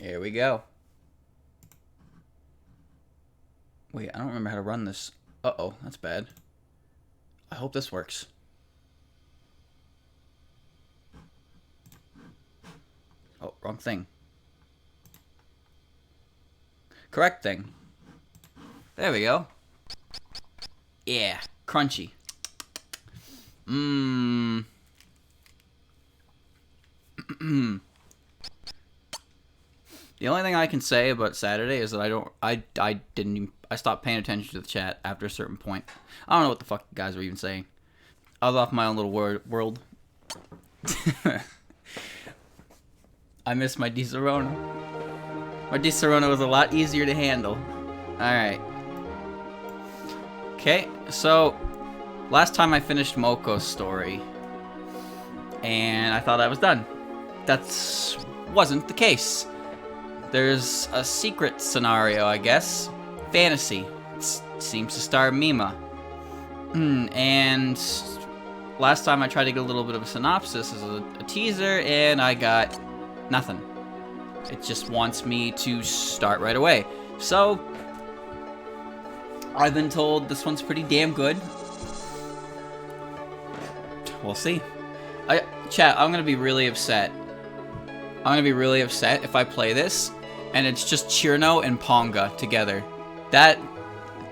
Here we go. Wait, I don't remember how to run this. Uh-oh, that's bad. I hope this works. Oh, wrong thing. Correct thing. There we go. Yeah, crunchy. Mmm. The only thing I can say about Saturday is that I stopped paying attention to the chat after a certain point. I don't know what the fuck you guys were even saying. I was off my own little world. I miss my Di-Serona. My Di-Serona was a lot easier to handle. Alright. Okay, so last time I finished Moko's story, and I thought I was done. That wasn't the case. There's a secret scenario, I guess. Fantasy. It seems to star Mima. And last time I tried to get a little bit of a synopsis as a teaser, and I got nothing. It just wants me to start right away. So, I've been told this one's pretty damn good. We'll see. Chat, I'm gonna be really upset. I'm gonna be really upset if I play this and it's just Chirno and Ponga together. That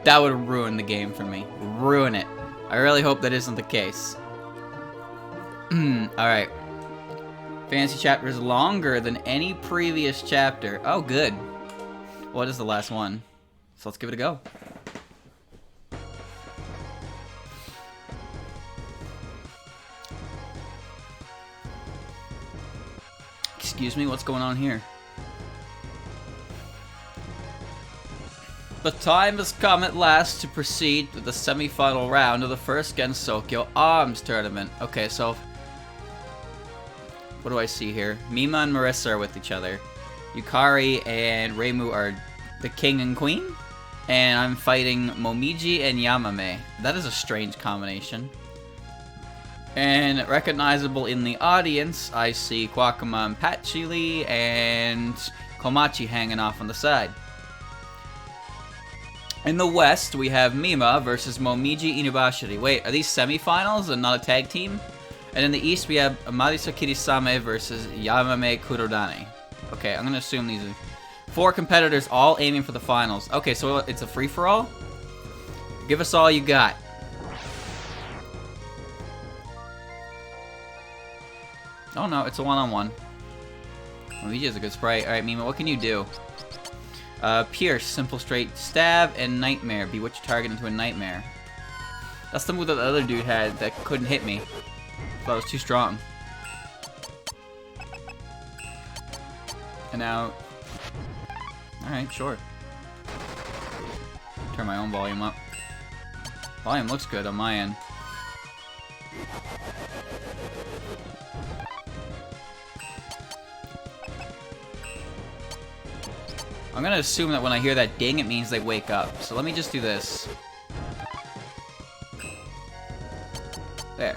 would ruin the game for me. Ruin it. I really hope that isn't the case. Alright. Fantasy chapter is longer than any previous chapter. Oh, good. What is the last one? So let's give it a go. Excuse me, what's going on here? The time has come at last to proceed to the semi-final round of the first Gensokyo Arms Tournament. Okay, so what do I see here? Mima and Marissa are with each other. Yukari and Reimu are the king and queen. And I'm fighting Momiji and Yamame. That is a strange combination. And recognizable in the audience, I see Kwakama and Patchouli and Komachi hanging off on the side. In the West, we have Mima versus Momiji Inubashiri. Wait, are these semifinals and not a tag team? And in the East, we have Marisa Kirisame versus Yamame Kurodani. Okay, I'm going to assume these are 4 competitors all aiming for the finals. Okay, so it's a free-for-all? Give us all you got. Oh no, it's a one-on-one. Luigi is a good sprite. Alright, Mima, what can you do? Pierce, simple straight stab, and nightmare. Bewitch your target into a nightmare. That's the move that the other dude had that couldn't hit me. Thought it was too strong. And now... Alright, sure. Turn my own volume up. Volume looks good on my end. I'm gonna assume that when I hear that ding, it means they wake up. So let me just do this. There.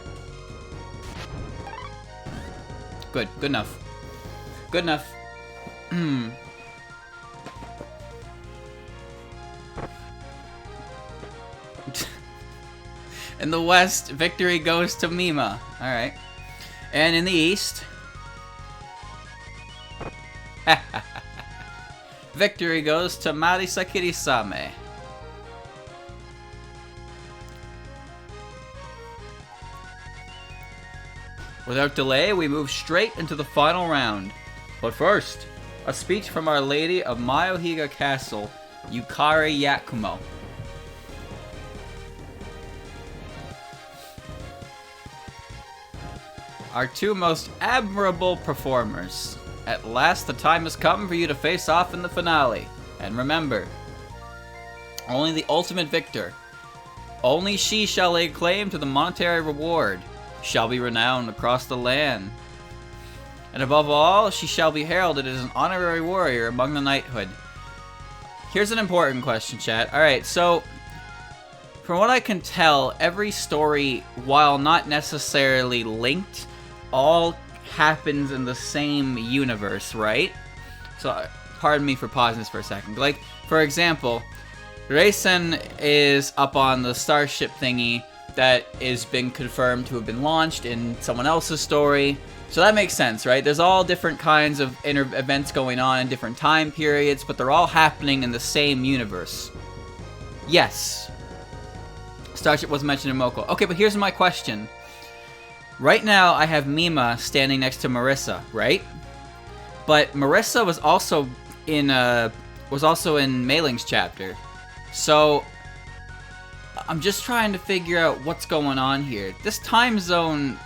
Good. Good enough. Good enough. In the West, victory goes to Mima. Alright. And in the East... victory goes to Marisa Kirisame. Without delay, we move straight into the final round. But first, a speech from Our Lady of Mayohiga Castle, Yukari Yakumo. Our 2 most admirable performers. At last, the time has come for you to face off in the finale. And remember, only the ultimate victor, only she shall lay claim to the monetary reward, shall be renowned across the land. And above all, she shall be heralded as an honorary warrior among the knighthood. Here's an important question, chat. Alright, so, from what I can tell, every story, while not necessarily linked, all happens in the same universe, right? So, pardon me for pausing this for a second. Like, for example, Reisen is up on the starship thingy that is been confirmed to have been launched in someone else's story. So that makes sense, right? There's all different kinds of events going on in different time periods, but they're all happening in the same universe. Yes. Starship was mentioned in Moko. Okay, but here's my question. Right now, I have Mima standing next to Marissa, right? But Marissa was also in Mei Ling's chapter. So I'm just trying to figure out what's going on here. This time zone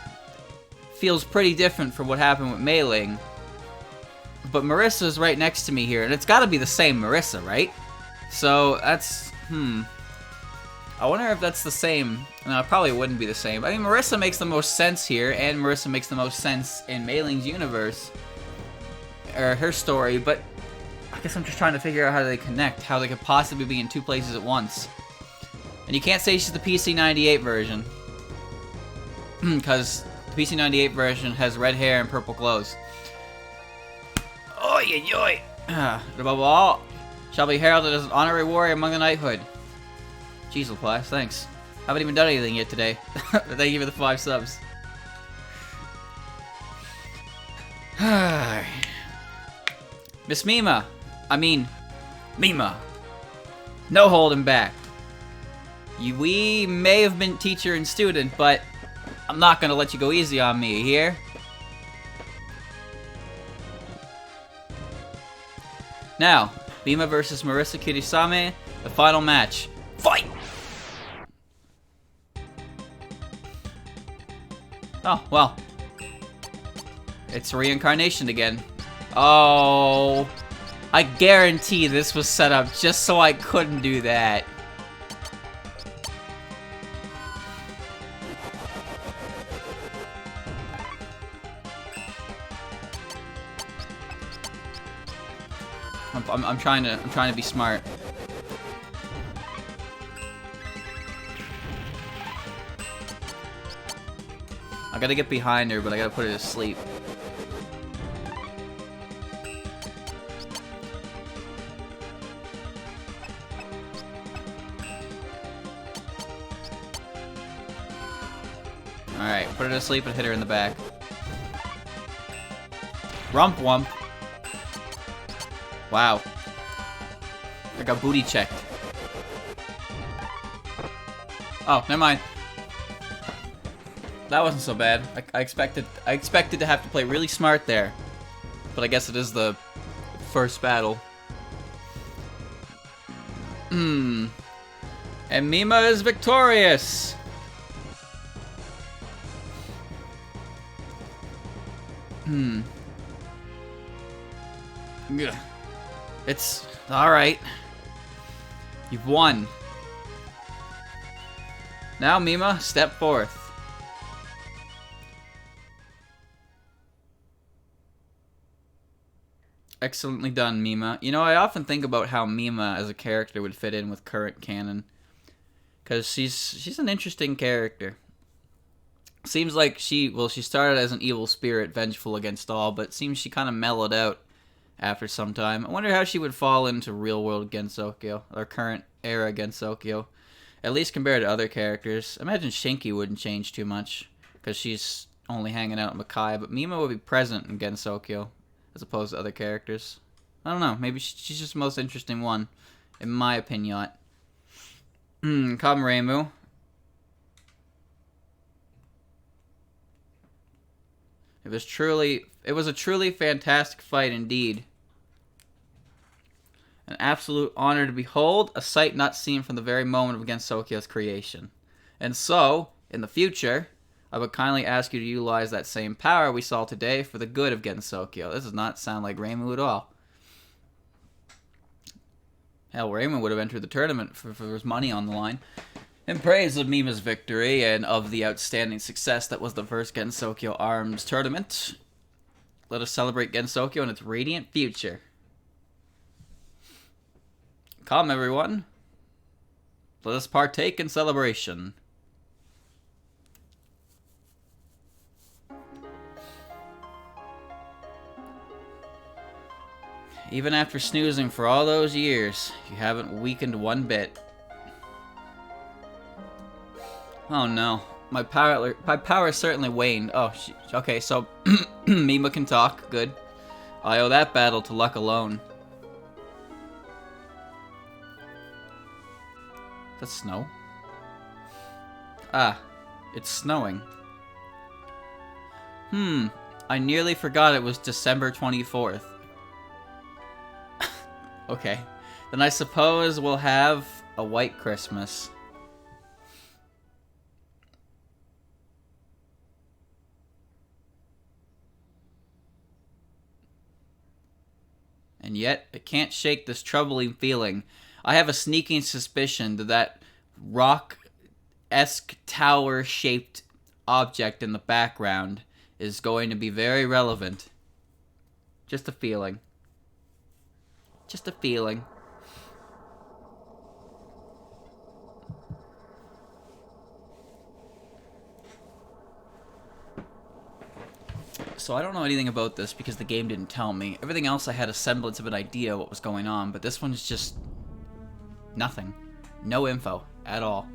feels pretty different from what happened with Mei Ling. But Marissa's right next to me here, and it's gotta be the same Marissa, right? So that's I wonder if that's the same. No, it probably wouldn't be the same. I mean, Marissa makes the most sense here, and Marissa makes the most sense in Mei Ling's universe. Or her story, but I guess I'm just trying to figure out how they connect, how they could possibly be in two places at once. And you can't say she's the PC-98 version. Because the PC-98 version has red hair and purple clothes. Oi, oi, above all, shall be heralded as an honorary warrior among the knighthood. Jeez, Laplace, thanks. Haven't even done anything yet today. Thank you for the 5 subs. Miss Mima. Mima. No holding back. We may have been teacher and student, but I'm not gonna let you go easy on me, here. Now, Mima versus Marissa Kirisame, the final match. Fight! Oh, well. It's reincarnation again. Oh, I guarantee this was set up just so I couldn't do that. I'm trying to be smart. I gotta get behind her, but I gotta put her to sleep. Alright, put her to sleep and hit her in the back. Rump wump. Wow. I got booty checked. Oh, never mind. That wasn't so bad. I expected to have to play really smart there. But I guess it is the first battle. And Mima is victorious! Ugh. It's alright. You've won. Now, Mima, step forth. Excellently done, Mima. You know, I often think about how Mima as a character would fit in with current canon. Because she's an interesting character. Seems like she started as an evil spirit, vengeful against all, but it seems she kind of mellowed out after some time. I wonder how she would fall into real-world Gensokyo, or current era Gensokyo. At least compared to other characters. I imagine Shinki wouldn't change too much, because she's only hanging out in Makai, but Mima would be present in Gensokyo, as opposed to other characters. I don't know, maybe she's just the most interesting one, in my opinion. Kameremu. It was a truly fantastic fight indeed. An absolute honor to behold, a sight not seen from the very moment of Gensokyo's creation. And so, in the future, I would kindly ask you to utilize that same power we saw today for the good of Gensokyo. This does not sound like Reimu at all. Hell, Reimu would have entered the tournament for his money on the line. In praise of Mima's victory and of the outstanding success that was the first Gensokyo Arms tournament, let us celebrate Gensokyo and its radiant future. Come, everyone. Let us partake in celebration. Even after snoozing for all those years, you haven't weakened one bit. Oh no. My power certainly waned. Oh, okay, so Mima can talk. Good. I owe that battle to luck alone. Is that snow? Ah, it's snowing. I nearly forgot it was December 24th. Okay. Then I suppose we'll have a white Christmas. And yet, I can't shake this troubling feeling. I have a sneaking suspicion that that rock-esque tower-shaped object in the background is going to be very relevant. Just a feeling. Just a feeling. So I don't know anything about this because the game didn't tell me. Everything else I had a semblance of an idea what was going on, but this one's just nothing. No info at all.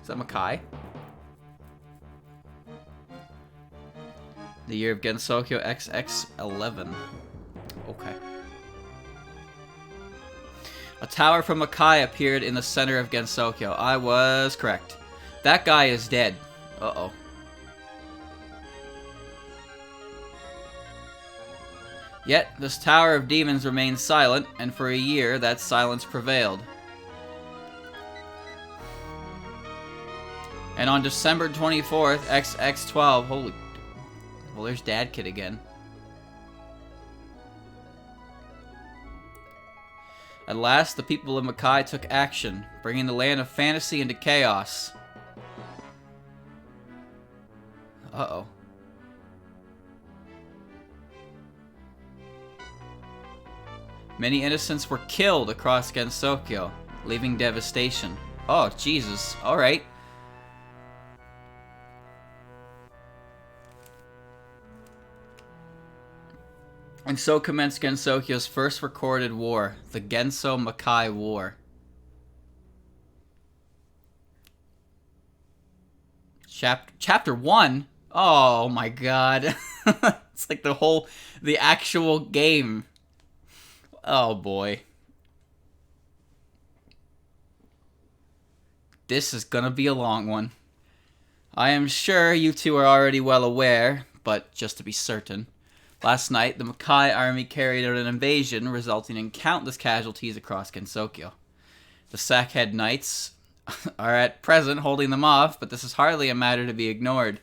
Is that Makai? The year of Gensokyo XX11. Okay. A tower from Makai appeared in the center of Gensokyo. I was correct. That guy is dead. Uh-oh. Yet, this tower of demons remained silent, and for a year, that silence prevailed. And on December 24th, XX12, holy... Well, there's Dad Kid again. At last, the people of Makai took action, bringing the land of fantasy into chaos. Uh-oh. Many innocents were killed across Gensokyo, leaving devastation. Oh, Jesus. Alright. And so commenced Gensokyo's first recorded war, the Genso-Makai War. Chapter 1? Oh my god. It's like the actual game. Oh boy. This is gonna be a long one. I am sure you two are already well aware, but just to be certain. Last night, the Makai army carried out an invasion, resulting in countless casualties across Gensokyo. The Sackhead Knights are at present holding them off, but this is hardly a matter to be ignored.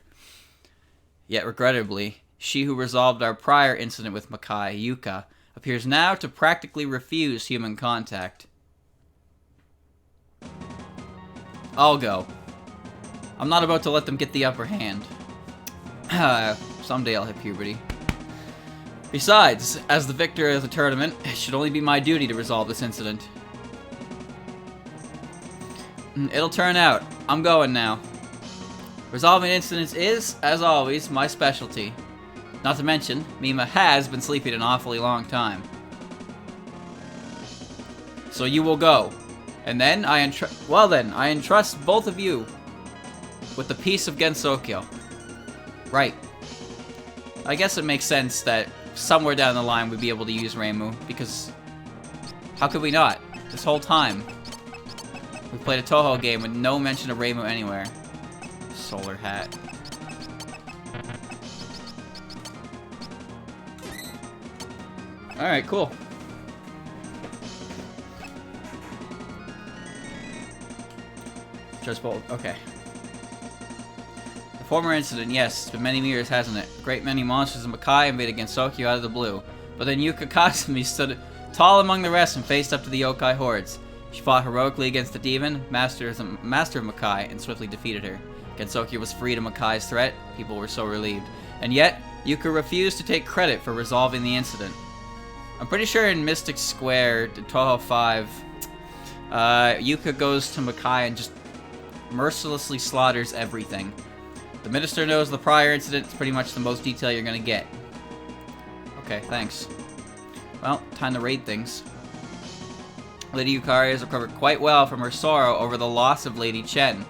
Yet, regrettably, she who resolved our prior incident with Makai, Yuka, appears now to practically refuse human contact. I'll go. I'm not about to let them get the upper hand. Someday I'll hit puberty. Besides, as the victor of the tournament, it should only be my duty to resolve this incident. It'll turn out. I'm going now. Resolving incidents is, as always, my specialty. Not to mention, Mima has been sleeping an awfully long time. So you will go. And then I entrust both of you with the peace of Gensokyo. Right. I guess it makes sense that somewhere down the line we'd be able to use Reimu, because how could we not? This whole time. We played a Touhou game with no mention of Reimu anywhere. Solar hat. Alright, cool. Just bolt. Okay. The former incident, yes, it's been many years, hasn't it? A great many monsters of Makai invaded Gensokyo out of the blue. But then Yuka Kasumi stood tall among the rest and faced up to the yokai hordes. She fought heroically against the demon, master of Makai, and swiftly defeated her. Gensokyo was freed of Makai's threat. People were so relieved. And yet, Yuka refused to take credit for resolving the incident. I'm pretty sure in Mystic Square, Touhou 5, Yuka goes to Makai and just mercilessly slaughters everything. The minister knows the prior incident. It's pretty much the most detail you're gonna get. Okay, thanks. Well, time to raid things. Lady Yukari has recovered quite well from her sorrow over the loss of Lady Chen.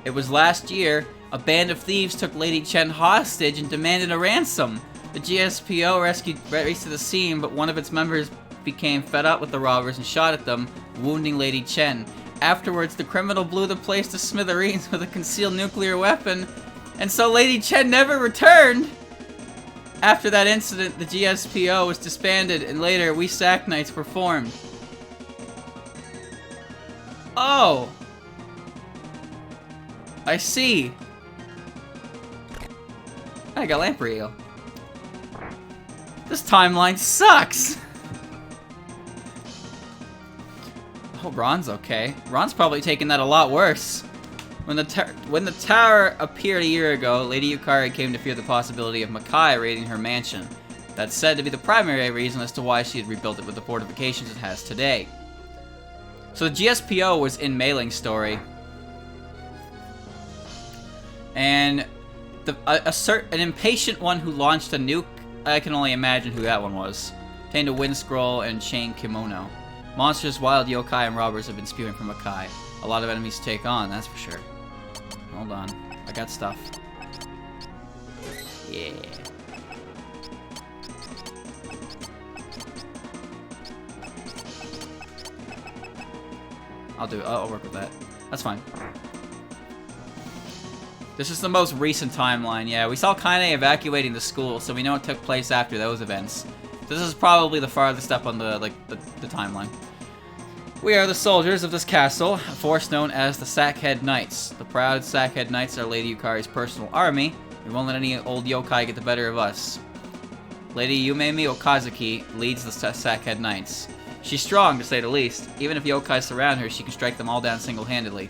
It was last year, a band of thieves took Lady Chen hostage and demanded a ransom. The GSPO raced to the scene, but one of its members became fed up with the robbers and shot at them, wounding Lady Chen. Afterwards, the criminal blew the place to smithereens with a concealed nuclear weapon, and so Lady Chen never returned! After that incident, the GSPO was disbanded, and later, we Sack Knights were formed. Oh! I see. I got lamprey ale. This timeline sucks! Oh, Ron's okay. Ron's probably taking that a lot worse. When the tower appeared a year ago, Lady Yukari came to fear the possibility of Makai raiding her mansion. That's said to be the primary reason as to why she had rebuilt it with the fortifications it has today. So the GSPO was in Meiling's story. And an impatient one who launched a nuke, I can only imagine who that one was, obtained a wind scroll and chain kimono. Monsters, wild yokai, and robbers have been spewing from Makai. A lot of enemies to take on, that's for sure. Hold on. I got stuff. Yeah. I'll work with that. That's fine. This is the most recent timeline, yeah. We saw Kaine evacuating the school, so we know it took place after those events. This is probably the farthest up on the timeline. We are the soldiers of this castle, a force known as the Sackhead Knights. The proud Sackhead Knights are Lady Yukari's personal army. We won't let any old yokai get the better of us. Lady Yumemi Okazuki leads the Sackhead Knights. She's strong, to say the least. Even if yokai surround her, she can strike them all down single-handedly.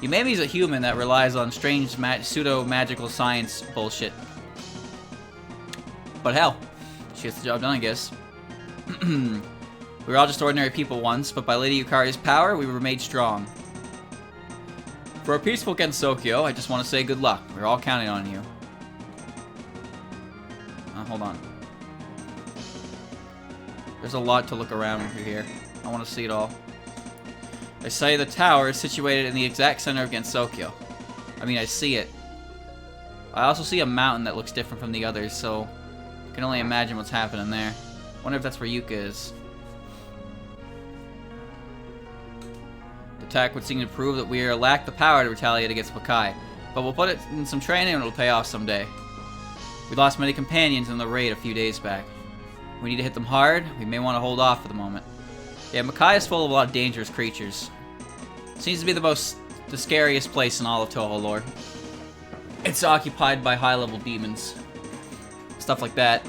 Yumemi's a human that relies on strange pseudo-magical science bullshit. But hell, she gets the job done, I guess. We were all just ordinary people once, but by Lady Yukari's power, we were made strong. For a peaceful Gensokyo, I just want to say good luck. We're all counting on you. Hold on. There's a lot to look around through here. I want to see it all. They say the tower is situated in the exact center of Gensokyo. I mean, I see it. I also see a mountain that looks different from the others, so I can only imagine what's happening there. Wonder if that's where Yuka is. The attack would seem to prove that we lack the power to retaliate against Makai, but we'll put it in some training and it'll pay off someday. We lost many companions in the raid a few days back. We need to hit them hard. We may want to hold off for the moment. Yeah, Makai is full of a lot of dangerous creatures. Seems to be the scariest place in all of Touhou lore. It's occupied by high-level demons. Stuff like that.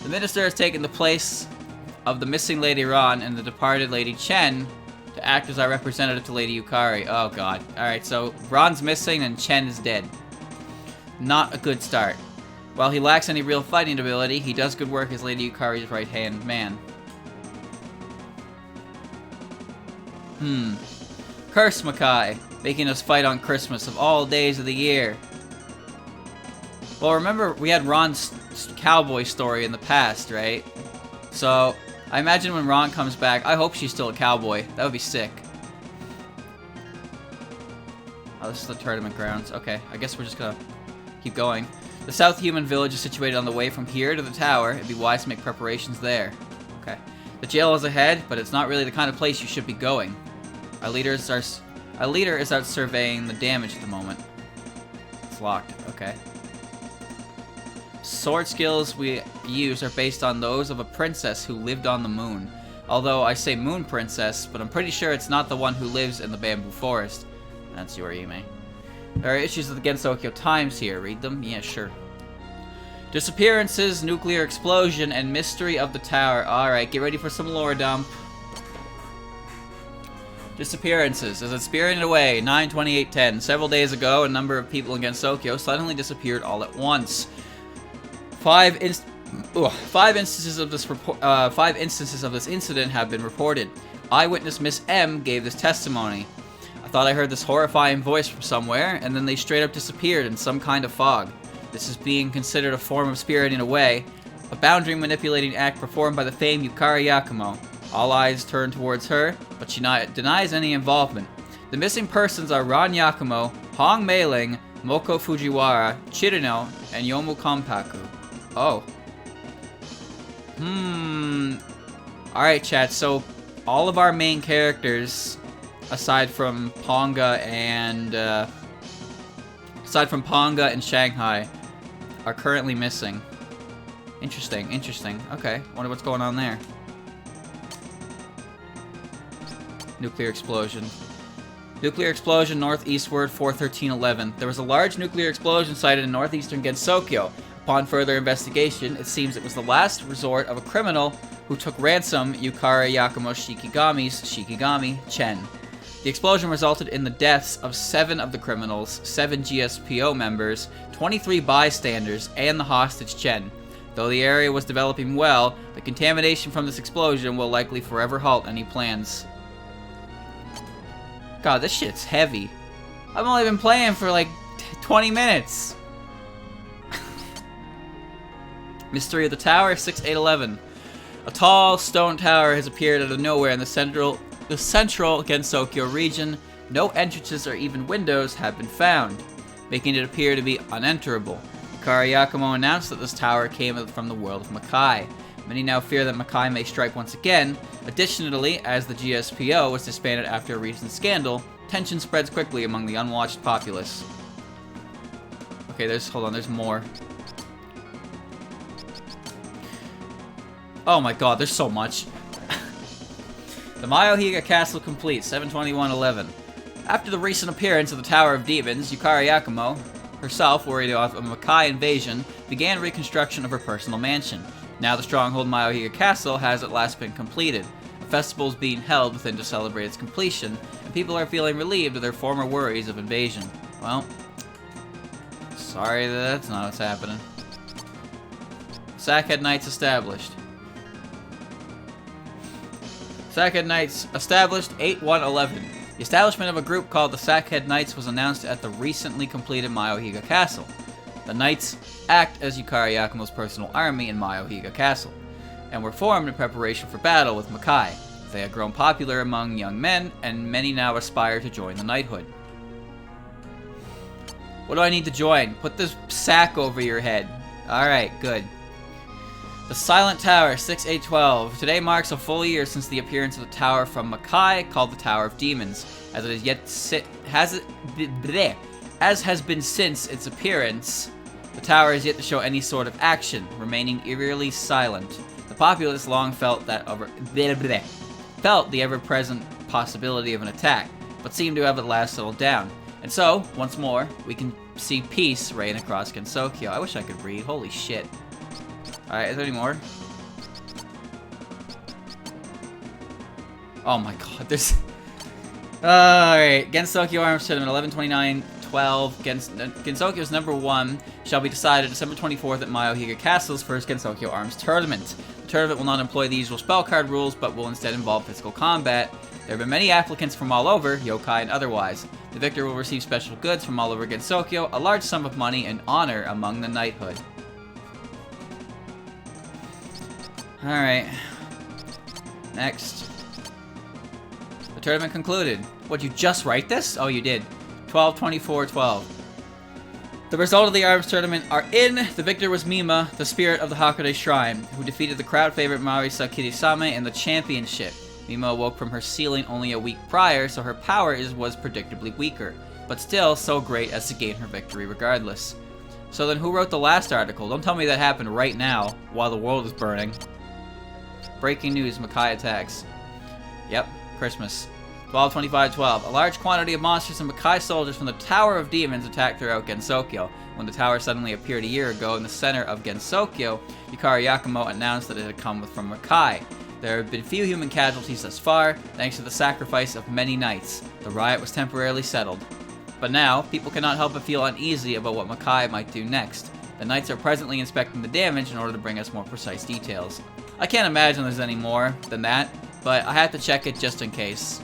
The minister has taken the place of the missing Lady Ron and the departed Lady Chen to act as our representative to Lady Yukari. Oh god. Alright, so Ron's missing and Chen is dead. Not a good start. While he lacks any real fighting ability, he does good work as Lady Yukari's right-hand man. Curse Makai, making us fight on Christmas of all days of the year. Well, remember, we had Ron's cowboy story in the past, right? So, I imagine when Ron comes back, I hope she's still a cowboy. That would be sick. Oh, this is the tournament grounds. Okay, I guess we're just gonna keep going. The South Human Village is situated on the way from here to the tower. It'd be wise to make preparations there. Okay. The jail is ahead, but it's not really the kind of place you should be going. Our leader is out surveying the damage at the moment. It's locked. Okay. Sword skills we use are based on those of a princess who lived on the moon. Although I say moon princess, but I'm pretty sure it's not the one who lives in the bamboo forest. That's your Yume. There are issues with the Gensokyo Times here. Read them? Yeah, sure. Disappearances, nuclear explosion, and mystery of the tower. Alright, get ready for some lore dump. Disappearances. As it spirited away, 9/28/10. Several days ago, a number of people in Gensokyo suddenly disappeared all at once. Five instances of this incident have been reported. Eyewitness Miss M gave this testimony. I thought I heard this horrifying voice from somewhere, and then they straight up disappeared in some kind of fog. This is being considered a form of spiriting away, a boundary manipulating act performed by the famed Yukari Yakumo. All eyes turn towards her, but she denies any involvement. The missing persons are Ran Yakumo, Hong Meiling, Moko Fujiwara, Chirino, and Yomu Konpaku. Oh. Alright, chat, so all of our main characters, aside from Ponga and Shanghai, are currently missing. Interesting, interesting. Okay, wonder what's going on there. Nuclear explosion. Nuclear explosion northeastward, 41311. There was a large nuclear explosion sighted in northeastern Gensokyo. Upon further investigation, it seems it was the last resort of a criminal who took ransom Yukari Yakumo Shikigami Chen. The explosion resulted in the deaths of 7 of the criminals, 7 GSPO members, 23 bystanders, and the hostage Chen. Though the area was developing well, the contamination from this explosion will likely forever halt any plans. God, this shit's heavy. I've only been playing for like 20 minutes. Mystery of the Tower, 6811. A tall stone tower has appeared out of nowhere in the central Gensokyo region. No entrances or even windows have been found, making it appear to be unenterable. Yukari Yakumo announced that this tower came from the world of Makai. Many now fear that Makai may strike once again. Additionally, as the GSPO was disbanded after a recent scandal, tension spreads quickly among the unwatched populace. Okay, hold on, there's more. Oh my god, there's so much. The Mayohiga Castle complete, 72111. After the recent appearance of the Tower of Demons, Yukari Yakumo, herself worried of a Makai invasion, began reconstruction of her personal mansion. Now the stronghold Mayohiga Castle has at last been completed. A festival is being held within to celebrate its completion, and people are feeling relieved of their former worries of invasion. Well, sorry that's not what's happening. Sackhead Knights established. Sackhead Knights established, 8111. The establishment of a group called the Sackhead Knights was announced at the recently completed Mayohiga Castle. The Knights act as Yukari Yakumo's personal army in Mayohiga Castle, and were formed in preparation for battle with Makai. They have grown popular among young men, and many now aspire to join the knighthood. What do I need to join? Put this sack over your head. Alright, good. The Silent Tower, 6812. Today marks a full year since the appearance of the tower from Makai, called the Tower of Demons. As has been since its appearance, the tower has yet to show any sort of action, remaining eerily silent. The populace long felt the ever-present possibility of an attack, but seemed to have at last settled down. And so, once more, we can see peace reign across Gensokyo. I wish I could read. Holy shit. Alright, is there any more? Oh my god, there's... Alright, Gensokyo Arms Tournament, 11/29/12. Gensokyo's number 1 shall be decided December 24th at Mayohiga Castle's first Gensokyo Arms Tournament. The tournament will not employ the usual spell card rules, but will instead involve physical combat. There have been many applicants from all over, yokai and otherwise. The victor will receive special goods from all over Gensokyo, a large sum of money, and honor among the knighthood. Alright. Next. The tournament concluded. What'd you just write this? Oh, you did. 12/24/12. The result of the arms tournament are in. The victor was Mima, the spirit of the Hakude Shrine, who defeated the crowd favorite Marisa Kirisame in the championship. Mima awoke from her ceiling only a week prior, so her power was predictably weaker, but still so great as to gain her victory regardless. So then who wrote the last article? Don't tell me that happened right now, while the world is burning. Breaking news, Makai attacks. Yep, Christmas. 12/25/12. A large quantity of monsters and Makai soldiers from the Tower of Demons attacked throughout Gensokyo. When the tower suddenly appeared a year ago in the center of Gensokyo, Yukari Yakumo announced that it had come from Makai. There have been few human casualties thus far, thanks to the sacrifice of many knights. The riot was temporarily settled. But now, people cannot help but feel uneasy about what Makai might do next. The knights are presently inspecting the damage in order to bring us more precise details. I can't imagine there's any more than that. but I have to check it just in case.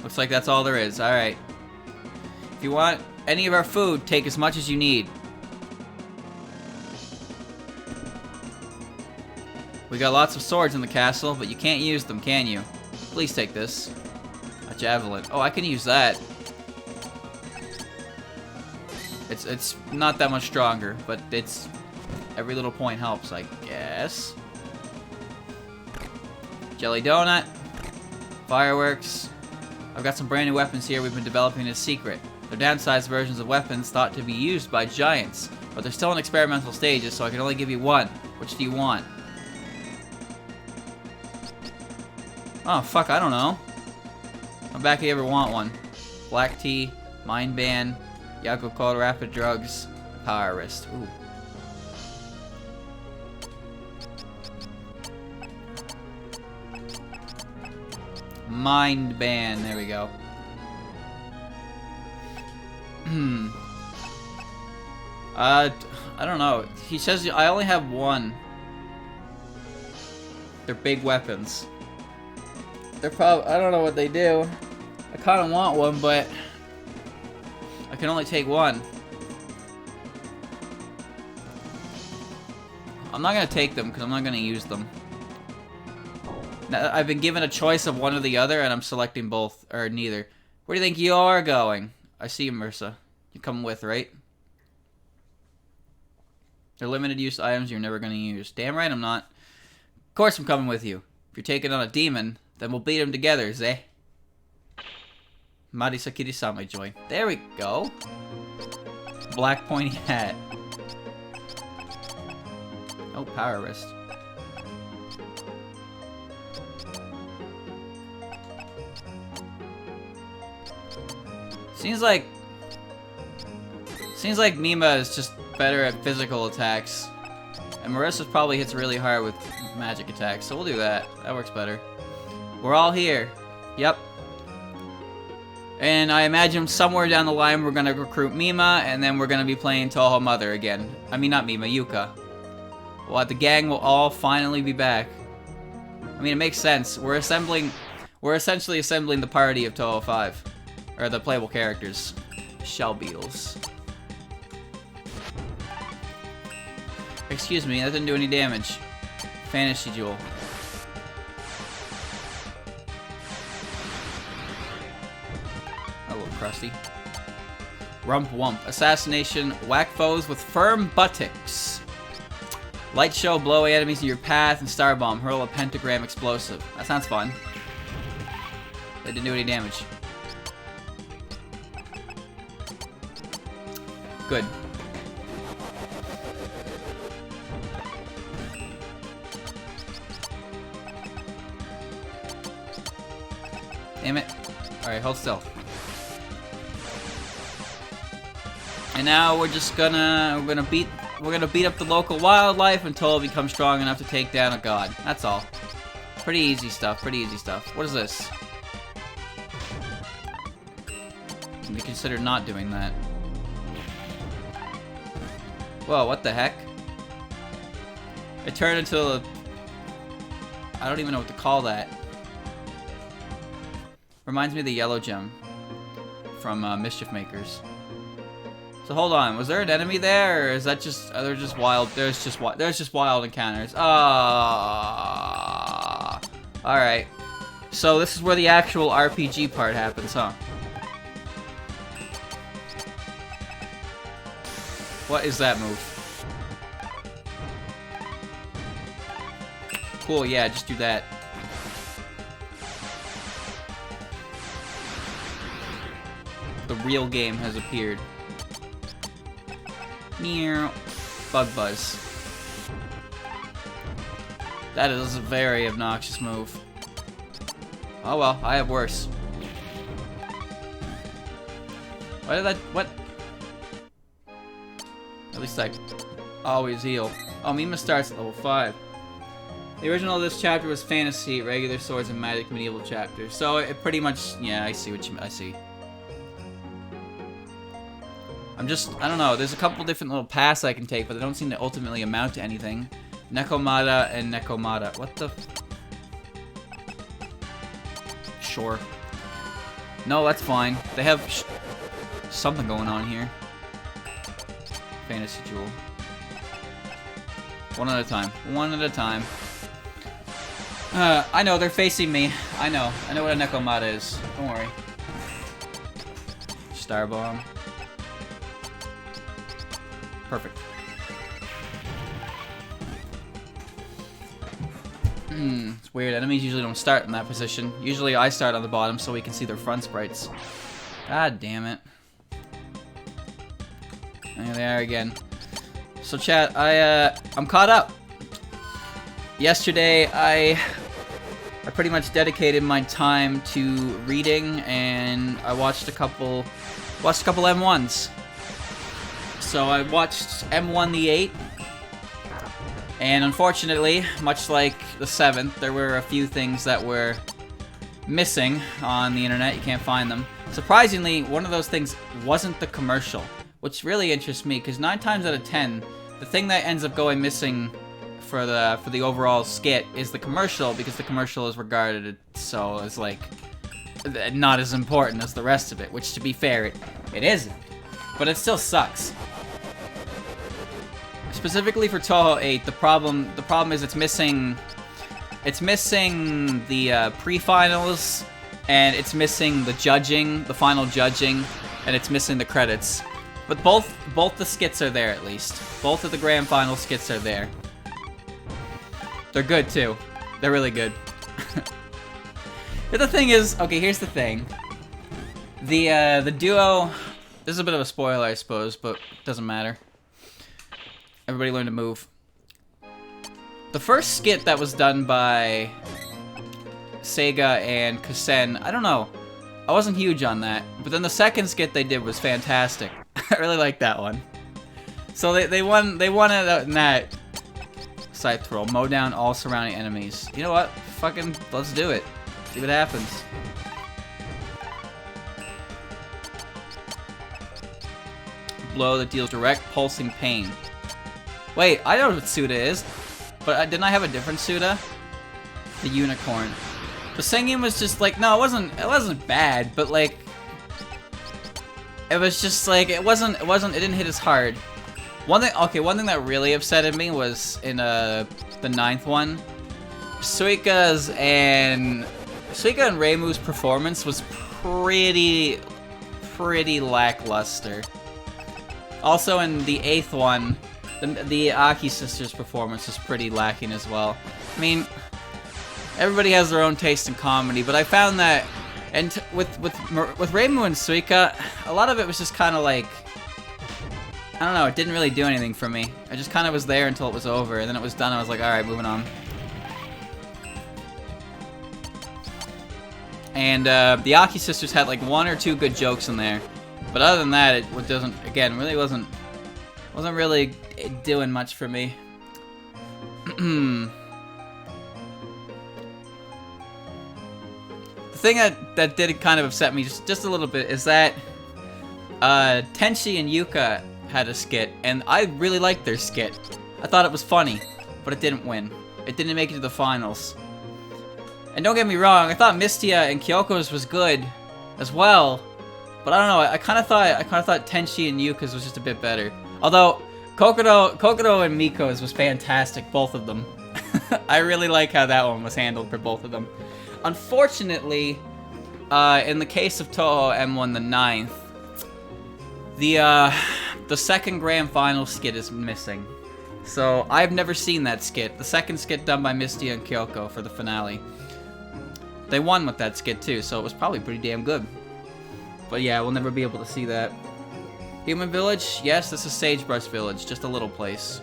Looks like that's all there is. Alright. If you want any of our food, take as much as you need. We got lots of swords in the castle, but you can't use them, can you? Please take this. A javelin. Oh, I can use that. It's not that much stronger, but it's... every little point helps, I guess. Jelly donut. Fireworks. I've got some brand new weapons here we've been developing in secret. They're downsized versions of weapons thought to be used by giants, but they're still in experimental stages, so I can only give you one. Which do you want? Oh, fuck, I don't know. I'm back if you ever want one. Black tea, mind ban, Yaku Cold rapid drugs, power wrist. Ooh. Mind ban, there we go. I don't know. He says I only have one. They're big weapons. They're probably, I don't know what they do. I kind of want one, but I can only take one. I'm not going to take them because I'm not going to use them. Now, I've been given a choice of one or the other, and I'm selecting both, or neither. Where do you think you are going? I see you, Marissa. You come with, right? They're limited use items you're never going to use. Damn right I'm not. Of course I'm coming with you. If you're taking on a demon, then we'll beat him together, Zeh. Marisakiri-san may join. There we go. Black pointy hat. Oh, power wrist. Seems like Mima is just better at physical attacks. And Marissa probably hits really hard with magic attacks, so we'll do that. That works better. We're all here. Yep. And I imagine somewhere down the line we're gonna recruit Mima, and then we're gonna be playing Touhou Mother again. I mean, not Mima, Yuka. Well, the gang will all finally be back. I mean, it makes sense. We're essentially assembling the party of Touhou 5. Or the playable characters. Shell beetles. Excuse me, that didn't do any damage. Fantasy Jewel. A little crusty. Rump Wump. Assassination. Whack foes with firm buttocks. Light show. Blow away enemies in your path. And Star Bomb. Hurl a pentagram explosive. That sounds fun. That didn't do any damage. Good. Damn it. Alright, hold still. And now we're just gonna beat up the local wildlife until it becomes strong enough to take down a god. That's all. Pretty easy stuff, pretty easy stuff. What is this? Can we consider not doing that? Whoa, what the heck? It turned into a... I don't even know what to call that. Reminds me of the yellow gem from Mischief Makers. So hold on, was there an enemy there, or is that just... they're just wild... there's just wild encounters. Ah. Alright. So this is where the actual RPG part happens, huh? What is that move? Cool, yeah, just do that. The real game has appeared. Meow. Bug Buzz. That is a very obnoxious move. Oh well, I have worse. Why did that... what? At least I always heal. Oh, Mima starts at level 5. The original of this chapter was fantasy, regular swords, and magic medieval chapters. So it pretty much... yeah, I see what you... I see. I don't know, there's a couple different little paths I can take, but they don't seem to ultimately amount to anything. Nekomata and Nekomata. What the? Sure. No, that's fine. They have something going on here. Fantasy Jewel. One at a time. One at a time. I know, they're facing me. I know what a Nekomata is. Don't worry. Star Bomb. Perfect. It's weird. Enemies usually don't start in that position. Usually I start on the bottom so we can see their front sprites. God damn it. There they are again. So chat, I'm caught up. Yesterday I pretty much dedicated my time to reading, and I watched a couple M1s. So I watched M1 the 8, and unfortunately, much like the 7th, there were a few things that were missing on the internet. You can't find them. Surprisingly, one of those things wasn't the commercial, which really interests me, because 9 times out of 10, the thing that ends up going missing for the overall skit is the commercial, because the commercial is regarded so as like not as important as the rest of it, which to be fair, it isn't, but it still sucks. Specifically for Touhou 8, the problem is it's missing the pre-finals, and it's missing the judging, the final judging, and it's missing the credits. But both the skits are there, at least. Both of the grand final skits are there. They're good too. They're really good. But the thing is, okay, here's the thing. The duo. This is a bit of a spoiler, I suppose, but it doesn't matter. Everybody learn to move. The first skit that was done by Sega and Kasen, I don't know. I wasn't huge on that. But then the second skit they did was fantastic. I really liked that one. So they won it in that. Scythe throw. Mow down all surrounding enemies. You know what? Fucking let's do it. See what happens. Blow that deals direct pulsing pain. Wait, I know what Suda is. But didn't I have a different Suda? The unicorn. The singing was just like, no, it wasn't bad, but like it was just like it didn't hit as hard. One thing that really upsetted me was in the 9th one. Suika and Reimu's performance was pretty lackluster. Also in the 8th one, the Aki sisters' performance was pretty lacking as well. I mean, everybody has their own taste in comedy, but I found that, and with Reimu and Suika, a lot of it was just kind of like, I don't know, it didn't really do anything for me. I just kind of was there until it was over, and then it was done, I was like, alright, moving on. And the Aki sisters had like 1 or 2 good jokes in there, but other than that, it really wasn't really doing much for me. The thing that did kind of upset me just a little bit is that Tenchi and Yuka had a skit, and I really liked their skit. I thought it was funny, but it didn't win. It didn't make it to the finals. And don't get me wrong, I thought Mistia and Kyoko's was good as well, but I don't know. I kind of thought Tenchi and Yuka's was just a bit better. Although Kokodo and Miko's was fantastic, both of them. I really like how that one was handled for both of them. Unfortunately, in the case of Touhou M1 the 9th, the second grand final skit is missing. So I've never seen that skit. The second skit done by Misty and Kyoko for the finale. They won with that skit too, so it was probably pretty damn good. But yeah, we'll never be able to see that. Human Village? Yes, this is Sagebrush Village, just a little place.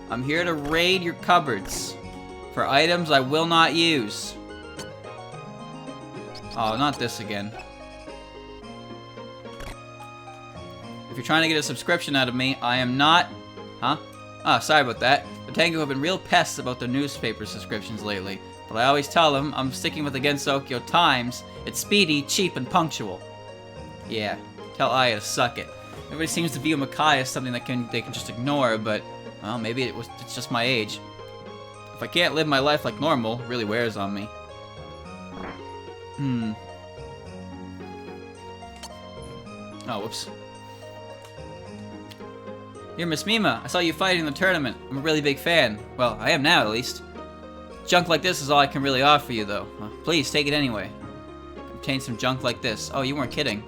I'm here to raid your cupboards for items I will not use. Oh, not this again. If you're trying to get a subscription out of me, I am not... Huh? Oh, sorry about that. The Tengu have been real pests about their newspaper subscriptions lately. But I always tell them I'm sticking with the Gensokyo Times. It's speedy, cheap, and punctual. Yeah, tell Aya to suck it. Everybody seems to view Makai as something that they can just ignore, but well, maybe it's just my age. If I can't live my life like normal, it really wears on me. Oh, whoops. You're Miss Mima. I saw you fighting in the tournament. I'm a really big fan. Well, I am now, at least. Junk like this is all I can really offer you, though. Please, take it anyway. Obtain some junk like this. Oh, you weren't kidding.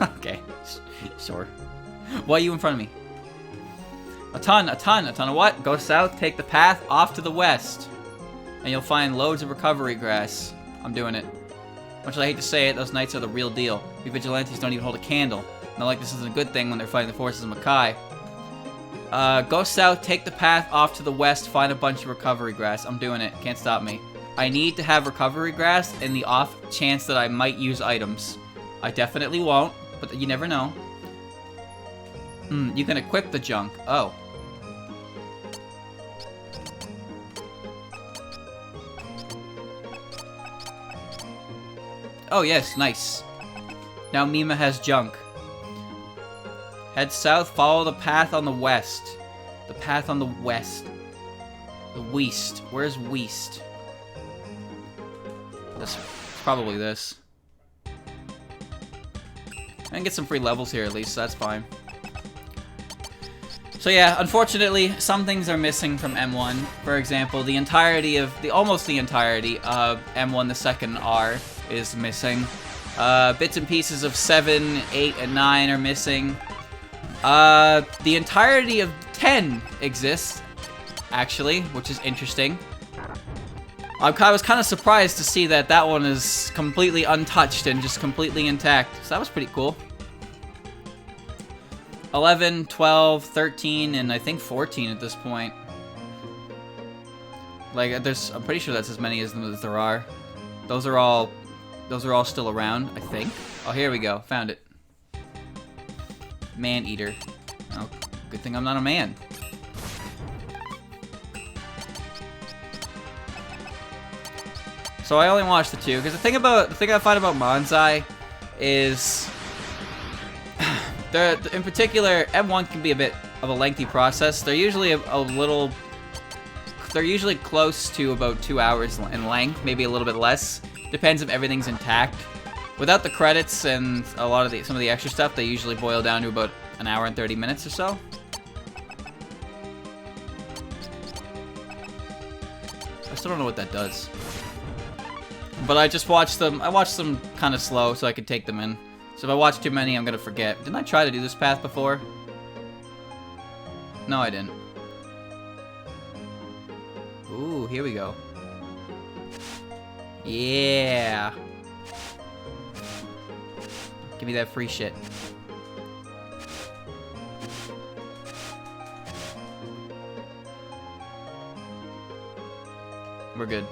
Okay. Sure. Why are you in front of me? A ton of what? Go south, take the path off to the west. And you'll find loads of recovery grass. I'm doing it. Much as I hate to say it, those knights are the real deal. We vigilantes don't even hold a candle. Not like this isn't a good thing when they're fighting the forces of Makai. Go south, take the path off to the west, find a bunch of recovery grass. I'm doing it. Can't stop me. I need to have recovery grass in the off chance that I might use items. I definitely won't, but you never know. You can equip the junk. Oh. Oh yes, nice. Now Mima has junk. Head south, follow the path on the west. The path on the west. The west. Where's west? This, probably this. I can get some free levels here at least, so that's fine. So yeah, unfortunately, some things are missing from M1. For example, almost the entirety of M1 the second R is missing. Bits and pieces of 7, 8, and 9 are missing. The entirety of 10 exists, actually, which is interesting. I was kind of surprised to see that that one is completely untouched and just completely intact. So that was pretty cool. 11, 12, 13, and I think 14 at this point. Like, I'm pretty sure that's as many as there are. Those are all still around, I think. Oh, here we go. Found it. Man-eater. Oh, good thing I'm not a man. So I only watched the two, because the thing I find about Manzai is in particular, M1 can be a bit of a lengthy process. They're usually they're usually close to about 2 hours in length, maybe a little bit less. Depends if everything's intact. Without the credits and a lot of some of the extra stuff, they usually boil down to about an hour and 30 minutes or so. I still don't know what that does. But I just watched them. I watched them kind of slow so I could take them in. So if I watch too many, I'm gonna forget. Didn't I try to do this path before? No, I didn't. Ooh, here we go. Yeah. Give me that free shit. We're good.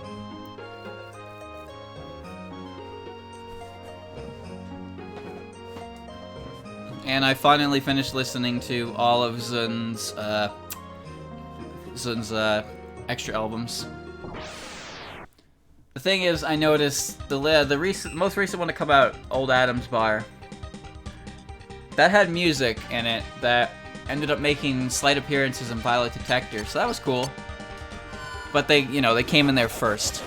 And I finally finished listening to all of Zun's extra albums. The thing is, I noticed the most recent one to come out, Old Adam's Bar, that had music in it that ended up making slight appearances in Violet Detector, so that was cool. But they came in there first.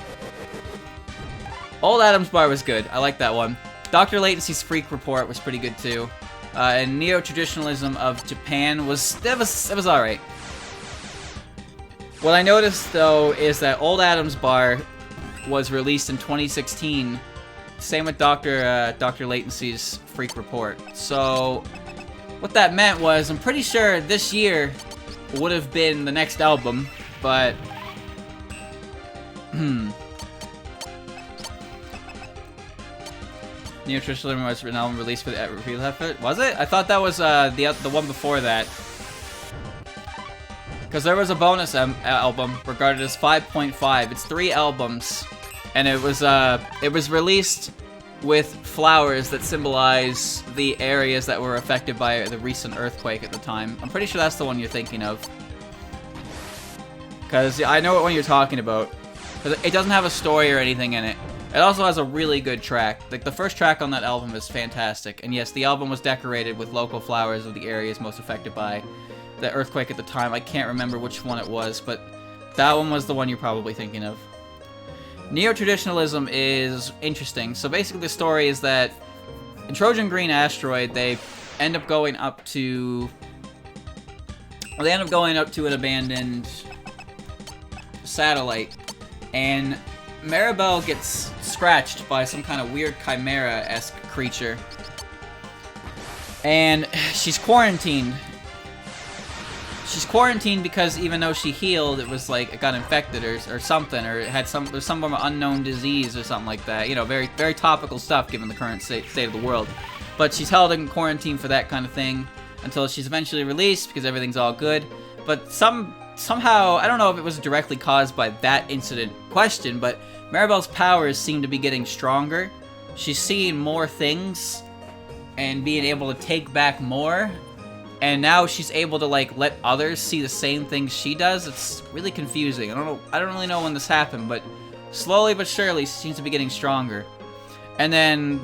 Old Adam's Bar was good. I like that one. Dr. Latency's Freak Report was pretty good too. And Neo-Traditionalism of Japan was alright. What I noticed though is that Old Adam's Bar was released in 2016. Same with Dr. Latency's Freak Report. So what that meant was, I'm pretty sure this year would have been the next album, but Neo-Traditionalism was an album released for the review effort. Was it? I thought that was the one before that. Because there was a bonus album regarded as 5.5. It's 3 albums, and it was released with flowers that symbolize the areas that were affected by the recent earthquake at the time. I'm pretty sure that's the one you're thinking of. Because I know what one you're talking about. Because it doesn't have a story or anything in it. It also has a really good track. Like, the first track on that album is fantastic. And yes, the album was decorated with local flowers of the areas most affected by the earthquake at the time. I can't remember which one it was, but that one was the one you're probably thinking of. Neo-traditionalism is interesting. So basically the story is that in Trojan Green Asteroid, they end up going up to... Well, they end up going up to an abandoned satellite, and Maribel gets scratched by some kind of weird chimera-esque creature. And she's quarantined. She's quarantined because even though she healed, it was like it got infected or something, or it had there's some form of unknown disease or something like that. You know, very, very topical stuff given the current state of the world. But she's held in quarantine for that kind of thing until she's eventually released because everything's all good. But somehow, I don't know if it was directly caused by that incident question, but Maribel's powers seem to be getting stronger. She's seeing more things and being able to take back more. And now she's able to, like, let others see the same things she does. It's really confusing. I don't really know when this happened, but slowly but surely she seems to be getting stronger. And then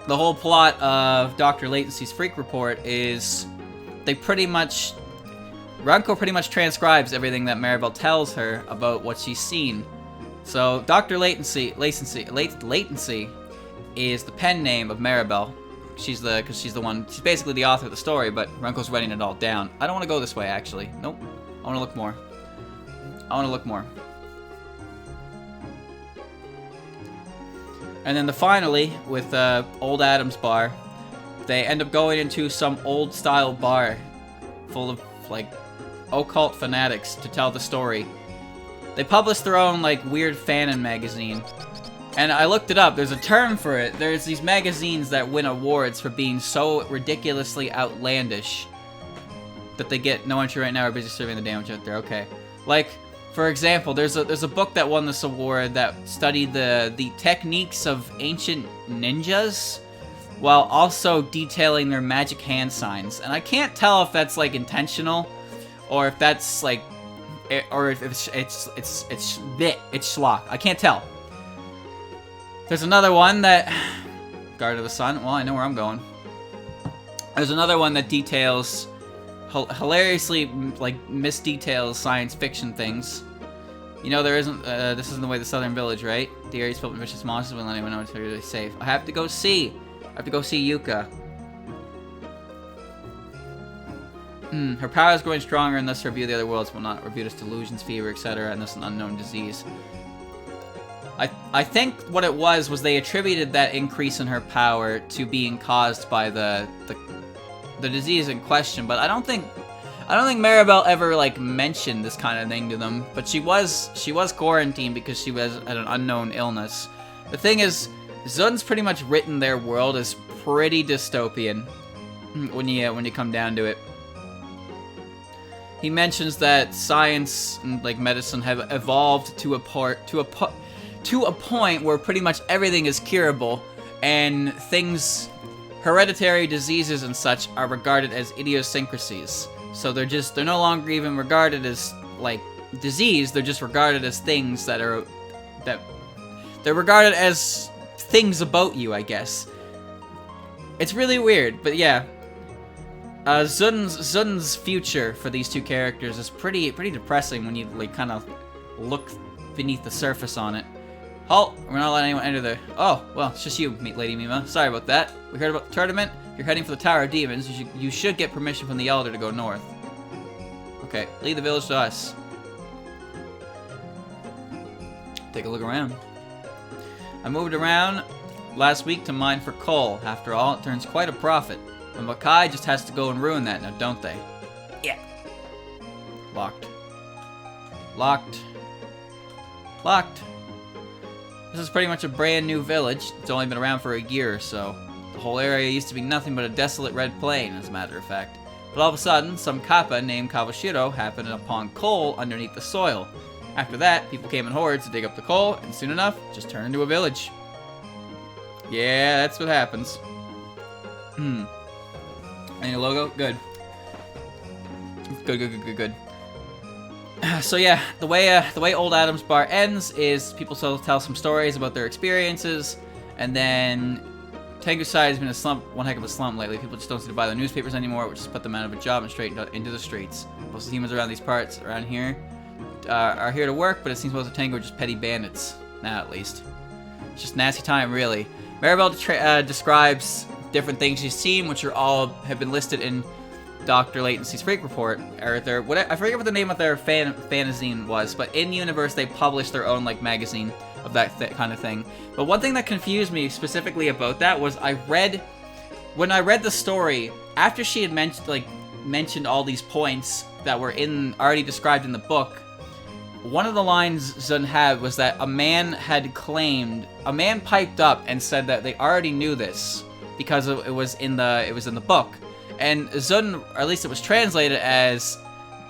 the whole plot of Dr. Latency's Freak Report is they pretty much... Ranko pretty much transcribes everything that Maribel tells her about what she's seen. So Dr. Latency is the pen name of Maribel. She's basically the author of the story, but Ranko's writing it all down. I don't want to go this way, actually. Nope. I want to look more. And then finally, with Old Adam's bar, they end up going into some old-style bar full of, like, occult fanatics to tell the story. They publish their own, like, weird fanon magazine. And I looked it up. There's a term for it. There's these magazines that win awards for being so ridiculously outlandish that they get no entry right now. We're busy surveying the damage out there. Okay. Like, for example, there's a book that won this award that studied the techniques of ancient ninjas while also detailing their magic hand signs. And I can't tell if that's, like, intentional or if that's, like, or if it's schlock. I can't tell. There's another one that... Guard of the Sun. Well, I know where I'm going. There's another one that details... hilariously, like, misdetails science fiction things. You know, there isn't... this isn't the way to the Southern Village, right? The area's filled with vicious monsters. Won't let anyone know it's really safe. I have to go see Yuka. Her power is growing stronger, and thus her view of the other worlds will not rebuke us delusions, fever, etc., and thus an unknown disease. I think what it was they attributed that increase in her power to being caused by the disease in question, but I don't think Maribel ever, like, mentioned this kind of thing to them. But she was quarantined because she was at an unknown illness. The thing is, Zun's pretty much written their world as pretty dystopian when you come down to it. He mentions that science and, like, medicine have evolved to a point where pretty much everything is curable, and hereditary diseases and such are regarded as idiosyncrasies. So they're no longer even regarded as, like, disease, they're just regarded as things they're regarded as things about you, I guess. It's really weird, but yeah. Zun's future for these two characters is pretty depressing when you, like, kind of look beneath the surface on it. Halt! We're not letting anyone enter the... Oh, well, it's just you, Lady Mima. Sorry about that. We heard about the tournament. You're heading for the Tower of Demons. You should get permission from the Elder to go north. Okay, lead the village to us. Take a look around. I moved around last week to mine for coal. After all, it turns quite a profit. But Makai just has to go and ruin that now, don't they? Yeah. Locked. Locked. Locked. This is pretty much a brand new village. It's only been around for a year or so. The whole area used to be nothing but a desolate red plain, as a matter of fact. But all of a sudden, some kappa named Kawashiro happened upon coal underneath the soil. After that, people came in hordes to dig up the coal, and soon enough, it just turned into a village. Yeah, that's what happens. Any logo? Good. Good. So yeah, the way Old Adam's Bar ends is people tell some stories about their experiences, and then Tengu side has been a slump, one heck of a slump lately. People just don't seem to buy their newspapers anymore, which has put them out of a job and straight into the streets. Most of the humans around these parts, around here, are here to work, but it seems most of Tengu are just petty bandits. Now, at least. It's just nasty time, really. Maribel describes different things she's seen, which are all have been listed in Dr. Latency's Freak Report, or I forget what the name of their fanzine was, but in universe they published their own like magazine of that kind of thing. But one thing that confused me specifically about that was when I read the story after she had mentioned all these points that were already described in the book. One of the lines Zun had was that a man piped up and said that they already knew this because it was in the book. And Zun, or at least it was translated as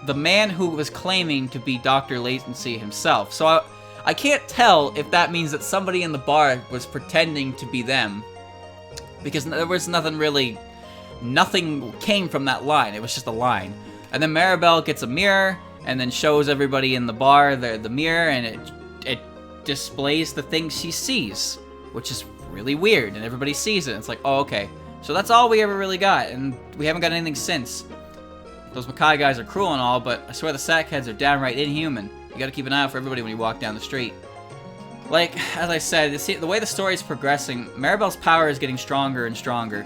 the man who was claiming to be Dr. Latency himself. So I can't tell if that means that somebody in the bar was pretending to be them, because there was nothing came from that line. It was just a line. And then Maribel gets a mirror and then shows everybody in the bar the mirror, and it displays the things she sees, which is really weird, and everybody sees it. It's like, oh, okay. So that's all we ever really got, and we haven't got anything since. Those Makai guys are cruel and all, but I swear the sackheads are downright inhuman. You gotta keep an eye out for everybody when you walk down the street. Like, as I said, the way the story is progressing, Maribel's power is getting stronger and stronger.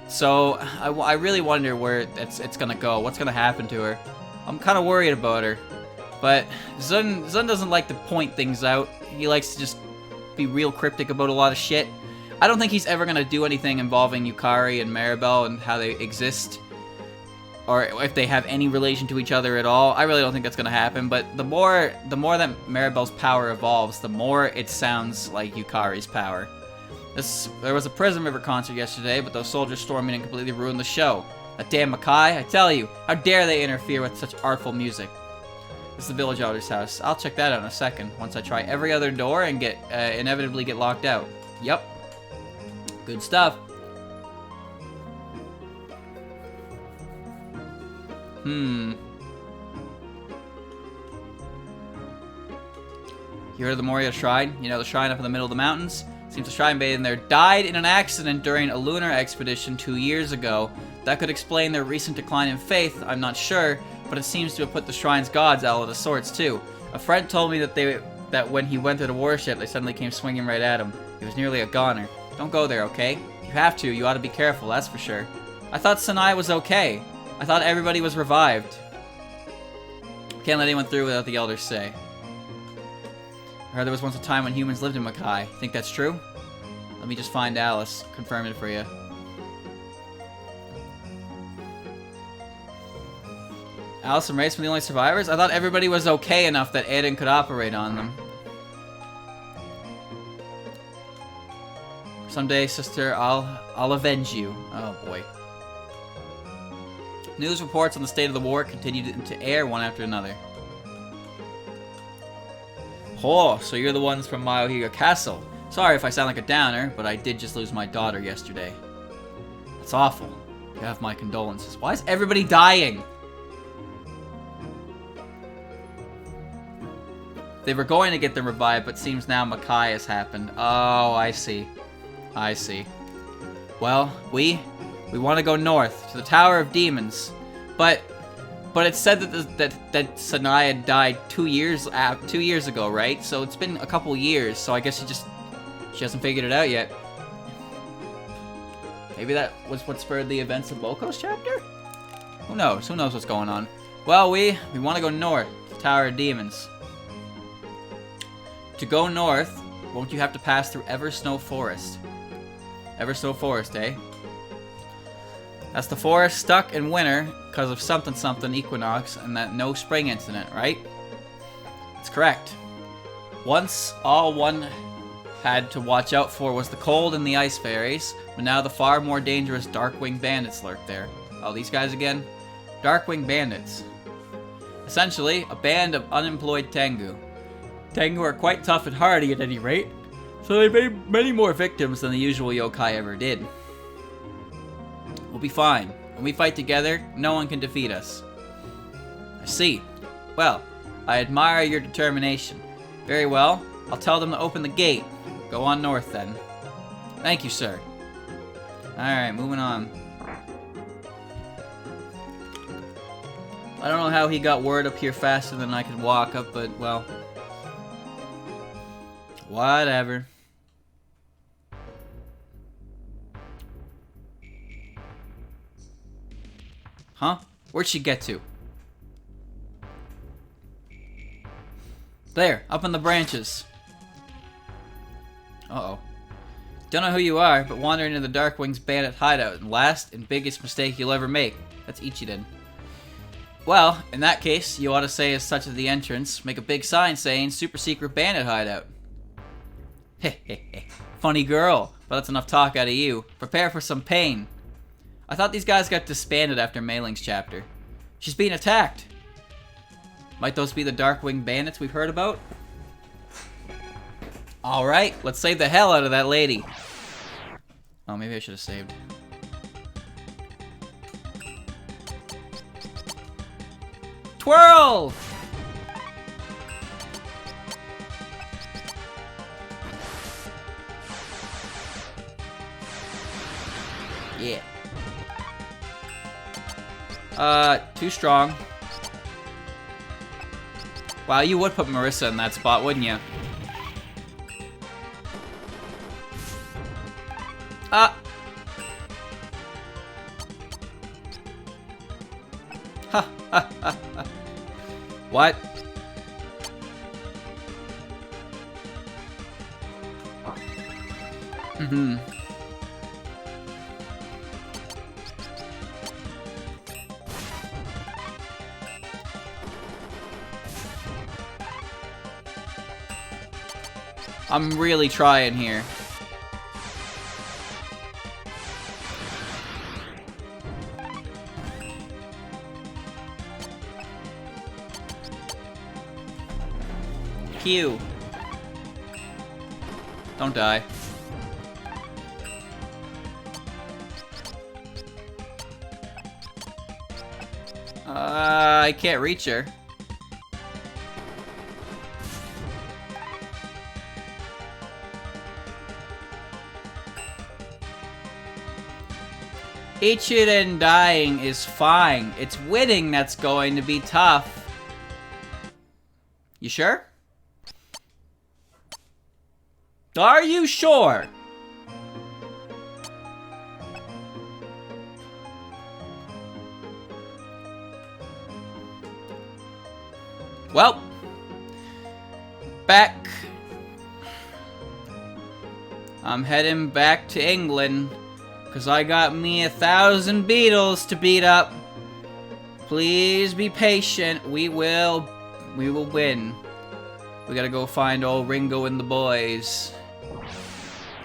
So, I really wonder where it's gonna go, what's gonna happen to her. I'm kind of worried about her. But Zun doesn't like to point things out. He likes to just be real cryptic about a lot of shit. I don't think he's ever gonna do anything involving Yukari and Maribel and how they exist, or if they have any relation to each other at all. I really don't think that's gonna happen. But the more that Maribel's power evolves, the more it sounds like Yukari's power. There was a Prism River concert yesterday, but those soldiers storming in completely ruined the show. That damn Makai, I tell you, how dare they interfere with such artful music. This is the village elder's house. I'll check that out in a second, once I try every other door and inevitably get locked out. Yep. Good stuff. You heard of the Moria Shrine? You know, the shrine up in the middle of the mountains? Seems the shrine bathing there died in an accident during a lunar expedition 2 years ago. That could explain their recent decline in faith, I'm not sure, but it seems to have put the shrine's gods out of sorts too. A friend told me that when he went to the warship, they suddenly came swinging right at him. He was nearly a goner. Don't go there, okay? You have to. You ought to be careful, that's for sure. I thought Sanai was okay. I thought everybody was revived. Can't let anyone through without the elders say. I heard there was once a time when humans lived in Makai. Think that's true? Let me just find Alice. Confirm it for you. Alice and Race were the only survivors? I thought everybody was okay enough that Aiden could operate on them. Someday, sister, I'll avenge you. Oh boy. News reports on the state of the war continued to air one after another. Oh, so you're the ones from Mayohiga Castle. Sorry if I sound like a downer, but I did just lose my daughter yesterday. That's awful. You have my condolences. Why is everybody dying? They were going to get them revived, but seems now Makai has happened. Oh, I see. I see. Well, we want to go north to the Tower of Demons, but it's said that Sanaya died 2 years ago, right? So it's been a couple years. So I guess she hasn't figured it out yet. Maybe that was what spurred the events of Boko's chapter. Who knows? Who knows what's going on? Well, we want to go north to the Tower of Demons. To go north, won't you have to pass through Eversnow Forest? Eversnow Forest, eh? That's the forest stuck in winter because of something equinox and that no spring incident, right? That's correct. Once, all one had to watch out for was the cold and the ice fairies, but now the far more dangerous Darkwing Bandits lurk there. Oh, these guys again? Darkwing Bandits. Essentially, a band of unemployed Tengu. Tengu are quite tough and hardy at any rate, so they made many more victims than the usual yokai ever did. We'll be fine. When we fight together, no one can defeat us. I see. Well, I admire your determination. Very well, I'll tell them to open the gate. Go on north, then. Thank you, sir. Alright, moving on. I don't know how he got word up here faster than I could walk up, but, well... whatever. Huh? Where'd she get to? There, up in the branches. Uh-oh. Don't know who you are, but wandering into the Darkwing's bandit hideout, and last and biggest mistake you'll ever make. That's Ichiden. Well, in that case, you ought to say as such at the entrance, make a big sign saying, super secret bandit hideout. Hehehe. Funny girl, but that's enough talk out of you. Prepare for some pain. I thought these guys got disbanded after Mailing's chapter. She's being attacked. Might those be the Darkwing bandits we've heard about? Alright, let's save the hell out of that lady. Oh, maybe I should have saved. Twirl! Yeah. Too strong. Wow, you would put Marissa in that spot, wouldn't you? Ha ha ha ha. What? Mm-hmm. I'm really trying here. Q. Don't die. I can't reach her. Ichiden dying is fine. It's winning that's going to be tough. You sure? Are you sure? Well, back. I'm heading back to England. Because I got me 1,000 beetles to beat up. Please be patient. We will win. We gotta go find old Ringo and the boys.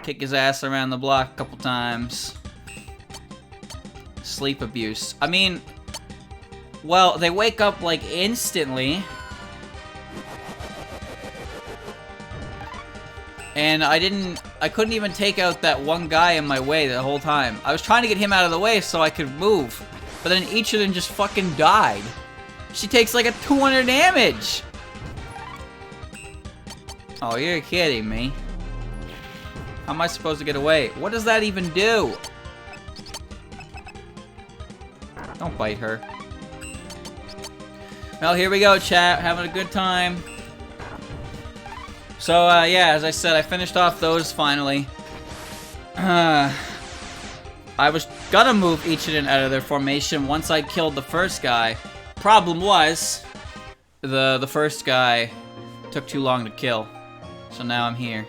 Kick his ass around the block a couple times. Sleep abuse. I mean, well, they wake up like instantly. And I couldn't even take out that one guy in my way the whole time. I was trying to get him out of the way so I could move. But then each of them just fucking died. She takes like a 200 damage. Oh, you're kidding me. How am I supposed to get away? What does that even do? Don't bite her. Well, here we go, chat. Having a good time. So, yeah, as I said, I finished off those finally. I was gonna move Ichiden out of their formation once I killed the first guy. Problem was, the first guy took too long to kill. So now I'm here.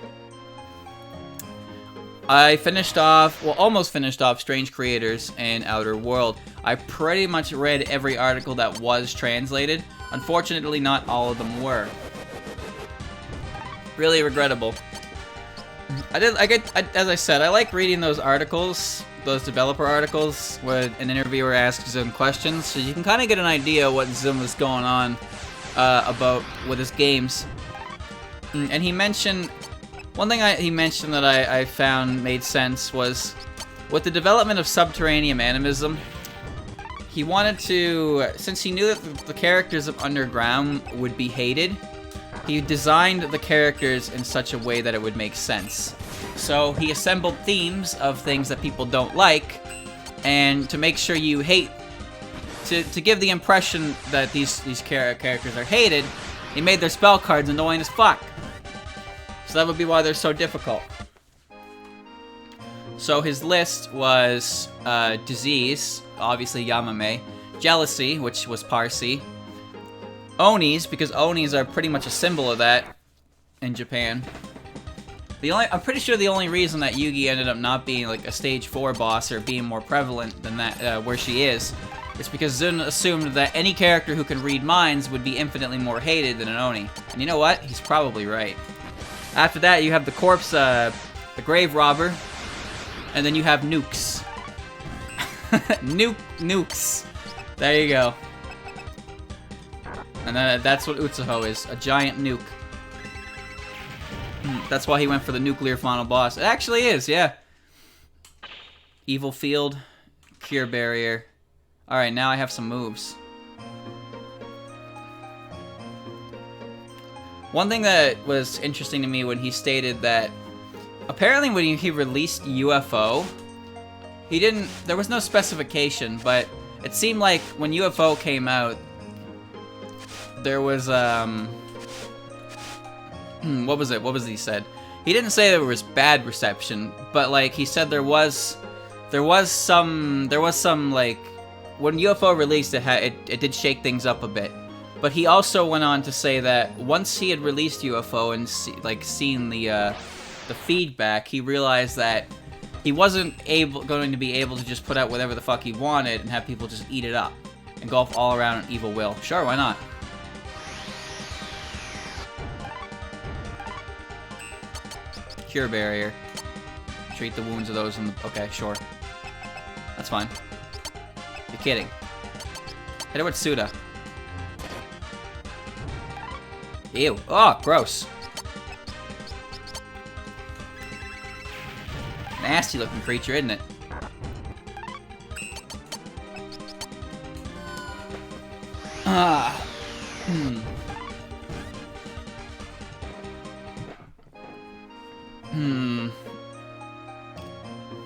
I finished off, well, almost finished off Strange Creators and Outer World. I pretty much read every article that was translated. Unfortunately, not all of them were. Really regrettable. As I said, I like reading those articles, those developer articles, where an interviewer asks them questions, so you can kind of get an idea what Zoom is going on about with his games. And he mentioned, one thing he mentioned that I found made sense was, with the development of Subterranean Animism, he wanted to, since he knew that the characters of Underground would be hated, he designed the characters in such a way that it would make sense. So he assembled themes of things that people don't like, and to make sure you hate, to give the impression that these characters are hated, he made their spell cards annoying as fuck. So that would be why they're so difficult. So his list was disease, obviously Yamame, jealousy, which was Parsi, Onis, because Onis are pretty much a symbol of that in Japan. I'm pretty sure the only reason that Yugi ended up not being like a stage 4 boss or being more prevalent than that, where she is because Zun assumed that any character who can read minds would be infinitely more hated than an Oni. And you know what? He's probably right. After that, you have the corpse, the grave robber, and then you have nukes. Nukes. There you go. And that's what Utsuho is, a giant nuke. That's why he went for the nuclear final boss. It actually is, yeah. Evil Field, Cure Barrier. Alright, now I have some moves. One thing that was interesting to me when he stated that apparently when he released UFO, there was no specification, but it seemed like when UFO came out, there was, what was it he said? He didn't say there was bad reception, but like he said there was some like when UFO released it did shake things up a bit. But he also went on to say that once he had released UFO and seen the feedback, he realized that he wasn't going to be able to just put out whatever the fuck he wanted and have people just eat it up and go all around an evil will. Sure, why not? Cure Barrier. Treat the wounds of those in the... Okay, sure. That's fine. You're kidding. Hit it with Suda. Ew. Oh, gross. Nasty looking creature, isn't it? Ah.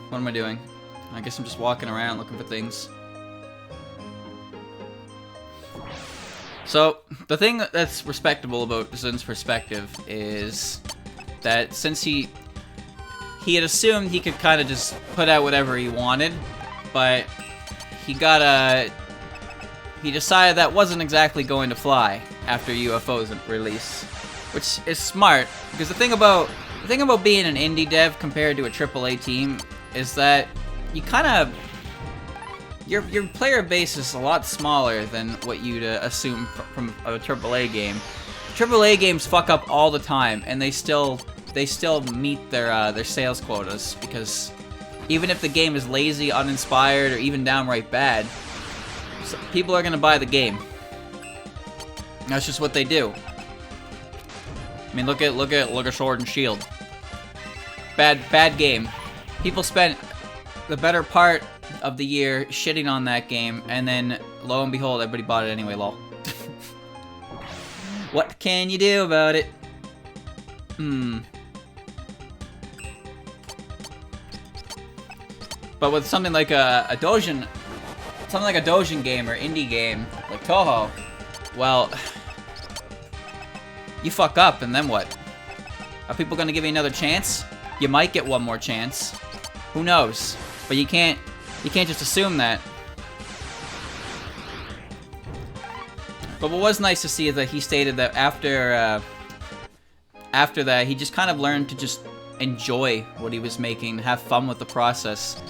What am I doing? I guess I'm just walking around looking for things. So, the thing that's respectable about Zun's perspective is that since he had assumed he could kind of just put out whatever he wanted, but he decided that wasn't exactly going to fly after UFO's release, which is smart, because the thing about being an indie dev compared to a AAA team is that you kind of... Your player base is a lot smaller than what you'd assume from a AAA game. AAA games fuck up all the time, and they still meet their sales quotas, because even if the game is lazy, uninspired, or even downright bad, people are gonna buy the game. That's just what they do. I mean, look at Sword and Shield. Bad game. People spent the better part of the year shitting on that game, and then lo and behold, everybody bought it anyway, lol. What can you do about it? But with something like a Dojin game or indie game like Touhou, well, you fuck up and then what? Are people gonna give you another chance? You might get one more chance. Who knows? But you can't just assume that. But what was nice to see is that he stated that after that, he just kind of learned to just enjoy what he was making, have fun with the process.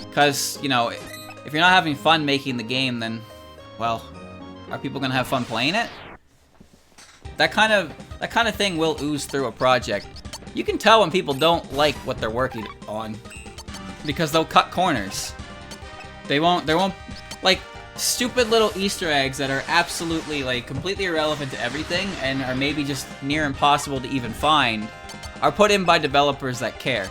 Because, you know, if you're not having fun making the game, then, well, are people gonna have fun playing it? That kind of thing will ooze through a project. You can tell when people don't like what they're working on, because they'll cut corners. They won't, like, stupid little Easter eggs that are absolutely, like, completely irrelevant to everything and are maybe just near impossible to even find are put in by developers that care.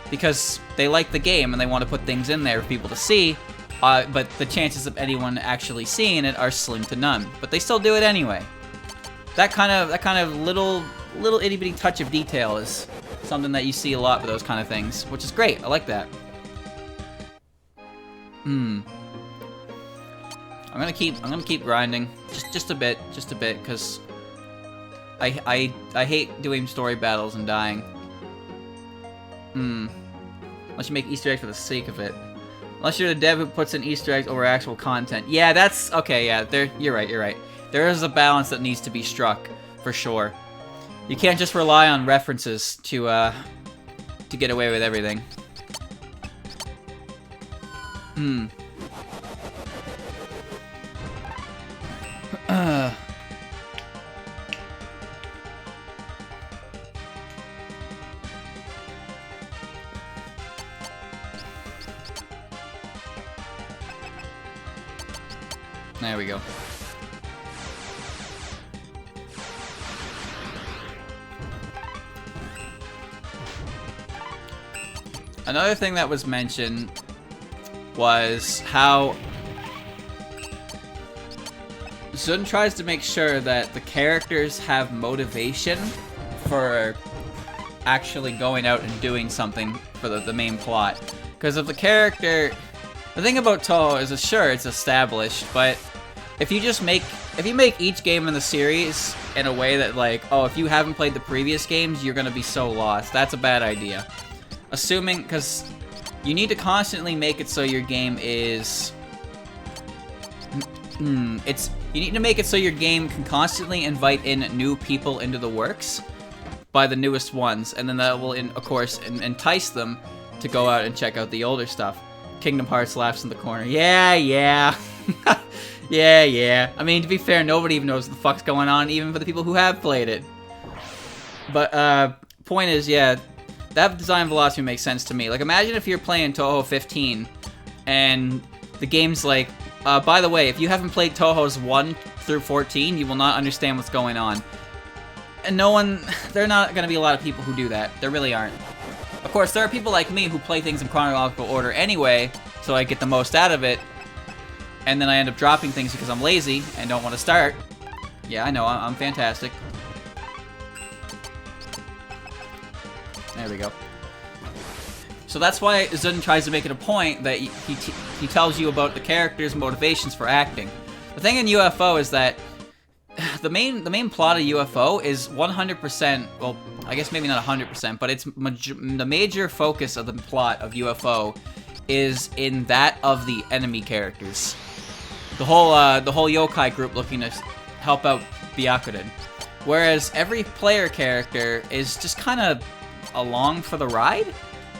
Because they like the game and they want to put things in there for people to see, but the chances of anyone actually seeing it are slim to none. But they still do it anyway. That kind of little itty bitty touch of detail is something that you see a lot with those kind of things, which is great. I like that. I'm gonna keep grinding just a bit, because I hate doing story battles and dying. Unless you make Easter eggs for the sake of it. Unless you're the dev who puts in Easter eggs over actual content. Yeah, that's okay. Yeah, you're right. There is a balance that needs to be struck for sure. You can't just rely on references to get away with everything. There we go. Another thing that was mentioned was how Zun tries to make sure that the characters have motivation for actually going out and doing something for the main plot. Because if the character... The thing about Touhou is, sure, it's established, but if you make each game in the series in a way that, like, oh, if you haven't played the previous games, you're gonna be so lost. That's a bad idea. Assuming, because you need to constantly make it so your game is... you need to make it so your game can constantly invite in new people into the works by the newest ones, and then that will, of course, entice them to go out and check out the older stuff. Kingdom Hearts laughs in the corner. Yeah. yeah. I mean, to be fair, nobody even knows what the fuck's going on, even for the people who have played it. But, point is, yeah, that design philosophy makes sense to me. Like, imagine if you're playing Touhou 15, and the game's like, by the way, if you haven't played Touhou's 1 through 14, you will not understand what's going on. And there are not going to be a lot of people who do that. There really aren't. Of course, there are people like me who play things in chronological order anyway, so I get the most out of it, and then I end up dropping things because I'm lazy and don't want to start. Yeah, I know, I'm fantastic. There we go. So that's why Zun tries to make it a point that he tells you about the character's motivations for acting. The thing in UFO is that the main plot of UFO is 100%, well, I guess maybe not 100%, but it's the major focus of the plot of UFO is in that of the enemy characters. The whole yokai group looking to help out Byakuren. Whereas every player character is just kind of along for the ride.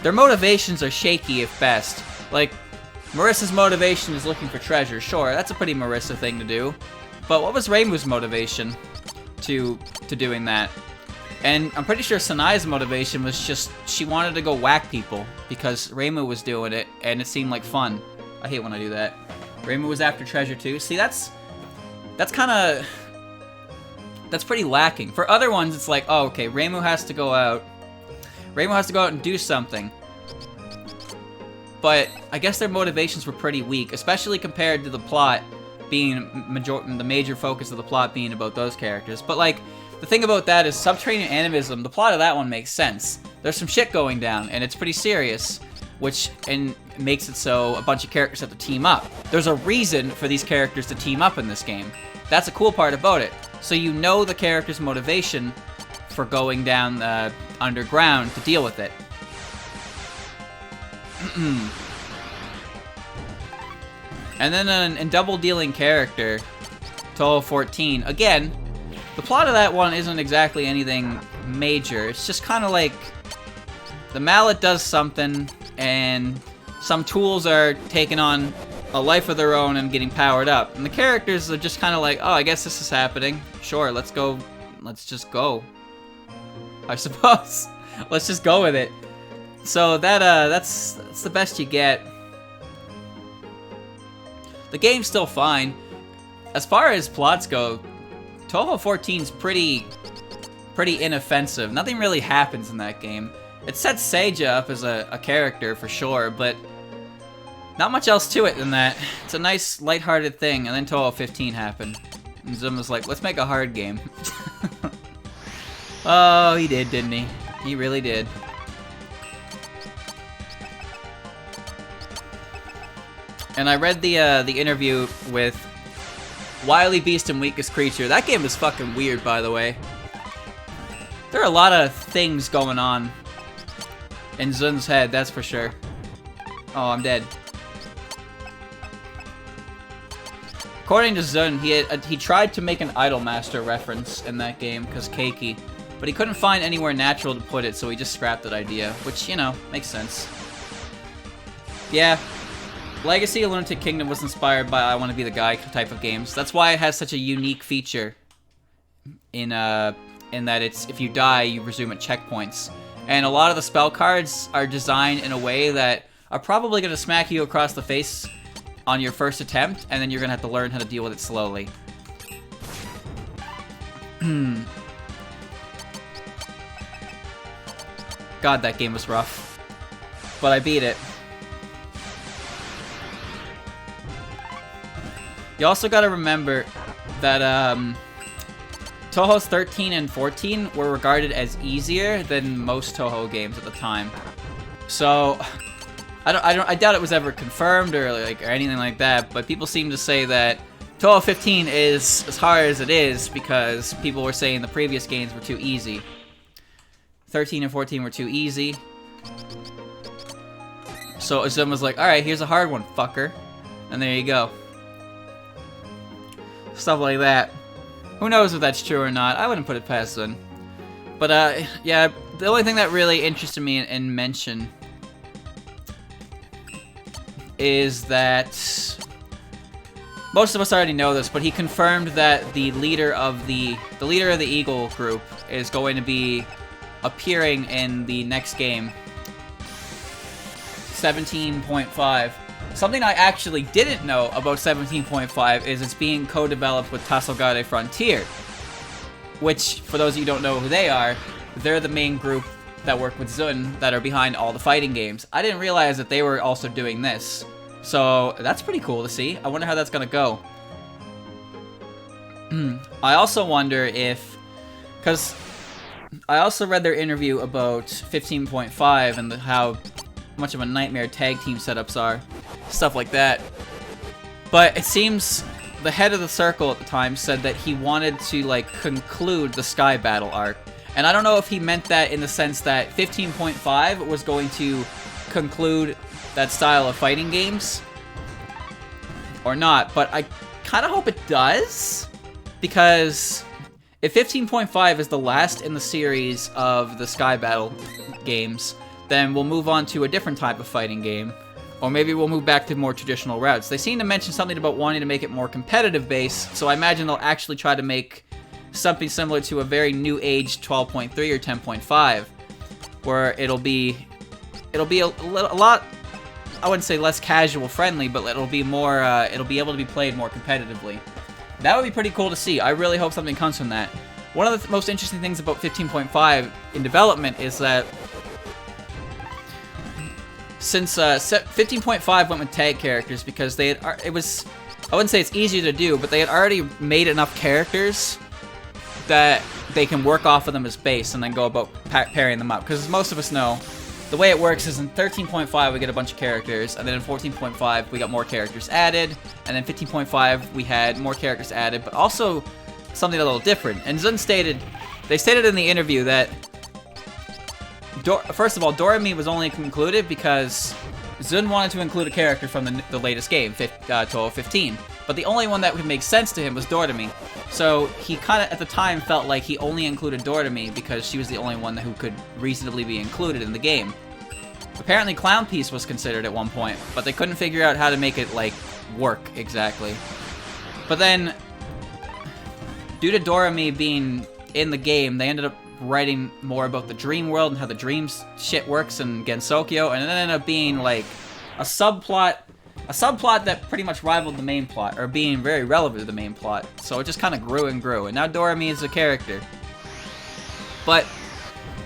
Their motivations are shaky at best. Like, Marissa's motivation is looking for treasure. Sure, that's a pretty Marissa thing to do. But what was Reimu's motivation to doing that? And I'm pretty sure Sanai's motivation was just she wanted to go whack people because Reimu was doing it and it seemed like fun. I hate when I do that. Reimu was after treasure too. See, that's pretty lacking. For other ones, it's like, oh, okay, Reimu has to go out and do something. But I guess their motivations were pretty weak, especially compared to the plot being the major focus of the plot being about those characters. But like, the thing about that is Subterranean Animism, the plot of that one makes sense. There's some shit going down, and it's pretty serious, which makes it so a bunch of characters have to team up. There's a reason for these characters to team up in this game. That's a cool part about it. So you know the character's motivation for going down underground to deal with it. And then in Double Dealing Character, Touhou 14, again, the plot of that one isn't exactly anything major. It's just kind of like the mallet does something, and some tools are taking on a life of their own and getting powered up. And the characters are just kind of like, oh, I guess this is happening. Sure, let's go. Let's just go. I suppose. Let's just go with it. So that's the best you get. The game's still fine. As far as plots go, Touhou 14's pretty inoffensive. Nothing really happens in that game. It sets Seija up as a character for sure, but Not much else to it than that. It's a nice, lighthearted thing, and then Touhou 15 happened. And Zun was like, let's make a hard game. Oh, he did, didn't he? He really did. And I read the interview with Wily Beast and Weakest Creature. That game is fucking weird, by the way. There are a lot of things going on in Zun's head, that's for sure. Oh, I'm dead. According to Zun, he tried to make an Idolmaster reference in that game, because Keiki, but he couldn't find anywhere natural to put it, so he just scrapped that idea, which, you know, makes sense. Yeah, Legacy of Lunatic Kingdom was inspired by I Want to Be the Guy type of games. That's why it has such a unique feature in that it's, if you die, you resume at checkpoints. And a lot of the spell cards are designed in a way that are probably going to smack you across the face on your first attempt, and then you're gonna have to learn how to deal with it slowly. God, that game was rough. But I beat it. You also gotta remember that Touhou's 13 and 14 were regarded as easier than most Touhou games at the time. So I doubt it was ever confirmed or anything like that, but people seem to say that Touhou 15 is as hard as it is because people were saying the previous games were too easy. 13 and 14 were too easy. So Azum was like, alright, here's a hard one, fucker. And there you go. Stuff like that. Who knows if that's true or not? I wouldn't put it past Zun. But yeah, the only thing that really interested me in mention is that most of us already know this, but he confirmed that the leader of the Eagle group is going to be appearing in the next game, 17.5. Something I actually didn't know about 17.5 is it's being co-developed with Tasogare Frontier, which, for those of you who don't know who they are, they're the main group that work with Zun that are behind all the fighting games. I didn't realize that they were also doing this. So that's pretty cool to see. I wonder how that's gonna go. I also wonder if, because I also read their interview about 15.5 and how much of a nightmare tag team setups are, stuff like that. But it seems the head of the circle at the time said that he wanted to conclude the Sky Battle arc. And I don't know if he meant that in the sense that 15.5 was going to conclude that style of fighting games or not, but I kind of hope it does, because if 15.5 is the last in the series of the Sky Battle games, then we'll move on to a different type of fighting game, or maybe we'll move back to more traditional routes. They seem to mention something about wanting to make it more competitive based, so I imagine they'll actually try to make something similar to a very new age 12.3 or 10.5, where it'll be a lot, I wouldn't say less casual friendly, but it'll be more, it'll be able to be played more competitively. That would be pretty cool to see. I really hope something comes from that. One of the most interesting things about 15.5 in development is that since 15.5 went with tag characters because they had, it was, I wouldn't say it's easier to do, but they had already made enough characters that they can work off of them as base and then go about pairing them up. Because as most of us know, the way it works is in 13.5 we get a bunch of characters, and then in 14.5 we got more characters added, and then 15.5 we had more characters added, but also something a little different. And Zun they stated in the interview that, first of all, Doremi was only included because Zun wanted to include a character from the latest game, Touhou 15. But the only one that would make sense to him was Doremi. So he kind of, at the time, felt like he only included Doremi because she was the only one who could reasonably be included in the game. Apparently Clown Piece was considered at one point, but they couldn't figure out how to make it, work exactly. But then, due to Doremi being in the game, they ended up writing more about the dream world and how the dreams shit works in Gensokyo, and it ended up being, a subplot that pretty much rivaled the main plot, or being very relevant to the main plot. So it just kind of grew and grew, and now Doremi is a character. But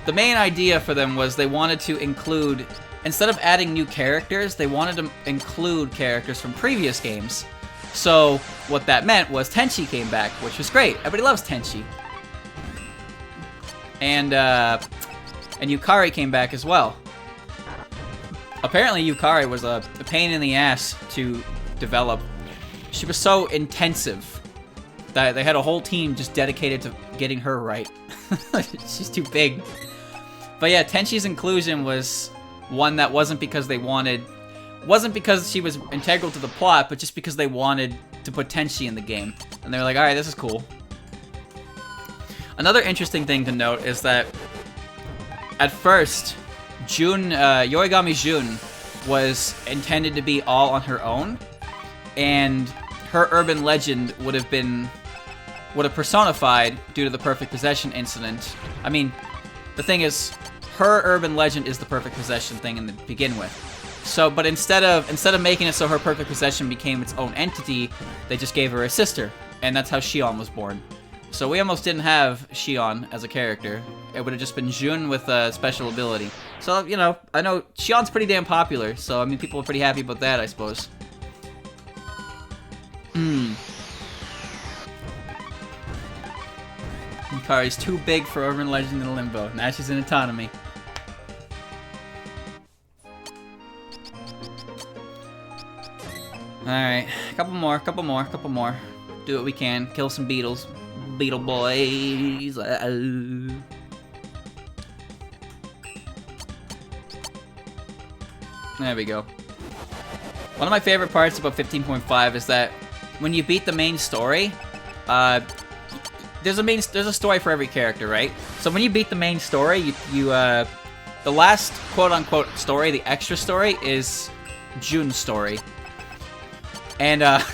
the main idea for them was they wanted to include instead of adding new characters, they wanted to include characters from previous games. So what that meant was Tenchi came back, which was great. Everybody loves Tenchi. And Yukari came back as well. Apparently Yukari was a pain in the ass to develop. She was so intensive that they had a whole team just dedicated to getting her right. She's too big. But yeah, Tenchi's inclusion was one that wasn't because they wanted... wasn't because she was integral to the plot, but just because they wanted to put Tenchi in the game. And they were like, alright, this is cool. Another interesting thing to note is that at first, Yorigami Jun was intended to be all on her own, and her urban legend would have personified due to the perfect possession incident. I mean, the thing is, her urban legend is the perfect possession thing to begin with. So, but instead of making it so her perfect possession became its own entity, they just gave her a sister, and that's how Shion was born. So we almost didn't have Shion as a character. It would have just been Jun with a special ability. So, you know, I know Shion's pretty damn popular, so I mean, people are pretty happy about that, I suppose. Yukari's too big for Urban Legend in Limbo. Now she's in Autonomy. Alright, couple more. Do what we can. Kill some beetles. Beetle boys. There we go. One of my favorite parts about 15.5 is that when you beat the main story, there's a story for every character, right? So when you beat the main story, the last quote-unquote story, the extra story, is Jun's story. And, I'm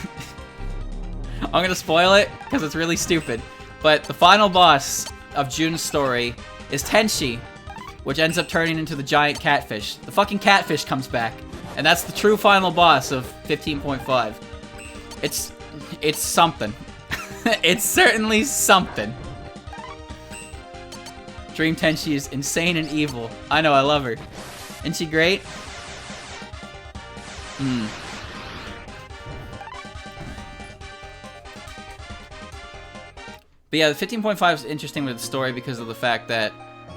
gonna spoil it, because it's really stupid. But the final boss of Jun's story is Tenchi, which ends up turning into the giant catfish. The fucking catfish comes back. And that's the true final boss of 15.5. It's something. It's certainly something. Dream Tenchi is insane and evil. I know, I love her. Isn't she great? But yeah, the 15.5 is interesting with the story because of the fact that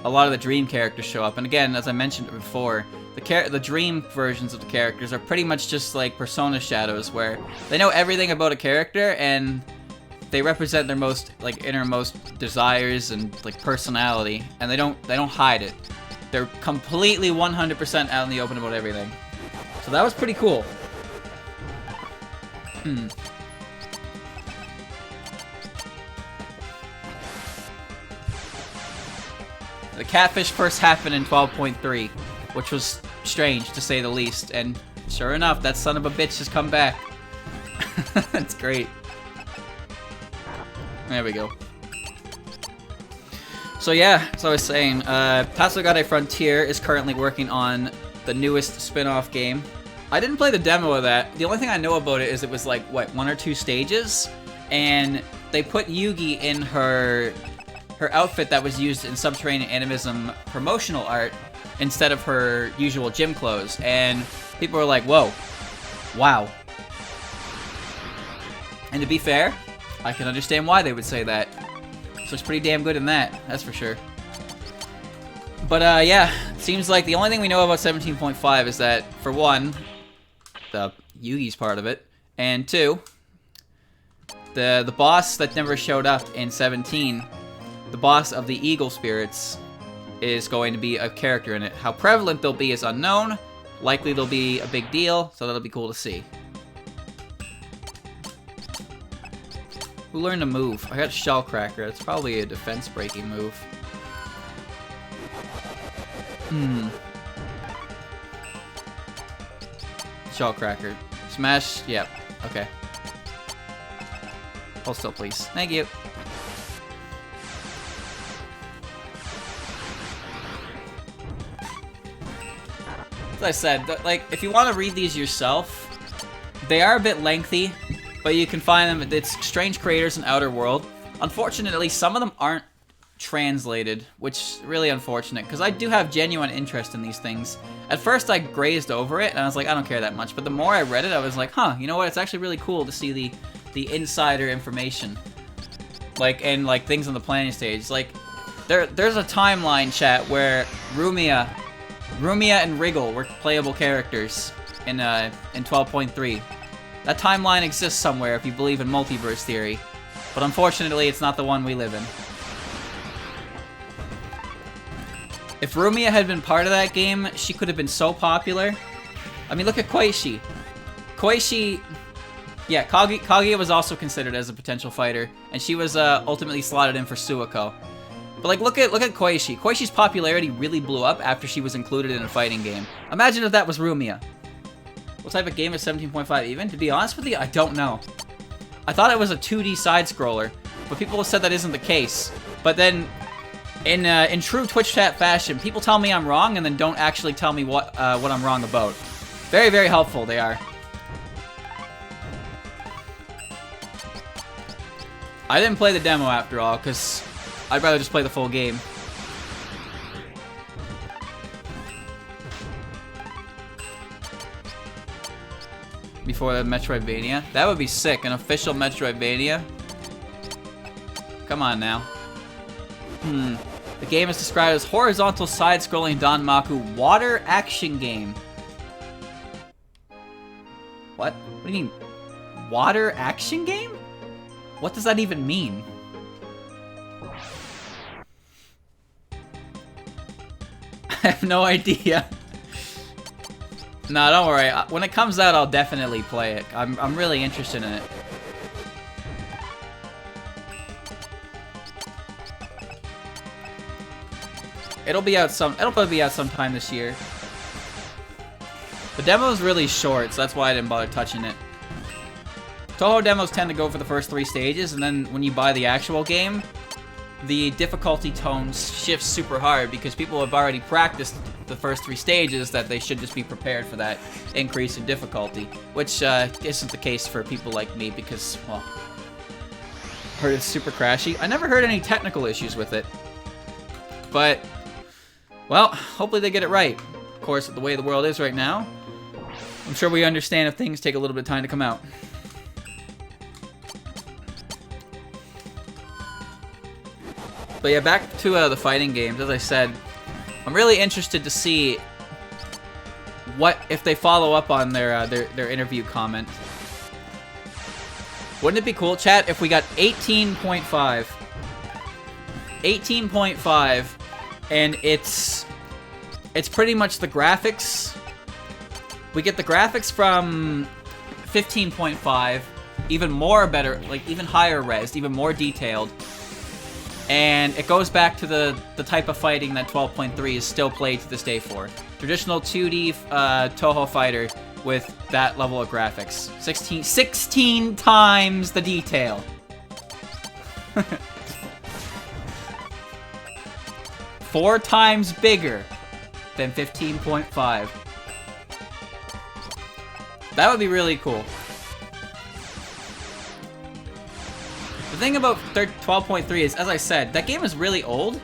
a lot of the dream characters show up. And again, as I mentioned before, the dream versions of the characters are pretty much just like Persona shadows, where they know everything about a character and they represent their most innermost desires and like personality, and they don't hide it. They're completely 100% out in the open about everything. So that was pretty cool. The catfish first happened in 12.3, which was strange to say the least, and sure enough, that son of a bitch has come back. That's great. There we go. So yeah, as I was saying, Tatsugade Frontier is currently working on the newest spin-off game. I didn't play the demo of that. The only thing I know about it is it was like, what, 1 or 2 stages? And they put Yugi in her outfit that was used in Subterranean Animism promotional art instead of her usual gym clothes, and people were like, whoa, wow. And to be fair, I can understand why they would say that. So it's pretty damn good in that, that's for sure. But yeah, it seems like the only thing we know about 17.5 is that, for one, the Yugi's part of it, and two, the boss that never showed up in 17, the boss of the Eagle Spirits, is going to be a character in it. How prevalent they'll be is unknown. Likely they'll be a big deal, so that'll be cool to see. Who learned a move? I got Shellcracker. It's probably a defense-breaking move. Shellcracker. Smash? Yep. Okay. Hold still, please. Thank you. As I said, like, if you want to read these yourself, they are a bit lengthy, but you can find them. It's Strange Creators in Outer World. Unfortunately, some of them aren't translated, which is really unfortunate, because I do have genuine interest in these things. At first, I grazed over it, and I was like, I don't care that much. But the more I read it, I was like, huh, you know what? It's actually really cool to see the insider information. Like, and, like, things on the planning stage. Like, there's a timeline, chat, where Rumia and Wriggle were playable characters in 12.3. That timeline exists somewhere if you believe in multiverse theory. But unfortunately, it's not the one we live in. If Rumia had been part of that game, she could have been so popular. I mean, look at Koishi. Koishi... Yeah, Kaguya was also considered as a potential fighter, and she was ultimately slotted in for Suiko. But like, look at Koishi. Koishi's popularity really blew up after she was included in a fighting game. Imagine if that was Rumia. What type of game is 17.5 even? To be honest with you, I don't know. I thought it was a 2D side-scroller, but people have said that isn't the case. But then, in true Twitch chat fashion, people tell me I'm wrong and then don't actually tell me what I'm wrong about. Very, very helpful they are. I didn't play the demo after all, because I'd rather just play the full game. Before the Metroidvania. That would be sick, an official Metroidvania. Come on now. The game is described as horizontal side-scrolling Danmaku water action game. What? What do you mean? Water action game? What does that even mean? I have no idea. No, don't worry. When it comes out, I'll definitely play it. I'm really interested in it. It'll probably be out sometime this year. The demo is really short, so that's why I didn't bother touching it. Touhou demos tend to go for the first 3 stages, and then when you buy the actual game, the difficulty tone shifts super hard because people have already practiced the first 3 stages that they should just be prepared for that increase in difficulty, which isn't the case for people like me because, well, heard it's super crashy. I never heard any technical issues with it, but, well, hopefully they get it right. Of course, the way the world is right now, I'm sure we understand if things take a little bit of time to come out. But yeah, back to the fighting games. As I said, I'm really interested to see what if they follow up on their interview comment. Wouldn't it be cool, chat, if we got 18.5? 18.5, and it's pretty much the graphics. We get the graphics from 15.5, even more better, like even higher res, even more detailed. And it goes back to the type of fighting that 12.3 is still played to this day for. Traditional 2D Touhou fighter with that level of graphics. 16 times the detail. 4 times bigger than 15.5. That would be really cool. The thing about 12.3 is, as I said, that game is really old,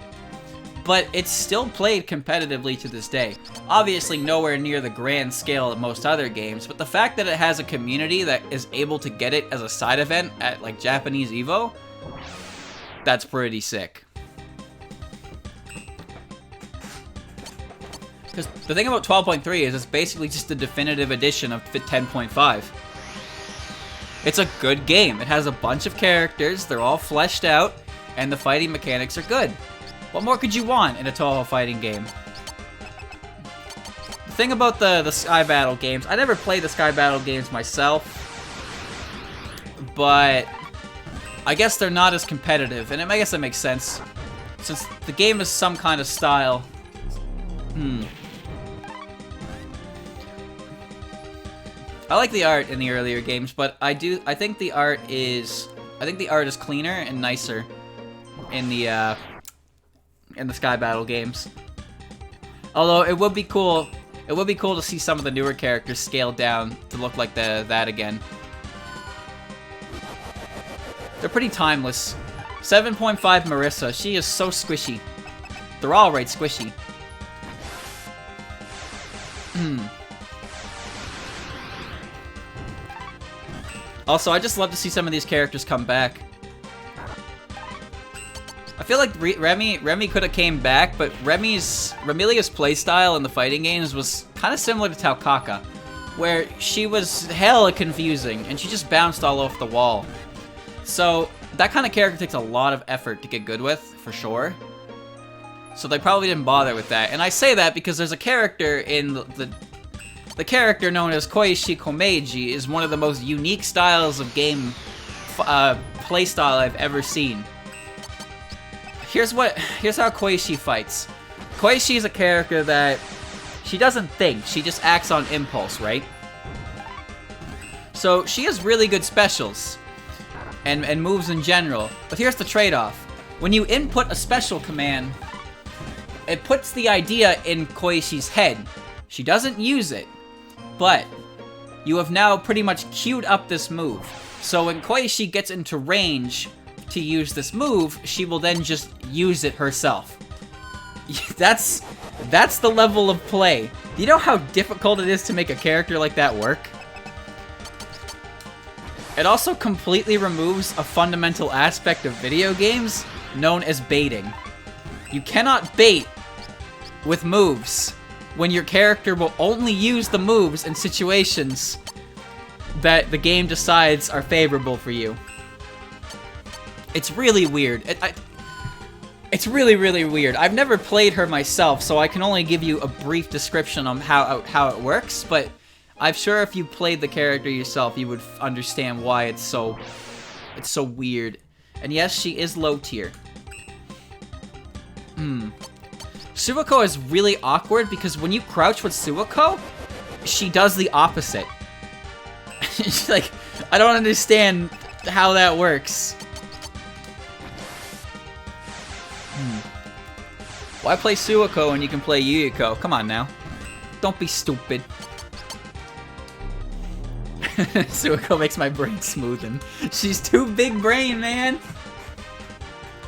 but it's still played competitively to this day. Obviously nowhere near the grand scale of most other games, but the fact that it has a community that is able to get it as a side event at like Japanese Evo, that's pretty sick. Because the thing about 12.3 is it's basically just the definitive edition of 10.5. It's a good game. It has a bunch of characters, they're all fleshed out, and the fighting mechanics are good. What more could you want in a Touhou fighting game? The thing about the Sky Battle games, I never played the Sky Battle games myself, but I guess they're not as competitive, and I guess that makes sense. Since the game is some kind of style. I like the art in the earlier games, but I think the art is cleaner and nicer in the Sky Battle games. Although it would be cool to see some of the newer characters scaled down to look like that again. They're pretty timeless. 7.5 Marissa. She is so squishy. They're all right squishy. Also, I just love to see some of these characters come back. I feel like Remy could have came back, but Remilia's playstyle in the fighting games was kind of similar to Taukaka, where she was hella confusing and she just bounced all off the wall. So that kind of character takes a lot of effort to get good with, for sure. So they probably didn't bother with that. And I say that because there's a character in the character known as Koichi Komeiji is one of the most unique styles of game playstyle I've ever seen. Here's how Koichi fights. Koichi is a character that she doesn't think, she just acts on impulse, right? So she has really good specials and moves in general. But here's the trade-off. When you input a special command, it puts the idea in Koichi's head. She doesn't use it, but you have now pretty much queued up this move. So when Koichi gets into range to use this move, she will then just use it herself. That's the level of play. Do you know how difficult it is to make a character like that work? It also completely removes a fundamental aspect of video games known as baiting. You cannot bait with moves when your character will only use the moves in situations that the game decides are favorable for you. It's really weird. It's really, really weird. I've never played her myself, so I can only give you a brief description on how it works, but I'm sure if you played the character yourself, you would understand why it's so weird. And yes, she is low tier. Suwako is really awkward because when you crouch with Suwako, she does the opposite. She's like, I don't understand how that works. Why play Suwako when you can play Yuyuko? Come on now. Don't be stupid. Suwako makes my brain smoothen. She's too big brain, man.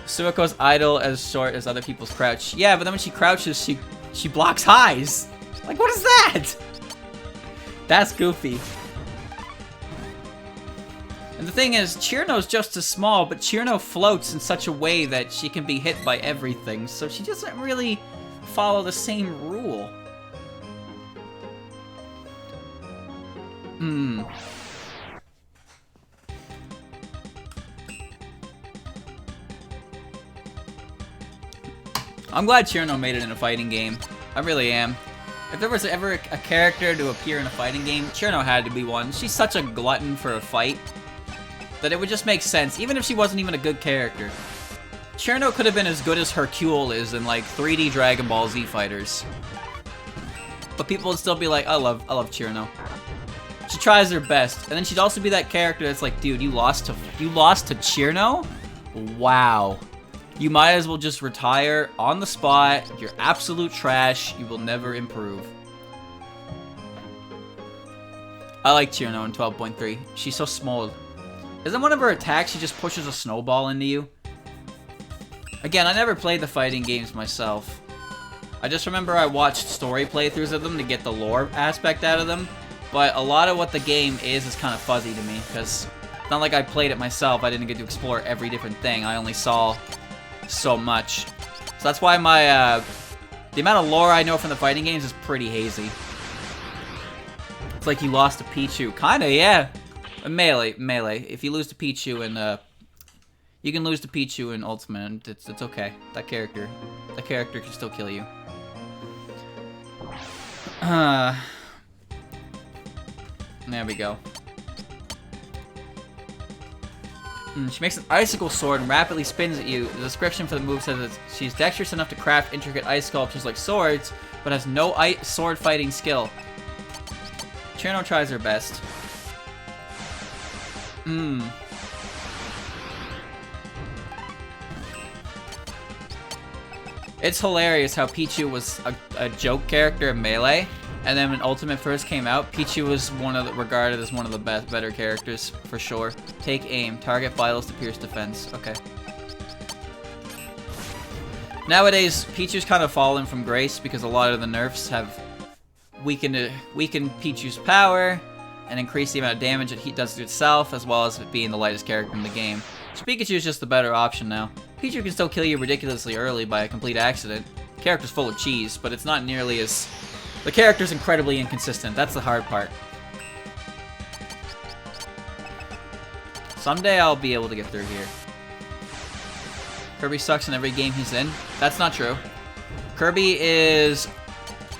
Suwako's idle as short as other people's crouch. Yeah, but then when she crouches, she blocks highs. Like, what is that? That's goofy. And the thing is, Chirno's just as small, but Chirno floats in such a way that she can be hit by everything, so she doesn't really follow the same rule. I'm glad Chirno made it in a fighting game. I really am. If there was ever a character to appear in a fighting game, Chirno had to be one. She's such a glutton for a fight that it would just make sense, even if she wasn't even a good character. Chirno could have been as good as Hercule is in, like, 3D Dragon Ball Z fighters. But people would still be like, I love Chirno. She tries her best, and then she'd also be that character that's like, dude, you lost to Chirno? Wow. You might as well just retire on the spot. You're absolute trash. You will never improve. I like Chirno in 12.3. She's so small. Isn't one of her attacks she just pushes a snowball into you? Again, I never played the fighting games myself. I just remember I watched story playthroughs of them to get the lore aspect out of them. But a lot of what the game is kind of fuzzy to me, because it's not like I played it myself. I didn't get to explore every different thing. I only saw so much. So that's why my, the amount of lore I know from the fighting games is pretty hazy. It's like you lost to Pichu. Kinda, yeah. Melee. If you lose to Pichu and, you can lose to Pichu in Ultimate. It's okay. That character can still kill you. There we go. She makes an icicle sword and rapidly spins at you. The description for the move says that she's dexterous enough to craft intricate ice sculptures like swords, but has no sword fighting skill. Chirno tries her best. It's hilarious how Pichu was a joke character in Melee, and then when Ultimate first came out, Pichu was regarded as one of the better characters, for sure. Take aim. Target vitals to pierce defense. Okay. Nowadays, Pichu's kind of fallen from grace because a lot of the nerfs have weakened Pichu's power and increased the amount of damage that he does to itself, as well as it being the lightest character in the game. So Pikachu is just the better option now. Pichu can still kill you ridiculously early by a complete accident. The character's full of cheese, but it's not nearly as... The character's incredibly inconsistent. That's the hard part. Someday I'll be able to get through here. Kirby sucks in every game he's in. That's not true. Kirby is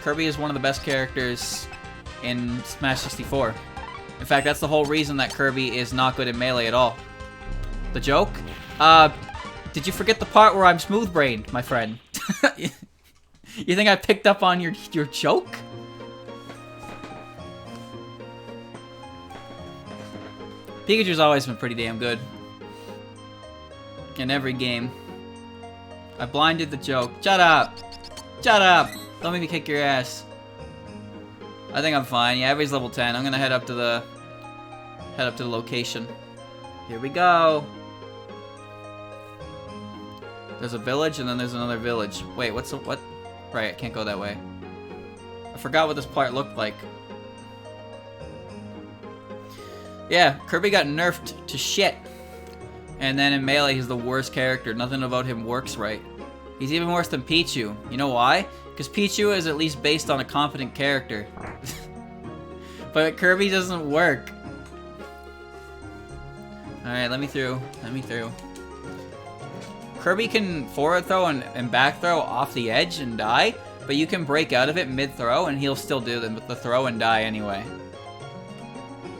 one of the best characters in Smash 64. In fact, that's the whole reason that Kirby is not good at Melee at all. The joke? Did you forget the part where I'm smooth-brained, my friend? You think I picked up on your joke? Pikachu's always been pretty damn good. In every game. I blinded the joke. Shut up! Shut up! Don't make me kick your ass. I think I'm fine. Yeah, everybody's level 10. I'm gonna head up to the location. Here we go. There's a village and then there's another village. Wait, what? Right, I can't go that way. I forgot what this part looked like. Yeah, Kirby got nerfed to shit. And then in Melee, he's the worst character. Nothing about him works right. He's even worse than Pichu. You know why? Because Pichu is at least based on a competent character. But Kirby doesn't work. Alright, let me through. Let me through. Kirby can forward throw and back throw off the edge and die, but you can break out of it mid-throw and he'll still do the throw and die anyway.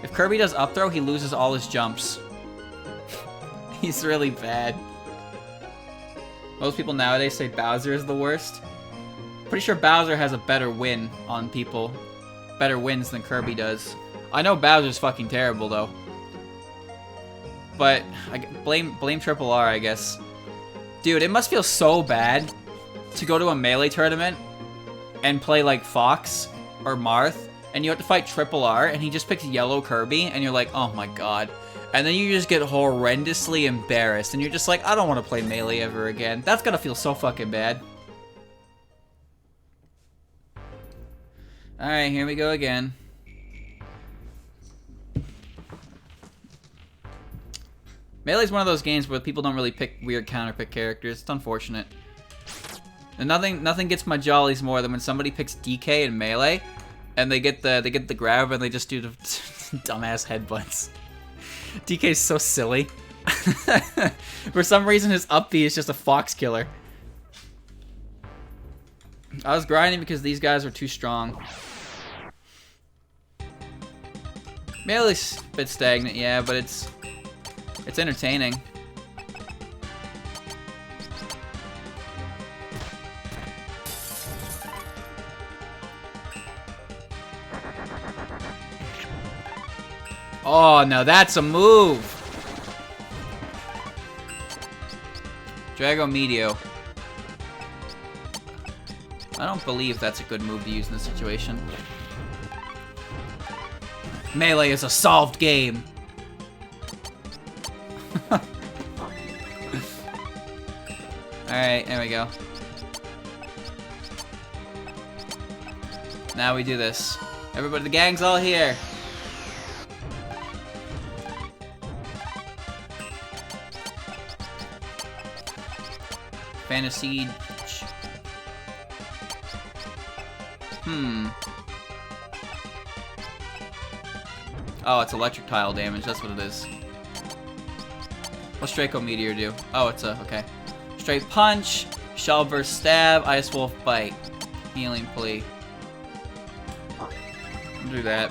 If Kirby does up throw, he loses all his jumps. He's really bad. Most people nowadays say Bowser is the worst. Pretty sure Bowser has a better win on people. Better wins than Kirby does. I know Bowser's fucking terrible though. But I blame Triple R, I guess. Dude, it must feel so bad to go to a Melee tournament and play like Fox or Marth, and you have to fight Triple R, and he just picks yellow Kirby, and you're like, oh my god. And then you just get horrendously embarrassed, and you're just like, I don't want to play Melee ever again. That's gotta feel so fucking bad. Alright, here we go again. Melee's one of those games where people don't really pick weird counter-pick characters. It's unfortunate. And nothing gets my jollies more than when somebody picks DK in Melee, and they get the grab and they just do the dumbass headbutts. DK's so silly. For some reason, his up B is just a fox killer. I was grinding because these guys are too strong. Melee's a bit stagnant, yeah, but it's entertaining. Oh, now that's a move! Drago Medio. I don't believe that's a good move to use in this situation. Melee is a solved game! Alright, there we go. Now we do this. Everybody, the gang's all here. Fantasy. Oh, it's electric tile damage. That's what it is. What's Draco Meteor do? Oh, it's a... okay. Straight punch, shell burst stab, ice wolf bite, healing plea. I'll do that.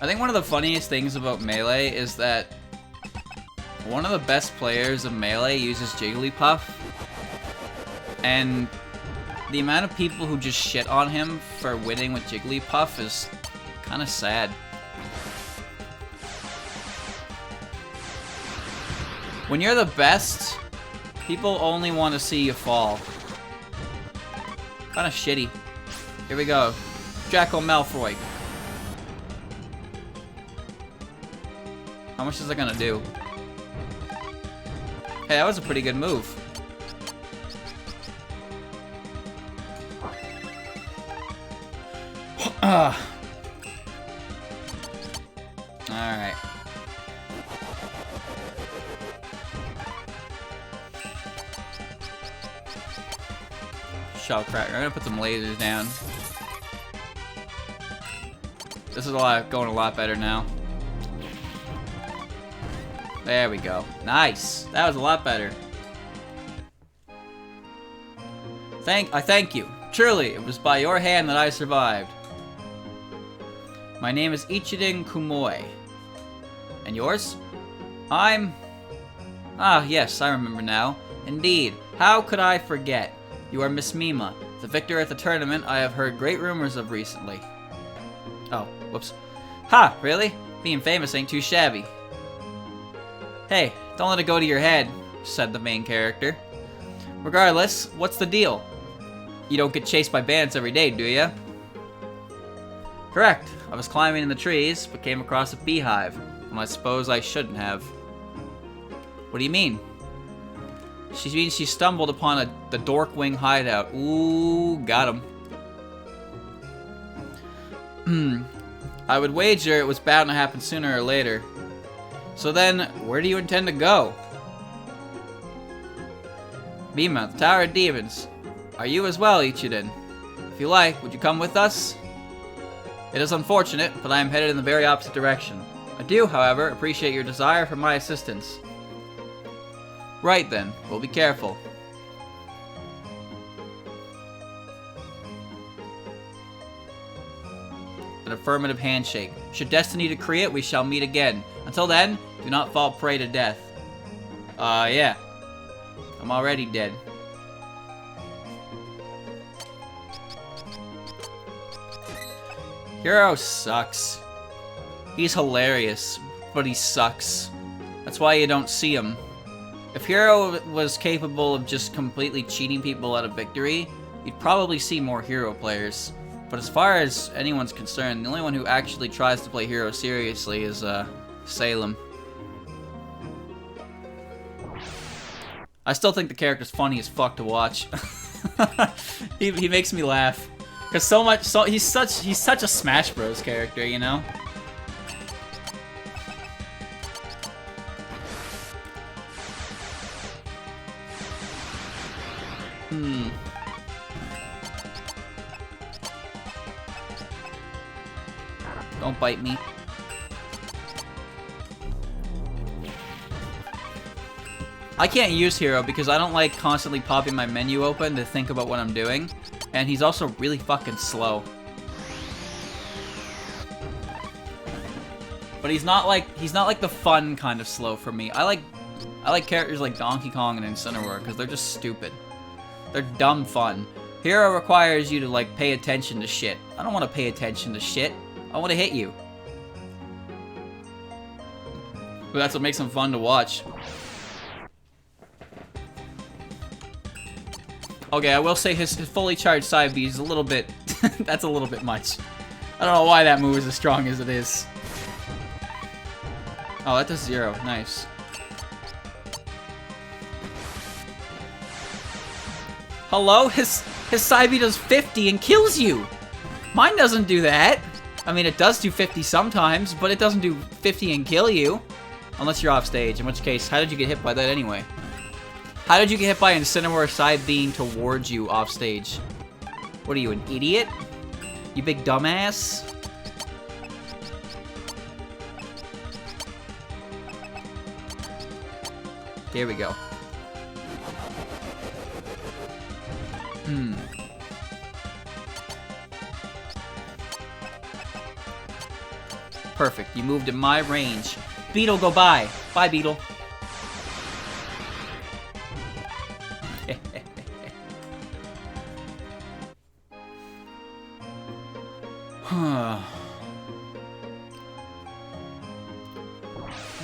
I think one of the funniest things about Melee is that one of the best players of Melee uses Jigglypuff, and the amount of people who just shit on him for winning with Jigglypuff is kind of sad. When you're the best, people only want to see you fall. Kind of shitty. Here we go. Draco Malfoy. How much is that gonna do? Hey, that was a pretty good move. Alright. Shell cracker. I'm gonna put some lasers down. This is going a lot better now. There we go. Nice. That was a lot better. I thank you. Truly, it was by your hand that I survived. My name is Ichiden Kumoe. And yours? Ah, yes, I remember now. Indeed. How could I forget? You are Miss Mima, the victor at the tournament I have heard great rumors of recently. Oh, whoops. Ha, really? Being famous ain't too shabby. Hey, don't let it go to your head, said the main character. Regardless, what's the deal? You don't get chased by bandits every day, do ya? Correct. I was climbing in the trees, but came across a beehive, and I suppose I shouldn't have. What do you mean? She means she stumbled upon the Dorkwing hideout. Ooh, got him. I would wager it was bound to happen sooner or later. So then, where do you intend to go? Mima, the Tower of Demons. Are you as well, Ichiden? If you like, would you come with us? It is unfortunate, but I am headed in the very opposite direction. I do, however, appreciate your desire for my assistance. Right then, we'll be careful. An affirmative handshake. Should destiny decree it, we shall meet again. Until then, do not fall prey to death. Yeah. I'm already dead. Hero sucks. He's hilarious, but he sucks. That's why you don't see him. If Hero was capable of just completely cheating people out of victory, you'd probably see more Hero players. But as far as anyone's concerned, the only one who actually tries to play Hero seriously is, Salem. I still think the character's funny as fuck to watch. he makes me laugh. Cause he's such a Smash Bros character, you know? Don't bite me. I can't use Hero because I don't like constantly popping my menu open to think about what I'm doing. And he's also really fucking slow. But he's not like the fun kind of slow for me. I like characters like Donkey Kong and Incineroar because they're just stupid. They're dumb fun. Hero requires you to like pay attention to shit. I don't want to pay attention to shit. I want to hit you. But that's what makes him fun to watch. Okay, I will say his fully charged side B is a little bit... that's a little bit much. I don't know why that move is as strong as it is. Oh, that does 0. Nice. Hello? His side B does 50 and kills you! Mine doesn't do that. I mean, it does do 50 sometimes, but it doesn't do 50 and kill you. Unless you're off stage, in which case, how did you get hit by that anyway? How did you get hit by Incineroar side beam towards you off stage? What are you, an idiot? You big dumbass? Here we go. Perfect. You moved in my range. Beetle, go by. Bye, Beetle. I'm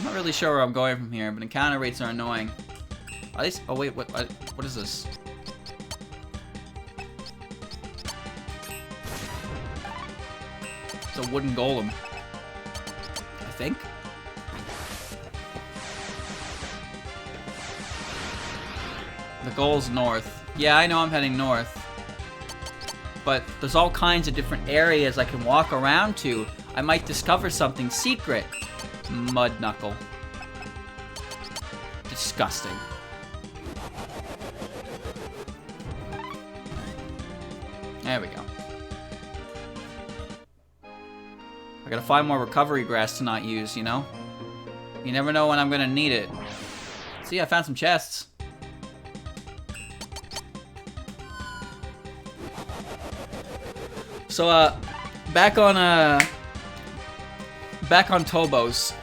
not really sure where I'm going from here, but encounter rates are annoying. Are these? Oh wait, what is this? It's a wooden golem, I think. The goal's north. Yeah, I know I'm heading north. But there's all kinds of different areas I can walk around to. I might discover something secret. Mud knuckle. Disgusting. There we go. I gotta find more recovery grass to not use, you know? You never know when I'm gonna need it. See, I found some chests. So, back on Tobos.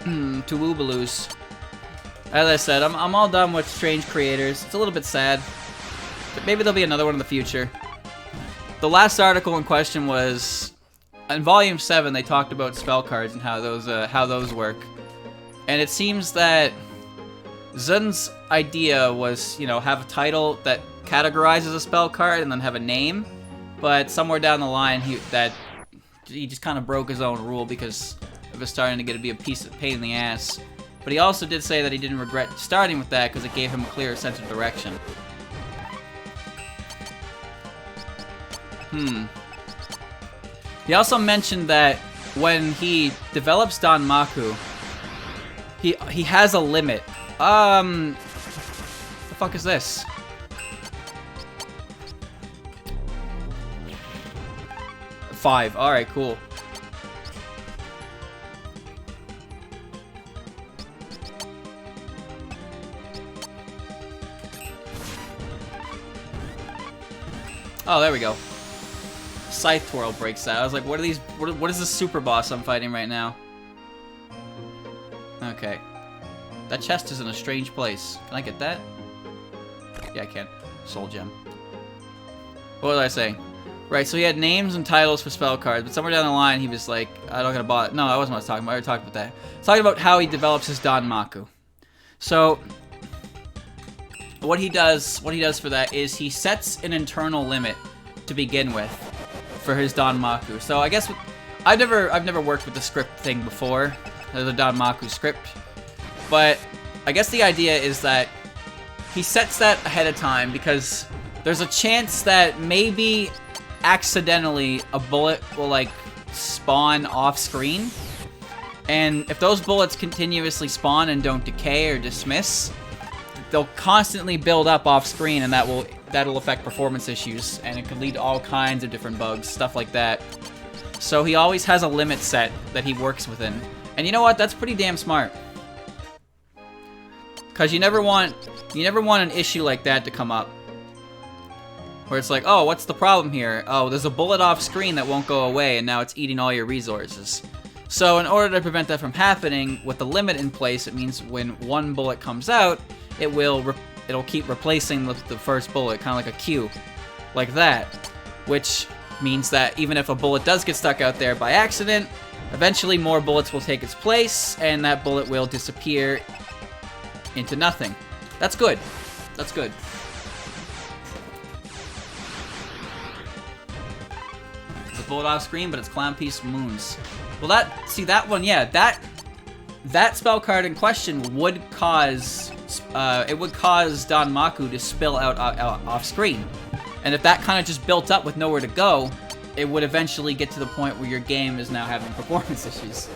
Touhou Baloos. As I said, I'm all done with Strange Creators. It's a little bit sad. But maybe there'll be another one in the future. The last article in question was... In Volume 7, they talked about spell cards and how those work. And it seems that Zun's idea was, you know, have a title that categorizes a spell card and then have a name. But somewhere down the line, he just kind of broke his own rule because it was starting to get to be a pain in the ass. But he also did say that he didn't regret starting with that because it gave him a clearer sense of direction. He also mentioned that when he develops Danmaku, he has a limit. The fuck is this? Five. Alright, cool. Oh, there we go. Scythe Twirl breaks out. I was like, what are these? What is this super boss I'm fighting right now? Okay. That chest is in a strange place. Can I get that? Yeah, I can. Soul Gem. What was I saying? Right, so he had names and titles for spell cards, but somewhere down the line he was like, I don't gotta bother. No, that wasn't what I was talking about. I already talked about that. I was talking about how he develops his Danmaku. So, what he does for that is he sets an internal limit to begin with for his Danmaku. So I guess I've never worked with the script thing before, the Danmaku script, but I guess the idea is that he sets that ahead of time because there's a chance that maybe accidentally a bullet will like spawn off screen, and if those bullets continuously spawn and don't decay or dismiss, they'll constantly build up off screen, and that'll affect performance issues, and it could lead to all kinds of different bugs, stuff like that. So he always has a limit set that he works within. And you know what? That's pretty damn smart. Cause you never want an issue like that to come up. Where it's like, oh, what's the problem here? Oh, there's a bullet off screen that won't go away, and now it's eating all your resources. So in order to prevent that from happening, with the limit in place, it means when one bullet comes out, it'll keep replacing the first bullet, kind of like a queue, like that. Which means that even if a bullet does get stuck out there by accident, eventually more bullets will take its place, and that bullet will disappear into nothing. That's good. That's good. It's a bullet off screen, but it's Clown Piece Moons. Well, that one, yeah, that spell card in question would cause Danmaku to spill out off screen. And if that kind of just built up with nowhere to go, it would eventually get to the point where your game is now having performance issues.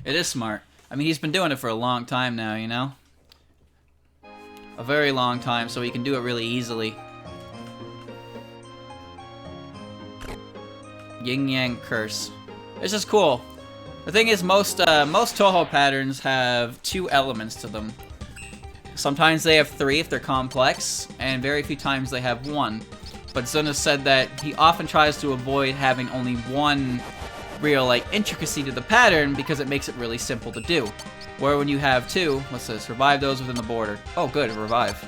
It is smart. I mean, he's been doing it for a long time now, you know? A very long time, so he can do it really easily. Yin Yang Curse. It's just cool. The thing is, most Touhou patterns have 2 elements to them. Sometimes they have 3 if they're complex, and very few times they have 1. But Zun has said that he often tries to avoid having only 1 real, like, intricacy to the pattern because it makes it really simple to do. Where when you have 2, what's this? Revive those within the border. Oh, good, revive.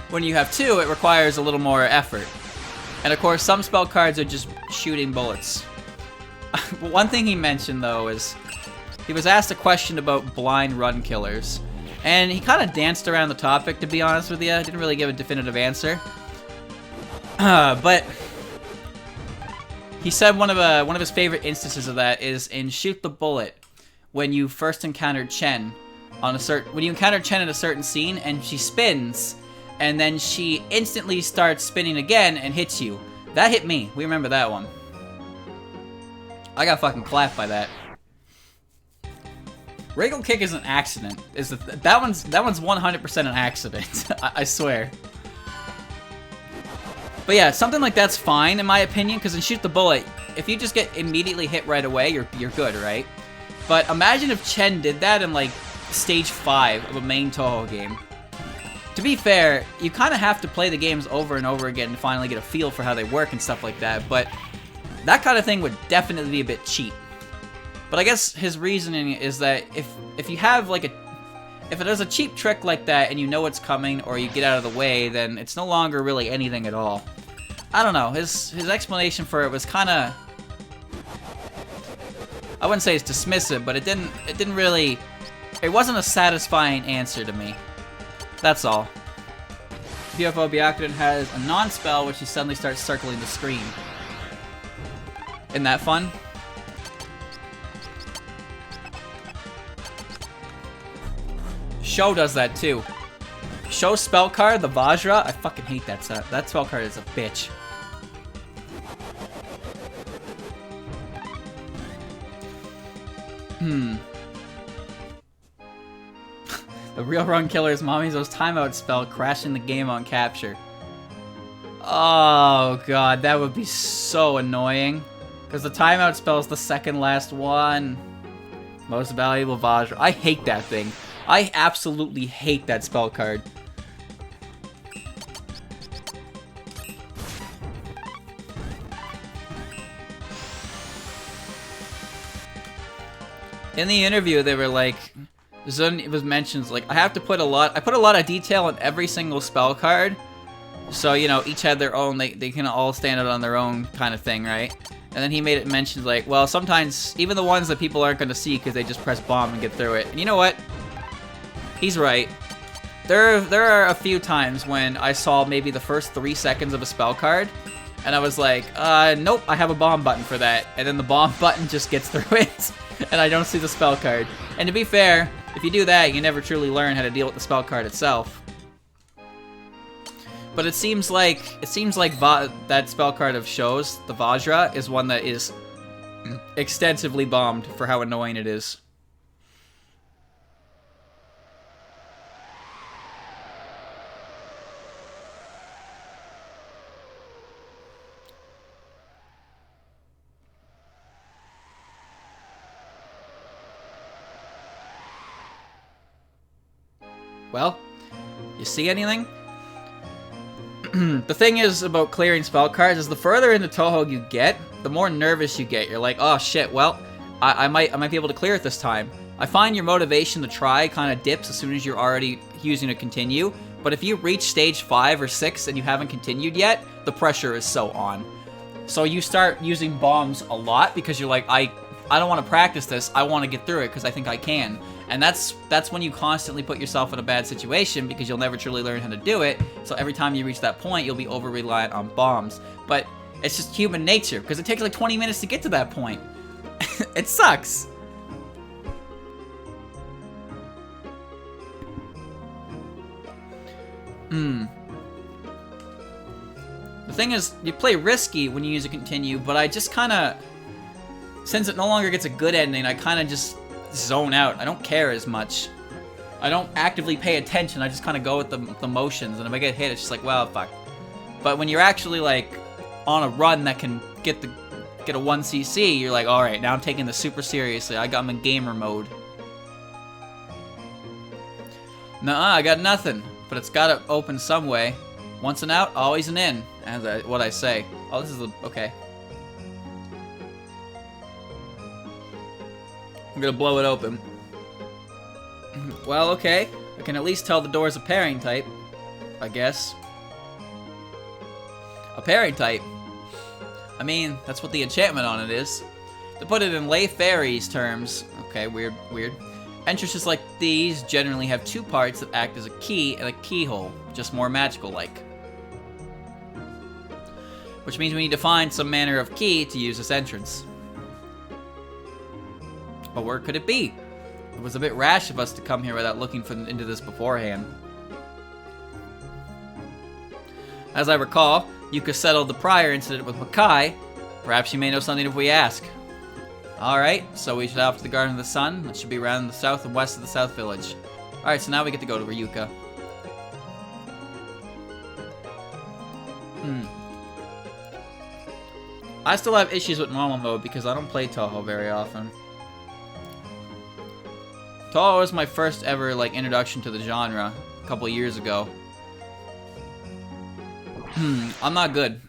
When you have 2, it requires a little more effort. And of course, some spell cards are just shooting bullets. One thing he mentioned, though, is he was asked a question about blind run killers. And he kind of danced around the topic, to be honest with you. Didn't really give a definitive answer. But he said one of his favorite instances of that is in Shoot the Bullet. when you first encountered Chen on a when you encounter Chen in a certain scene and she spins and then she instantly starts spinning again and hits you. That hit me. We remember that one. I got fucking clapped by that. Wriggle kick is an accident. That one's 100% an accident. I swear. But yeah, something like that's fine in my opinion, because in Shoot the Bullet, if you just get immediately hit right away, you're good, right? But imagine if Chen did that in like stage 5 of a main Touhou game. To be fair, you kind of have to play the games over and over again to finally get a feel for how they work and stuff like that, but that kind of thing would definitely be a bit cheap. But I guess his reasoning is that if you have like if there's a cheap trick like that and you know it's coming or you get out of the way, then it's no longer really anything at all. I don't know, his explanation for it was kind of, I wouldn't say it's dismissive, but it wasn't a satisfying answer to me. That's all. UFO Byakuren has a non-spell which he suddenly starts circling the screen. Isn't that fun? Sho does that too. Sho's spell card, the Vajra, I fucking hate that set. That spell card is a bitch. The real run killer is Mamizo's timeout spell, crashing the game on capture. Oh god, that would be so annoying. Because the timeout spell is the second last one. Most valuable Vajra. I hate that thing. I absolutely hate that spell card. In the interview, they were like, Zun was mentioned like, I put a lot of detail in every single spell card. So, you know, each had their own, they can all stand out on their own kind of thing, right? And then he made it mention like, well, sometimes even the ones that people aren't going to see because they just press bomb and get through it. And you know what? He's right. There are a few times when I saw maybe the first 3 seconds of a spell card, and I was like, nope, I have a bomb button for that. And then the bomb button just gets through it, and I don't see the spell card. And to be fair, if you do that, you never truly learn how to deal with the spell card itself. But it seems like that spell card of Sho's, the Vajra, is one that is extensively bombed for how annoying it is. Well, you see anything? The thing is about clearing spell cards is the further into Touhou you get, the more nervous you get. You're like, oh shit, well, I might be able to clear it this time. I find your motivation to try kind of dips as soon as you're already using to continue, but if you reach stage 5 or 6 and you haven't continued yet, the pressure is so on. So you start using bombs a lot because you're like, I don't want to practice this, I want to get through it because I think I can. And that's when you constantly put yourself in a bad situation because you'll never truly learn how to do it. So every time you reach that point, you'll be over-reliant on bombs. But it's just human nature because it takes like 20 minutes to get to that point. It sucks. The thing is, you play risky when you use a continue, but I just kind of, since it no longer gets a good ending, I kind of just zone out. I don't care as much. I don't actively pay attention. I just kind of go with the motions, and if I get hit, it's just like, well, fuck. But when you're actually like on a run that can get a 1cc, you're like, all right, now I'm taking this super seriously. I got him in gamer mode. Nuh-uh, I got nothing, but it's got to open some way. Once an out, always an in, as what I say. Oh, this is okay. I'm gonna blow it open. Well, okay. I can at least tell the door's a pairing type, I guess. A pairing type. I mean, that's what the enchantment on it is. To put it in lay fairies terms, okay, weird. Entrances like these generally have 2 parts that act as a key and a keyhole, just more magical-like. Which means we need to find some manner of key to use this entrance. But where could it be? It was a bit rash of us to come here without looking into this beforehand. As I recall, Yuka settled the prior incident with Makai. Perhaps you may know something if we ask. Alright, so we should head off to the Garden of the Sun. That should be around the south and west of the South Village. Alright, so now we get to go to Yuka. I still have issues with normal mode because I don't play Touhou very often. Touhou was my first ever like introduction to the genre a couple years ago. I'm not good.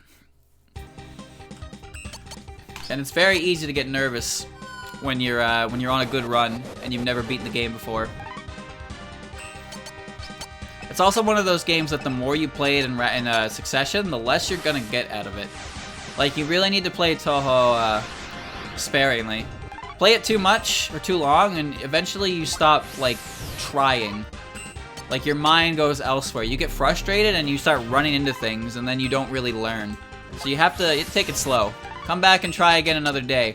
And it's very easy to get nervous when you're on a good run and you've never beaten the game before. It's also one of those games that the more you play it in succession, the less you're gonna get out of it. Like, you really need to play Touhou sparingly. Play it too much or too long, and eventually you stop, like, trying. Like, your mind goes elsewhere. You get frustrated, and you start running into things, and then you don't really learn. So you have to take it slow. Come back and try again another day.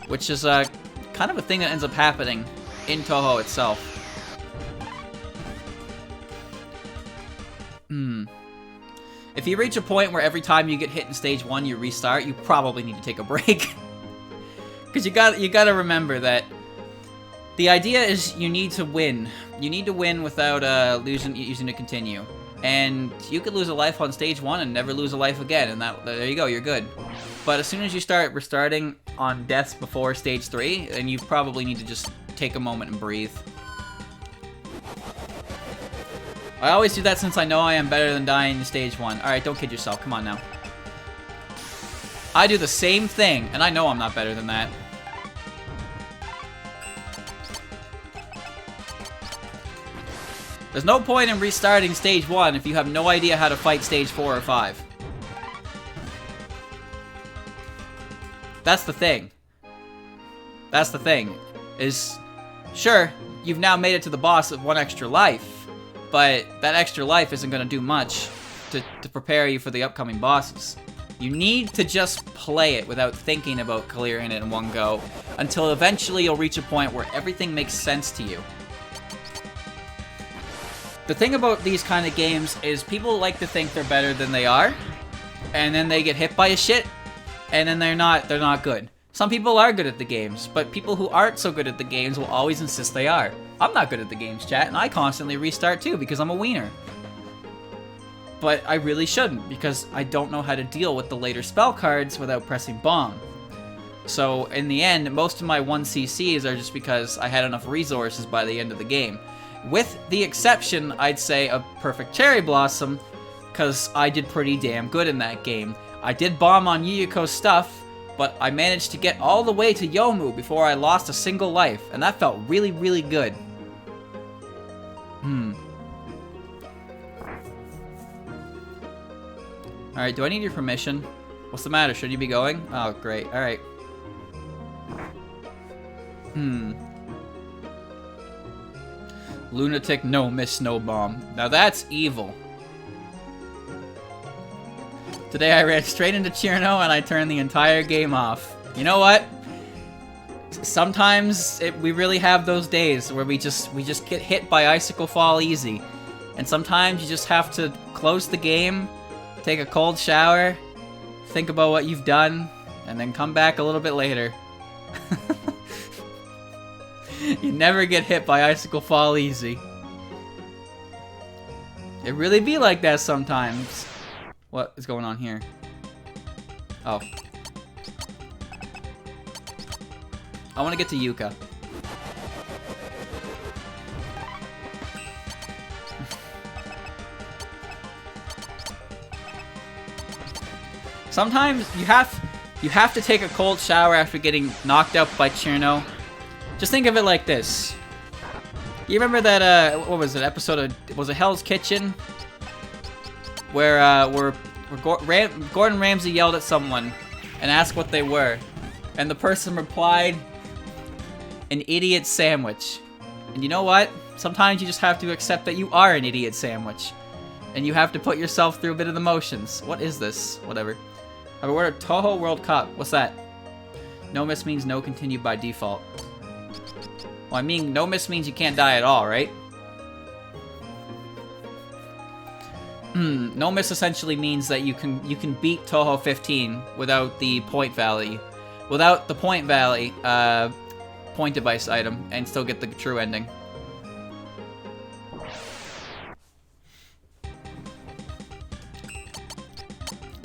Which is kind of a thing that ends up happening in Touhou itself. If you reach a point where every time you get hit in stage 1 you restart, you probably need to take a break. Because you gotta remember that the idea is you need to win. You need to win without using to continue. And you could lose a life on stage 1 and never lose a life again, and there you go, you're good. But as soon as you start restarting on deaths before stage 3, then you probably need to just take a moment and breathe. I always do that since I know I am better than dying in stage 1. Alright, don't kid yourself. Come on now. I do the same thing, and I know I'm not better than that. There's no point in restarting stage 1 if you have no idea how to fight stage 4 or 5. That's the thing. That's the thing. Sure, you've now made it to the boss with 1 extra life. But that extra life isn't going to do much to prepare you for the upcoming bosses. You need to just play it without thinking about clearing it in one go, until eventually you'll reach a point where everything makes sense to you. The thing about these kind of games is people like to think they're better than they are, and then they get hit by a shit, and then they're not good. Some people are good at the games, but people who aren't so good at the games will always insist they are. I'm not good at the games, chat, and I constantly restart too because I'm a wiener. But I really shouldn't, because I don't know how to deal with the later spell cards without pressing bomb. So in the end, most of my 1CCs are just because I had enough resources by the end of the game. With the exception, I'd say, of Perfect Cherry Blossom, because I did pretty damn good in that game. I did bomb on Yuka's stuff, but I managed to get all the way to Yomu before I lost a single life, and that felt really, really good. Alright, do I need your permission? What's the matter? Should you be going? Oh, great. Alright. Lunatic no miss snow bomb. Now that's evil. Today I ran straight into Chirno and I turned the entire game off. You know what? Sometimes we really have those days where we just get hit by Icicle Fall easy. And sometimes you just have to close the game, take a cold shower, think about what you've done, and then come back a little bit later. You never get hit by Icicle Fall easy. It really be like that sometimes. What is going on here? Oh. I want to get to Yuka. Sometimes you have to take a cold shower after getting knocked out by Chirno. Just think of it like this. You remember that what was it, episode of, was it Hell's Kitchen? Where Gordon Ramsay yelled at someone and asked what they were. And the person replied, an idiot sandwich. And you know what? Sometimes you just have to accept that you are an idiot sandwich. And you have to put yourself through a bit of the motions. What is this? Whatever. I've ordered Touhou World Cup. What's that? No miss means no continue by default. Well, I mean, no miss means you can't die at all, right? No miss essentially means that you can beat Touhou 15 without the point valley. Without the point valley, point device item, and still get the true ending.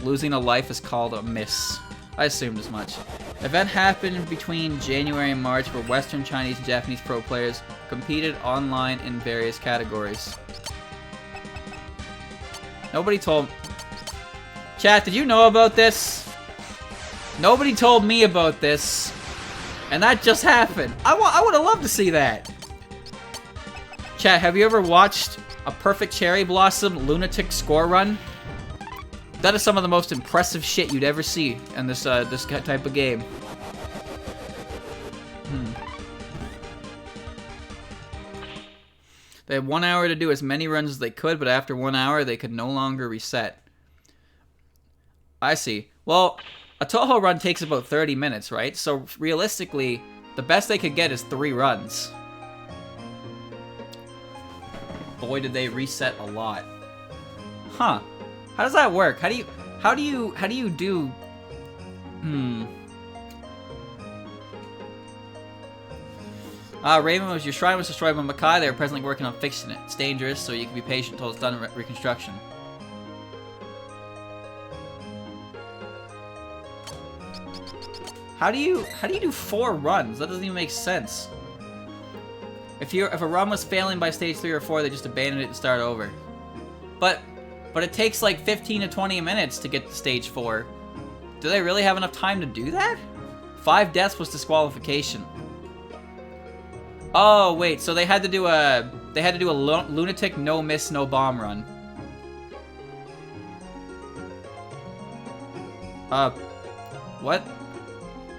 Losing a life is called a miss. I assumed as much. Event happened between January and March where Western, Chinese, and Japanese pro players competed online in various categories. Nobody told... Chat, did you know about this? Nobody told me about this. And that just happened. I would have loved to see that. Chat, have you ever watched a Perfect Cherry Blossom Lunatic score run? That is some of the most impressive shit you'd ever see in this this type of game. They had 1 hour to do as many runs as they could, but after 1 hour, they could no longer reset. I see. Well, a Touhou run takes about 30 minutes, right? So realistically, the best they could get is 3 runs. Boy, did they reset a lot. Huh. How does that work? How do you do... Raven, was your shrine was destroyed by Makai. They are presently working on fixing it. It's dangerous, so you can be patient until it's done reconstruction. How do you do 4 runs? That doesn't even make sense. If a run was failing by stage 3 or 4, they just abandon it and start over. But it takes like 15 to 20 minutes to get to stage 4. Do they really have enough time to do that? 5 deaths was disqualification. Oh wait, so they had to do a lunatic no miss no bomb run. What?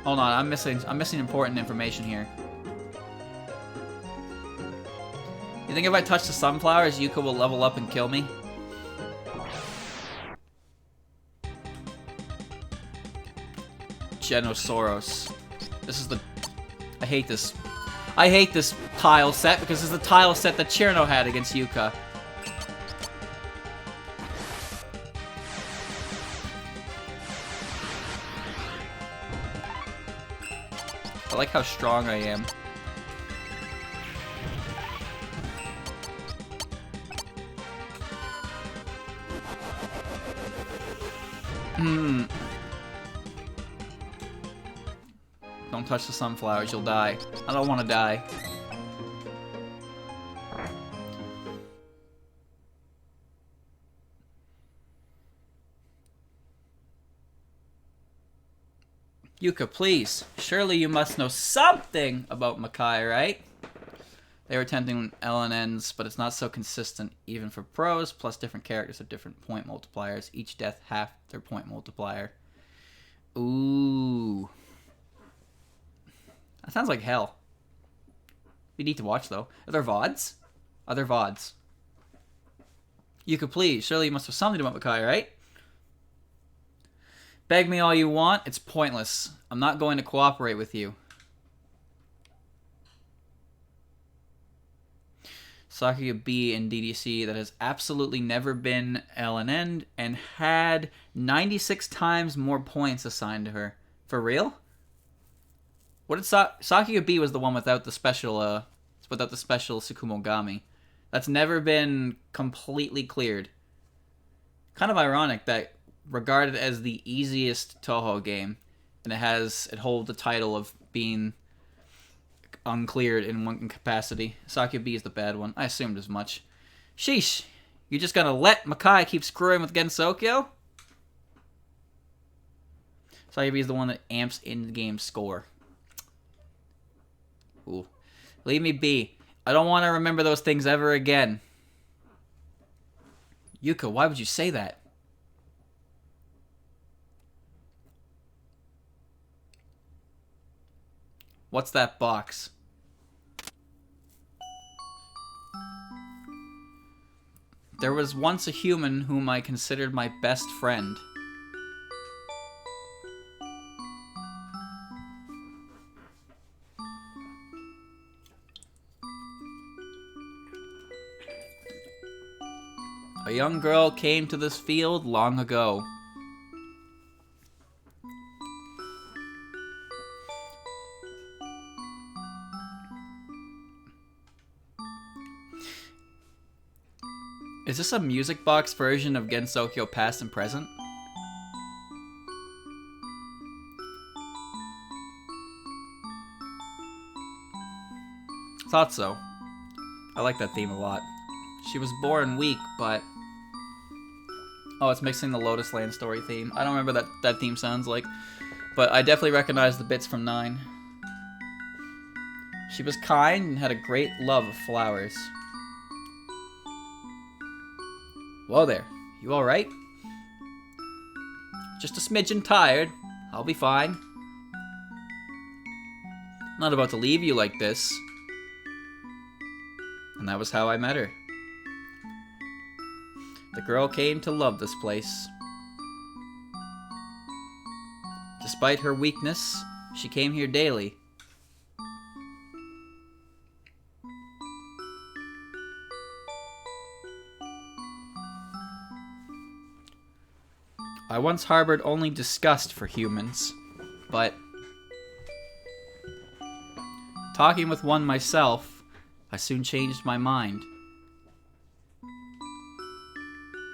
Hold on, I'm missing important information here. You think if I touch the sunflowers, Yuka will level up and kill me? Genosaurus. This is the... I hate this. I hate this tile set because it's the tile set that Cherno had against Yuka. I like how strong I am. Don't touch the sunflowers, you'll die. I don't want to die. Yuka, please. Surely you must know something about Makai, right? They were attempting LNNs, but it's not so consistent even for pros, plus different characters have different point multipliers. Each death half their point multiplier. Ooh. That sounds like hell. We need to watch, though. Are there VODs? Are there VODs? Yuka, please. Surely you must have something about Makai, right? Beg me all you want. It's pointless. I'm not going to cooperate with you. Sakura B in DDC that has absolutely never been LNN'd and had 96 times more points assigned to her. For real? What did Sakura B was the one without the special Tsukumogami. That's never been completely cleared. Kind of ironic that regarded as the easiest Touhou game, and it holds the title of being uncleared in one capacity. Sakura B is the bad one. I assumed as much. Sheesh. You just gonna let Makai keep screwing with Gensokyo? Sakura B is the one that amps in-game score. Ooh. Leave me be. I don't want to remember those things ever again. Yuka, why would you say that? What's that box? There was once a human whom I considered my best friend. A young girl came to this field long ago. Is this a music box version of Gensokyo Past and Present? Thought so. I like that theme a lot. She was born weak, but... Oh, it's mixing the Lotus Land story theme. I don't remember what that theme sounds like, but I definitely recognize the bits from 9. She was kind and had a great love of flowers. Whoa there, you alright? Just a smidgen tired. I'll be fine. Not about to leave you like this. And that was how I met her. The girl came to love this place. Despite her weakness, she came here daily. I once harbored only disgust for humans, but talking with one myself, I soon changed my mind.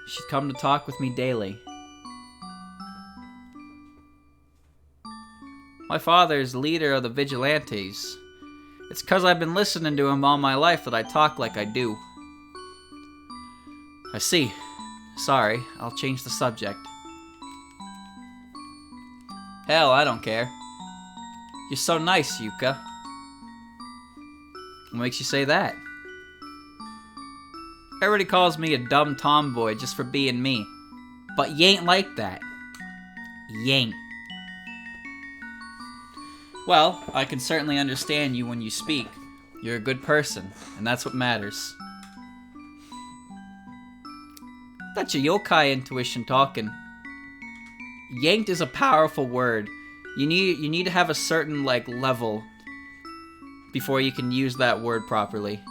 She'd come to talk with me daily. My father is leader of the vigilantes. It's 'cause I've been listening to him all my life that I talk like I do. I see. Sorry, I'll change the subject. Hell, I don't care. You're so nice, Yuka. What makes you say that? Everybody calls me a dumb tomboy just for being me. But you ain't like that. You ain't. Well, I can certainly understand you when you speak. You're a good person, and that's what matters. That's your yokai intuition talking. Yanked is a powerful word. You need to have a certain level before you can use that word properly.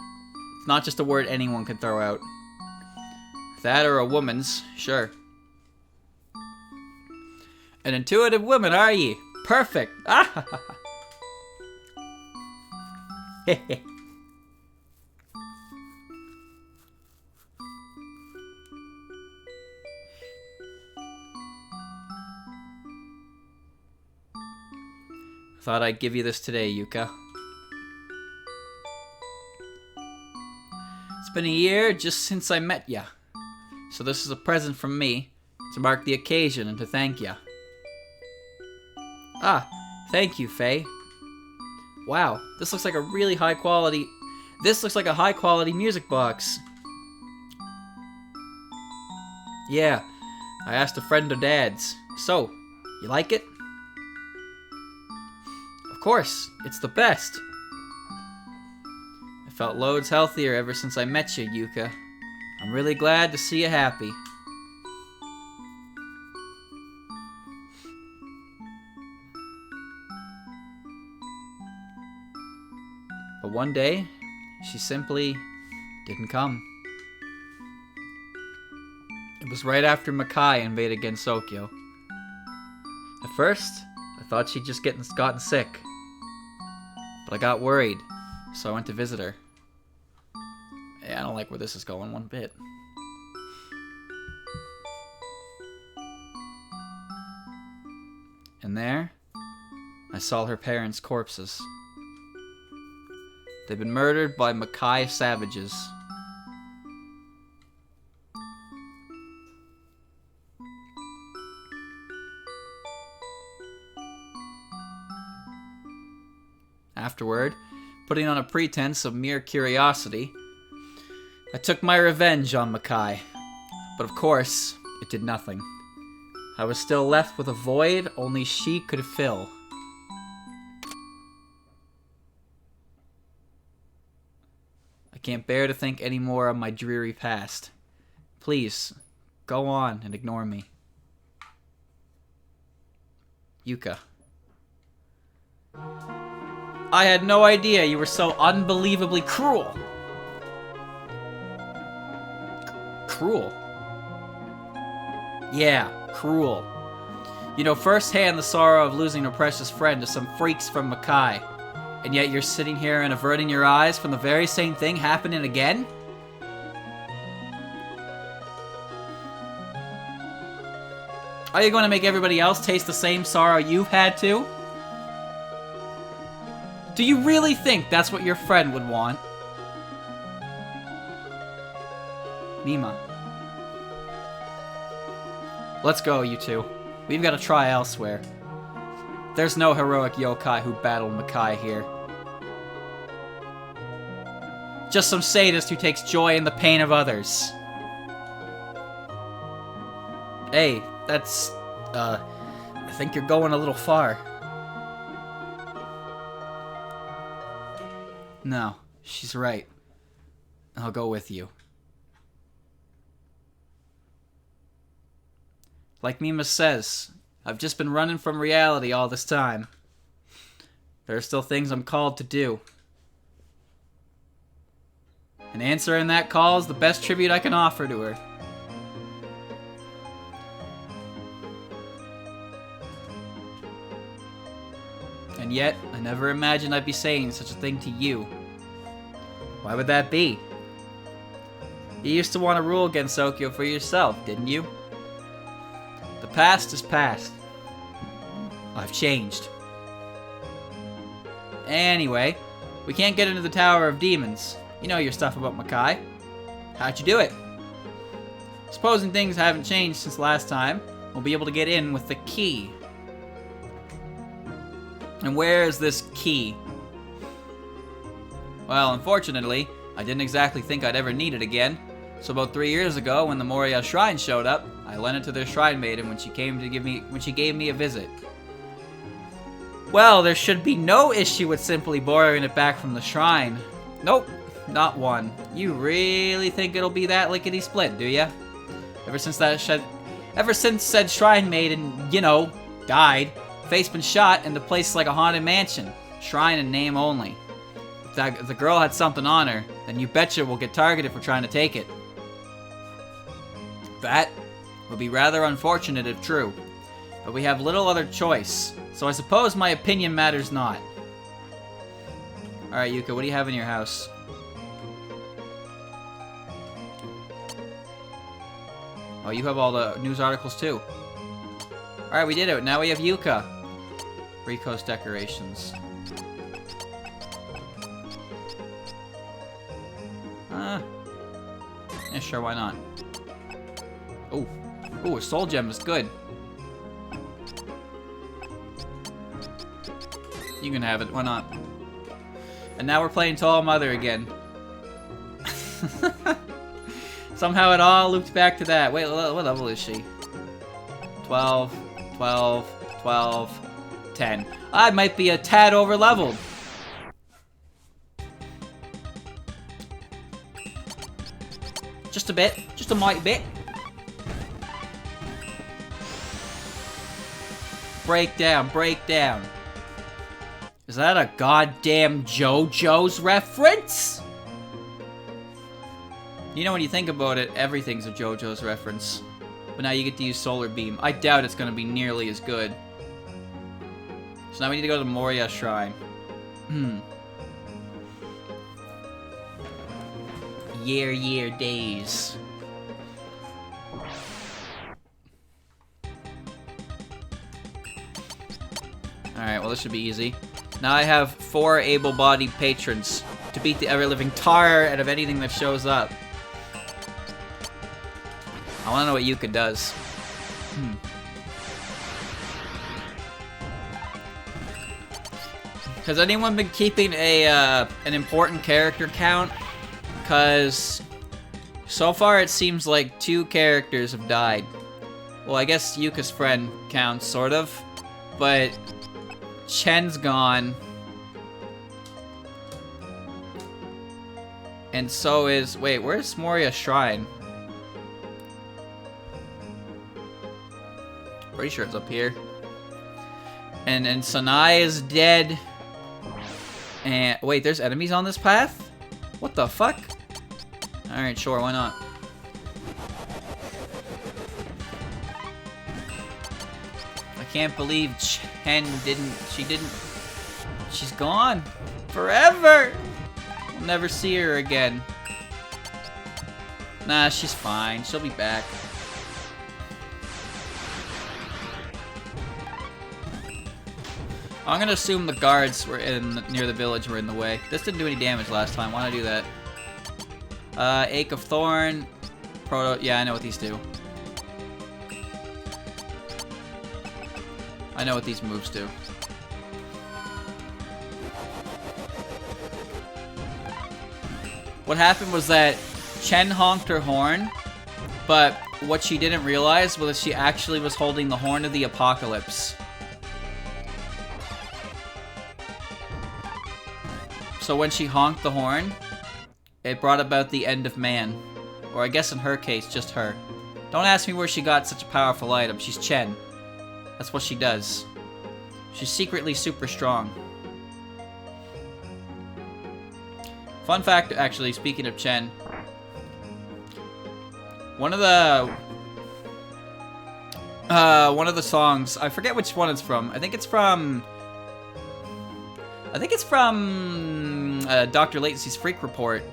It's not just a word anyone can throw out. That or a woman's, sure. An intuitive woman, are ye? Perfect. Ah. Thought I'd give you this today, Yuka. It's been a year just since I met ya. So this is a present from me to mark the occasion and to thank ya. Ah, thank you, Faye. Wow, this looks like a really high quality... This looks like a high quality music box. Yeah, I asked a friend of Dad's. So, you like it? Of course, it's the best. I felt loads healthier ever since I met you, Yuka. I'm really glad to see you happy. But one day, she simply didn't come. It was right after Makai invaded Gensokyo. At first, I thought she'd just gotten sick. But I got worried, so I went to visit her. Yeah, I don't like where this is going one bit. And there, I saw her parents' corpses. They'd been murdered by Makai savages. Afterward, putting on a pretense of mere curiosity, I took my revenge on Makai. But of course, it did nothing. I was still left with a void only she could fill. I can't bear to think any more of my dreary past. Please, go on and ignore me. Yuka. I had no idea you were so unbelievably cruel. Cruel? Yeah, cruel. You know firsthand the sorrow of losing a precious friend to some freaks from Makai. And yet you're sitting here and averting your eyes from the very same thing happening again? Are you going to make everybody else taste the same sorrow you've had to? Do you really think that's what your friend would want? Mima. Let's go, you two. We've got to try elsewhere. There's no heroic yokai who battled Makai here. Just some sadist who takes joy in the pain of others. Hey, that's, I think you're going a little far. No, she's right. I'll go with you. Like Mima says, I've just been running from reality all this time. There are still things I'm called to do. And answering that call is the best tribute I can offer to her. And yet, I never imagined I'd be saying such a thing to you. Why would that be? You used to want to rule Gensokyo for yourself, didn't you? The past is past. I've changed. Anyway, we can't get into the Tower of Demons. You know your stuff about Makai. How'd you do it? Supposing things haven't changed since last time, we'll be able to get in with the key. And where is this key? Well, unfortunately, I didn't exactly think I'd ever need it again. So about 3 years ago, when the Moria Shrine showed up, I lent it to their Shrine Maiden when she gave me a visit. Well, there should be no issue with simply borrowing it back from the shrine. Nope, not one. You really think it'll be that lickety-split, do ya? Ever since said Shrine Maiden, you know, died, Fate's been shot and the place is like a haunted mansion. Shrine and name only. If the girl had something on her, then you betcha we'll get targeted for trying to take it. That would be rather unfortunate if true, but we have little other choice, so I suppose my opinion matters not. Alright, Yuka, what do you have in your house? Oh, you have all the news articles too. Alright, we did it. Now we have Yuka. Rico's decorations. Yeah, sure, why not? Oh, ooh, a soul gem is good. You can have it, why not? And now we're playing Tall Mother again. Somehow it all looped back to that. Wait, what level is she? 12, 12, 12, 10. I might be a tad over leveled. Just a bit, just a mighty bit. Break down, break down. Is that a goddamn JoJo's reference? You know, when you think about it, everything's a JoJo's reference. But now you get to use Solar Beam. I doubt it's gonna be nearly as good. So now we need to go to the Moria Shrine. Year days. Alright, well this should be easy. Now I have 4 able-bodied patrons to beat the ever-living tar out of anything that shows up. I wanna know what Yuka does. Has anyone been keeping an important character count? Because so far it seems like 2 characters have died. Well, I guess Yuka's friend counts, sort of. But Chen's gone. And so is... Wait, where's Moria Shrine? Pretty sure it's up here. And Sanai is dead. And... Wait, there's enemies on this path? What the fuck? Alright, sure, why not? can't believe Chen didn't... She's gone. Forever! We'll never see her again. Nah, she's fine. She'll be back. I'm gonna assume the guards were near the village were in the way. This didn't do any damage last time. Why don't I do that? Ache of Thorn. Proto... Yeah, I know what these do. I know what these moves do. What happened was that Chen honked her horn, but what she didn't realize was that she actually was holding the Horn of the Apocalypse. So when she honked the horn, it brought about the end of man. Or I guess in her case, just her. Don't ask me where she got such a powerful item. She's Chen. That's what she does. She's secretly super strong. Fun fact, actually, speaking of Chen. One of the songs, I forget which one it's from. I think it's from Dr. Latency's Freak Report.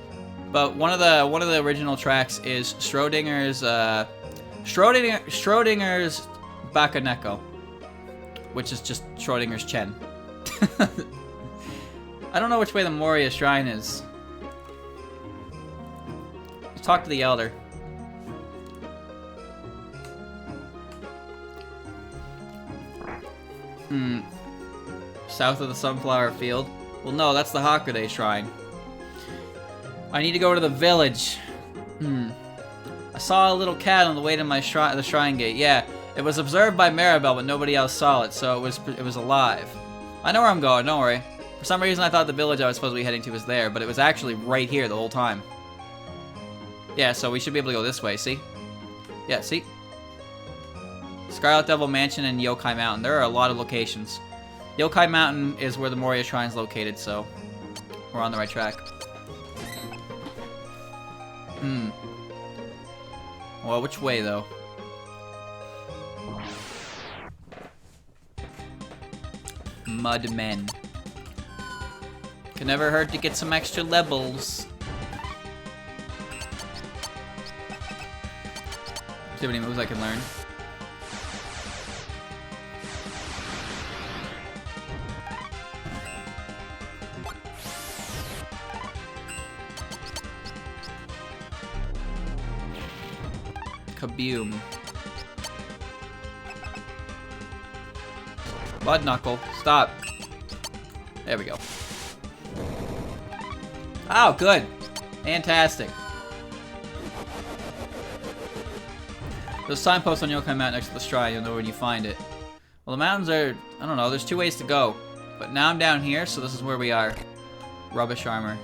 But one of the original tracks is Schrodinger's Bakaneko, which is just Schrodinger's Chen. I don't know which way the Moria Shrine is. Let's talk to the Elder. South of the Sunflower Field. Well, no, that's the Hakude Shrine. I need to go to the village. I saw a little cat on the way to the shrine gate. Yeah, it was observed by Maribel, but nobody else saw it, so it was alive. I know where I'm going, don't worry. For some reason, I thought the village I was supposed to be heading to was there, but it was actually right here the whole time. Yeah, so we should be able to go this way, see? Yeah, see? Scarlet Devil Mansion and Yokai Mountain. There are a lot of locations. Yokai Mountain is where the Moria Shrine is located, so we're on the right track. Well, which way, though? Mudmen. Can never hurt to get some extra levels. See how many moves I can learn. Kaboom. Blood Knuckle, stop. There we go. Oh, good. Fantastic. There's signposts on Yokai Mountain next to the shrine. You'll know when you find it. Well, the mountains are... I don't know. There's two ways to go. But now I'm down here, so this is where we are. Rubbish armor.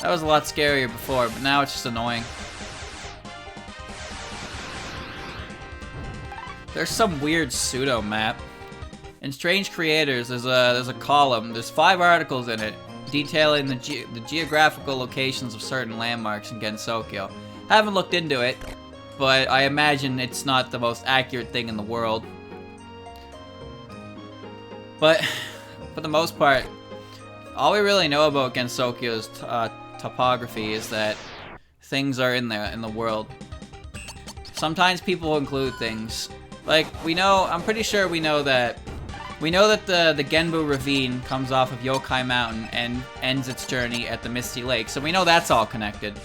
That was a lot scarier before, but now it's just annoying. There's some weird pseudo map. In Strange Creators, there's a column. There's 5 articles in it detailing the geographical locations of certain landmarks in Gensokyo. Haven't looked into it, but I imagine it's not the most accurate thing in the world. But for the most part, all we really know about Gensokyo's topography is that things are in there in the world. Sometimes people include things. Like, I'm pretty sure we know that the Genbu Ravine comes off of Yokai Mountain and ends its journey at the Misty Lake, so we know that's all connected.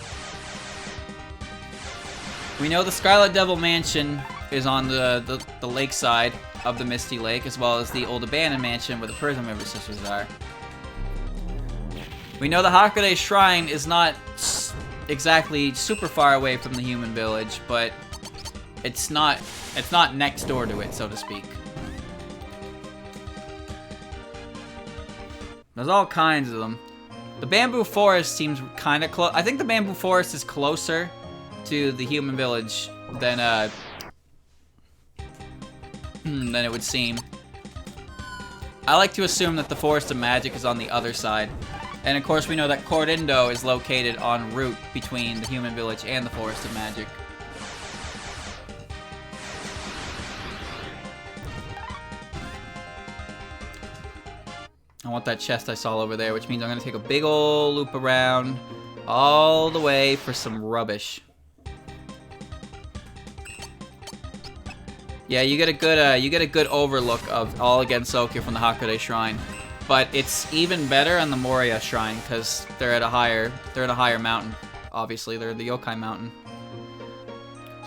We know the Scarlet Devil Mansion is on the lakeside of the Misty Lake, as well as the old abandoned mansion where the Prison River Sisters are. We know the Hakude Shrine is not exactly super far away from the human village, but it's not next door to it, so to speak. There's all kinds of them. The bamboo forest seems kind of close. I think the bamboo forest is closer to the human village than it would seem. I like to assume that the Forest of Magic is on the other side. And of course we know that Cordindo is located en route between the human village and the Forest of Magic. I want that chest I saw over there, which means I'm gonna take a big ol' loop around all the way for some rubbish. Yeah, you get a good overlook of all Gensokyo from the Hakude Shrine, but it's even better on the Moria Shrine because they're at a higher mountain. Obviously, they're the Yokai Mountain.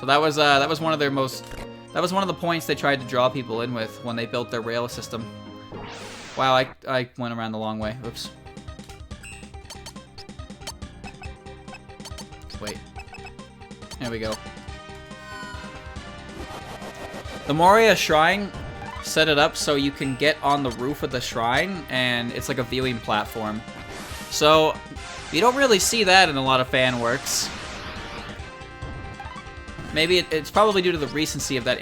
So that was one of their most. That was one of the points they tried to draw people in with when they built their rail system. Wow, I went around the long way. Oops. Wait. There we go. The Moria Shrine set it up so you can get on the roof of the shrine, and it's like a viewing platform. So, you don't really see that in a lot of fan works. Maybe it's probably due to the recency of that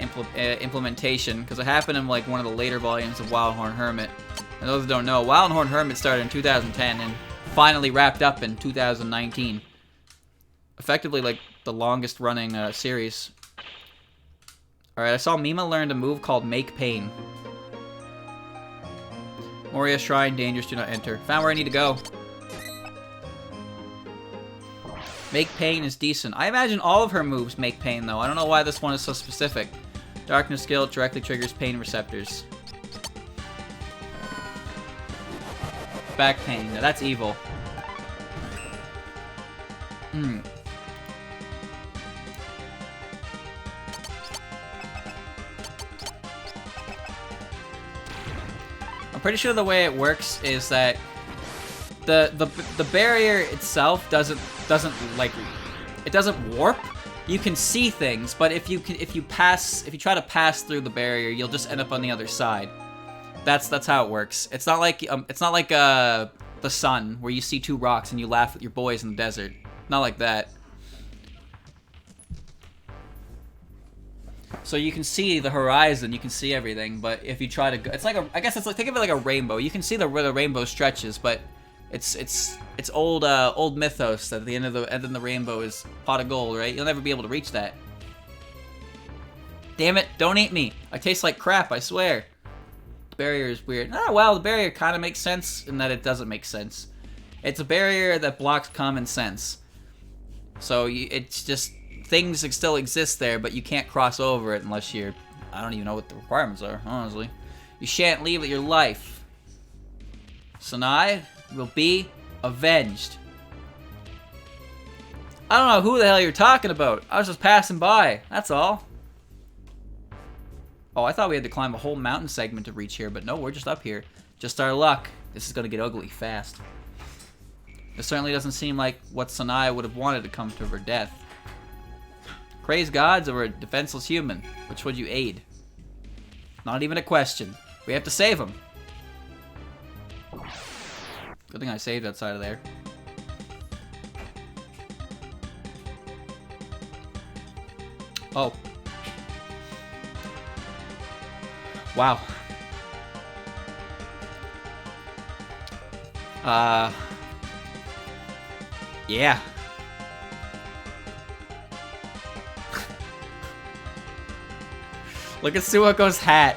implementation, because it happened in like one of the later volumes of Wildhorn Hermit. And those who don't know, Wildhorn Hermit started in 2010 and finally wrapped up in 2019. Effectively like the longest running series. Alright, I saw Mima learned a move called Make Pain. Moria Shrine, dangerous, do not enter. Found where I need to go. Make Pain is decent. I imagine all of her moves make pain, though. I don't know why this one is so specific. Darkness skill directly triggers pain receptors. Back pain. Now that's evil. I'm pretty sure the way it works is that the barrier itself doesn't like, it doesn't warp. You can see things, but if you try to pass through the barrier, you'll just end up on the other side. That's how it works. It's not like the sun where you see two rocks and you laugh with your boys in the desert. Not like that. So you can see the horizon, you can see everything, but if you try to go, it's like I guess it's like, think of it like a rainbow. You can see where the rainbow stretches, but it's old mythos that at the end of the rainbow is pot of gold, right? You'll never be able to reach that. Damn it! Don't eat me. I taste like crap. I swear. The barrier is weird. Ah, well, the barrier kind of makes sense in that it doesn't make sense. It's a barrier that blocks common sense. So it's just things that still exist there, but you can't cross over it unless you're. I don't even know what the requirements are, honestly. You shan't leave with your life. Sanai will be avenged. I don't know who the hell you're talking about. I was just passing by. That's all. Oh, I thought we had to climb a whole mountain segment to reach here, but no, we're just up here. Just our luck. This is gonna get ugly fast. It certainly doesn't seem like what Sanai would have wanted to come to her death. Crazed gods or a defenseless human? Which would you aid? Not even a question. We have to save him. Good thing I saved outside of there. Oh. Wow. Yeah. Look at Suwako's hat.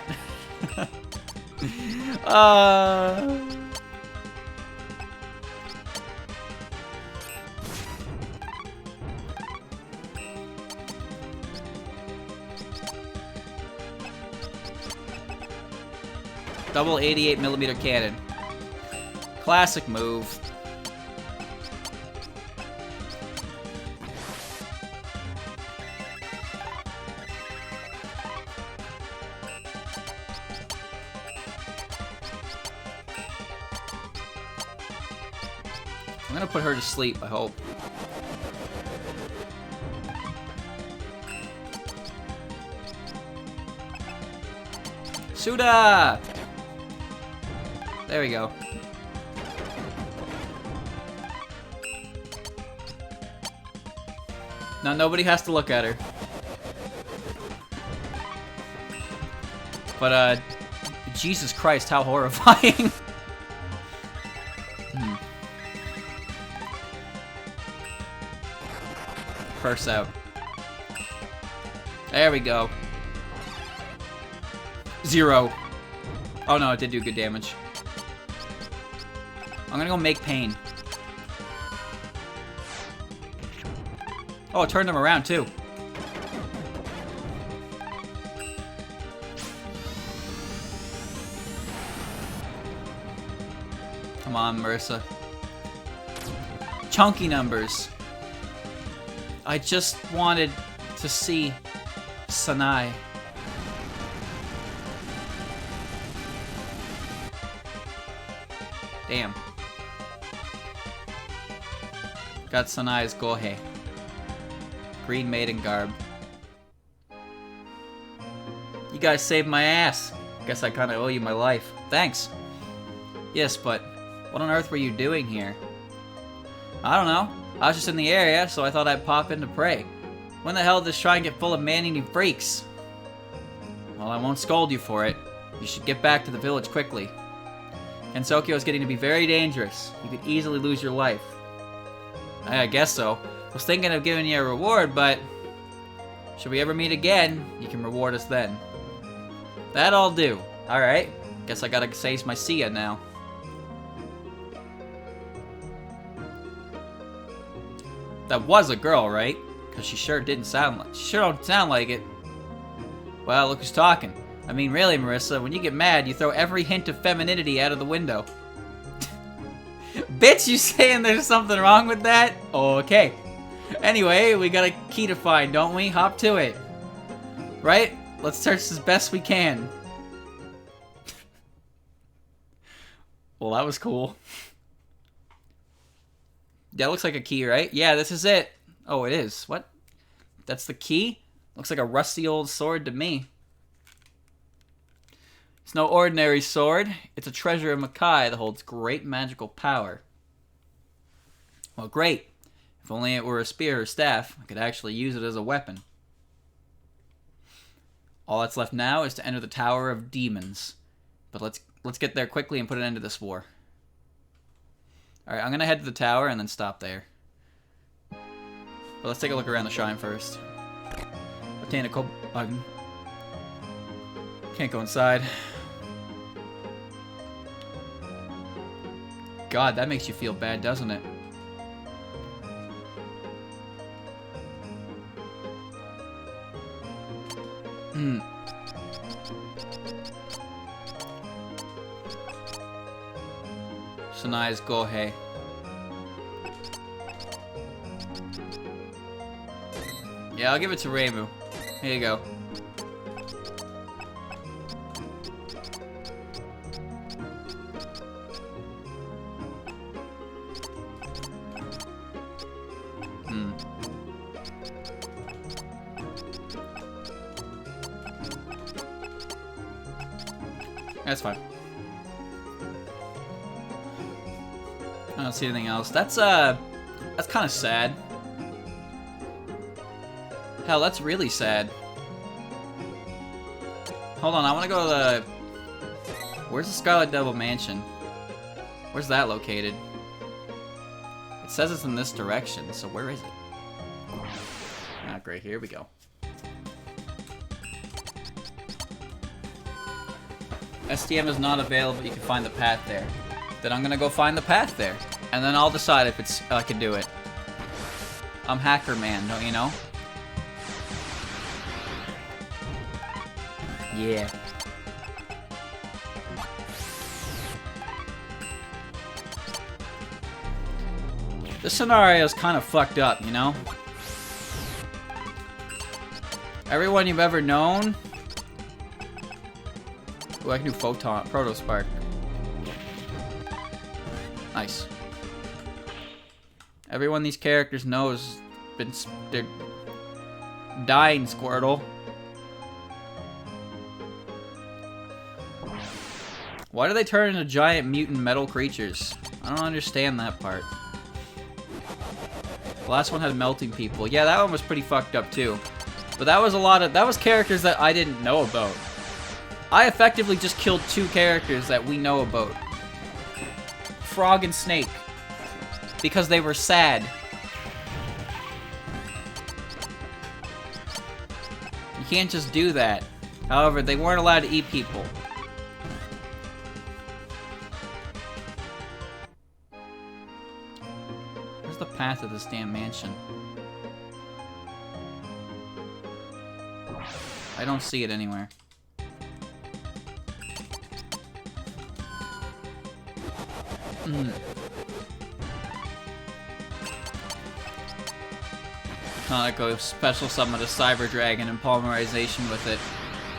Double 88mm cannon. Classic move. I'm gonna put her to sleep, I hope. Suda! There we go. Now nobody has to look at her. But, Jesus Christ, how horrifying. Curse out. There we go. 0. Oh no, it did do good damage. I'm gonna go make pain. Oh, it turned him around too. Come on, Marissa. Chunky numbers. I just wanted to see Sanai. Damn. Got Sanai's Gohei. Green maiden garb. You guys saved my ass. Guess I kinda owe you my life. Thanks. Yes, but what on earth were you doing here? I don't know. I was just in the area, so I thought I'd pop in to pray. When the hell did this shrine get full of man-eating freaks? Well, I won't scold you for it. You should get back to the village quickly. Gensokyo is getting to be very dangerous. You could easily lose your life. I guess so. I was thinking of giving you a reward, but should we ever meet again, you can reward us then. That I'll do. Alright. Guess I gotta say my see ya now. That was a girl, right? Because she sure didn't sound like... She sure don't sound like it. Well, look who's talking. I mean, really, Marissa, when you get mad, you throw every hint of femininity out of the window. Bitch, you saying there's something wrong with that? Okay. Anyway, we got a key to find, don't we? Hop to it. Right? Let's search as best we can. Well, that was cool. That looks like a key, right? Yeah, this is it. Oh, it is. What? That's the key? Looks like a rusty old sword to me. It's no ordinary sword. It's a treasure of Makai that holds great magical power. Well, great. If only it were a spear or staff, I could actually use it as a weapon. All that's left now is to enter the Tower of Demons. But let's get there quickly and put an end to this war. Alright, I'm gonna head to the tower and then stop there. But let's take a look around the shrine first. Obtain a cold button. Can't go inside. God, that makes you feel bad, doesn't it? Sanai's Gohei. Yeah, I'll give it to Reimu. Here you go. That's fine. I don't see anything else. That's kind of sad. Hell, that's really sad. Hold on, I want to go to the... Where's the Scarlet Devil Mansion? Where's that located? It says it's in this direction, so where is it? Ah, great, here we go. STM is not available, you can find the path there. Then I'm gonna go find the path there. And then I'll decide if I can do it. I'm Hacker Man, don't you know? Yeah. This scenario is kind of fucked up, you know? Everyone you've ever known... Ooh, I can do Photon, Proto Spark. Nice. Everyone these characters knows they're dying, Squirtle. Why do they turn into giant mutant metal creatures? I don't understand that part. The last one had melting people. Yeah, that one was pretty fucked up too. But that was characters that I didn't know about. I effectively just killed 2 characters that we know about. Frog and Snake. Because they were sad. You can't just do that. However, they weren't allowed to eat people. Where's the path to this damn mansion? I don't see it anywhere. Not go special summon a Cyber Dragon and polymerization with it.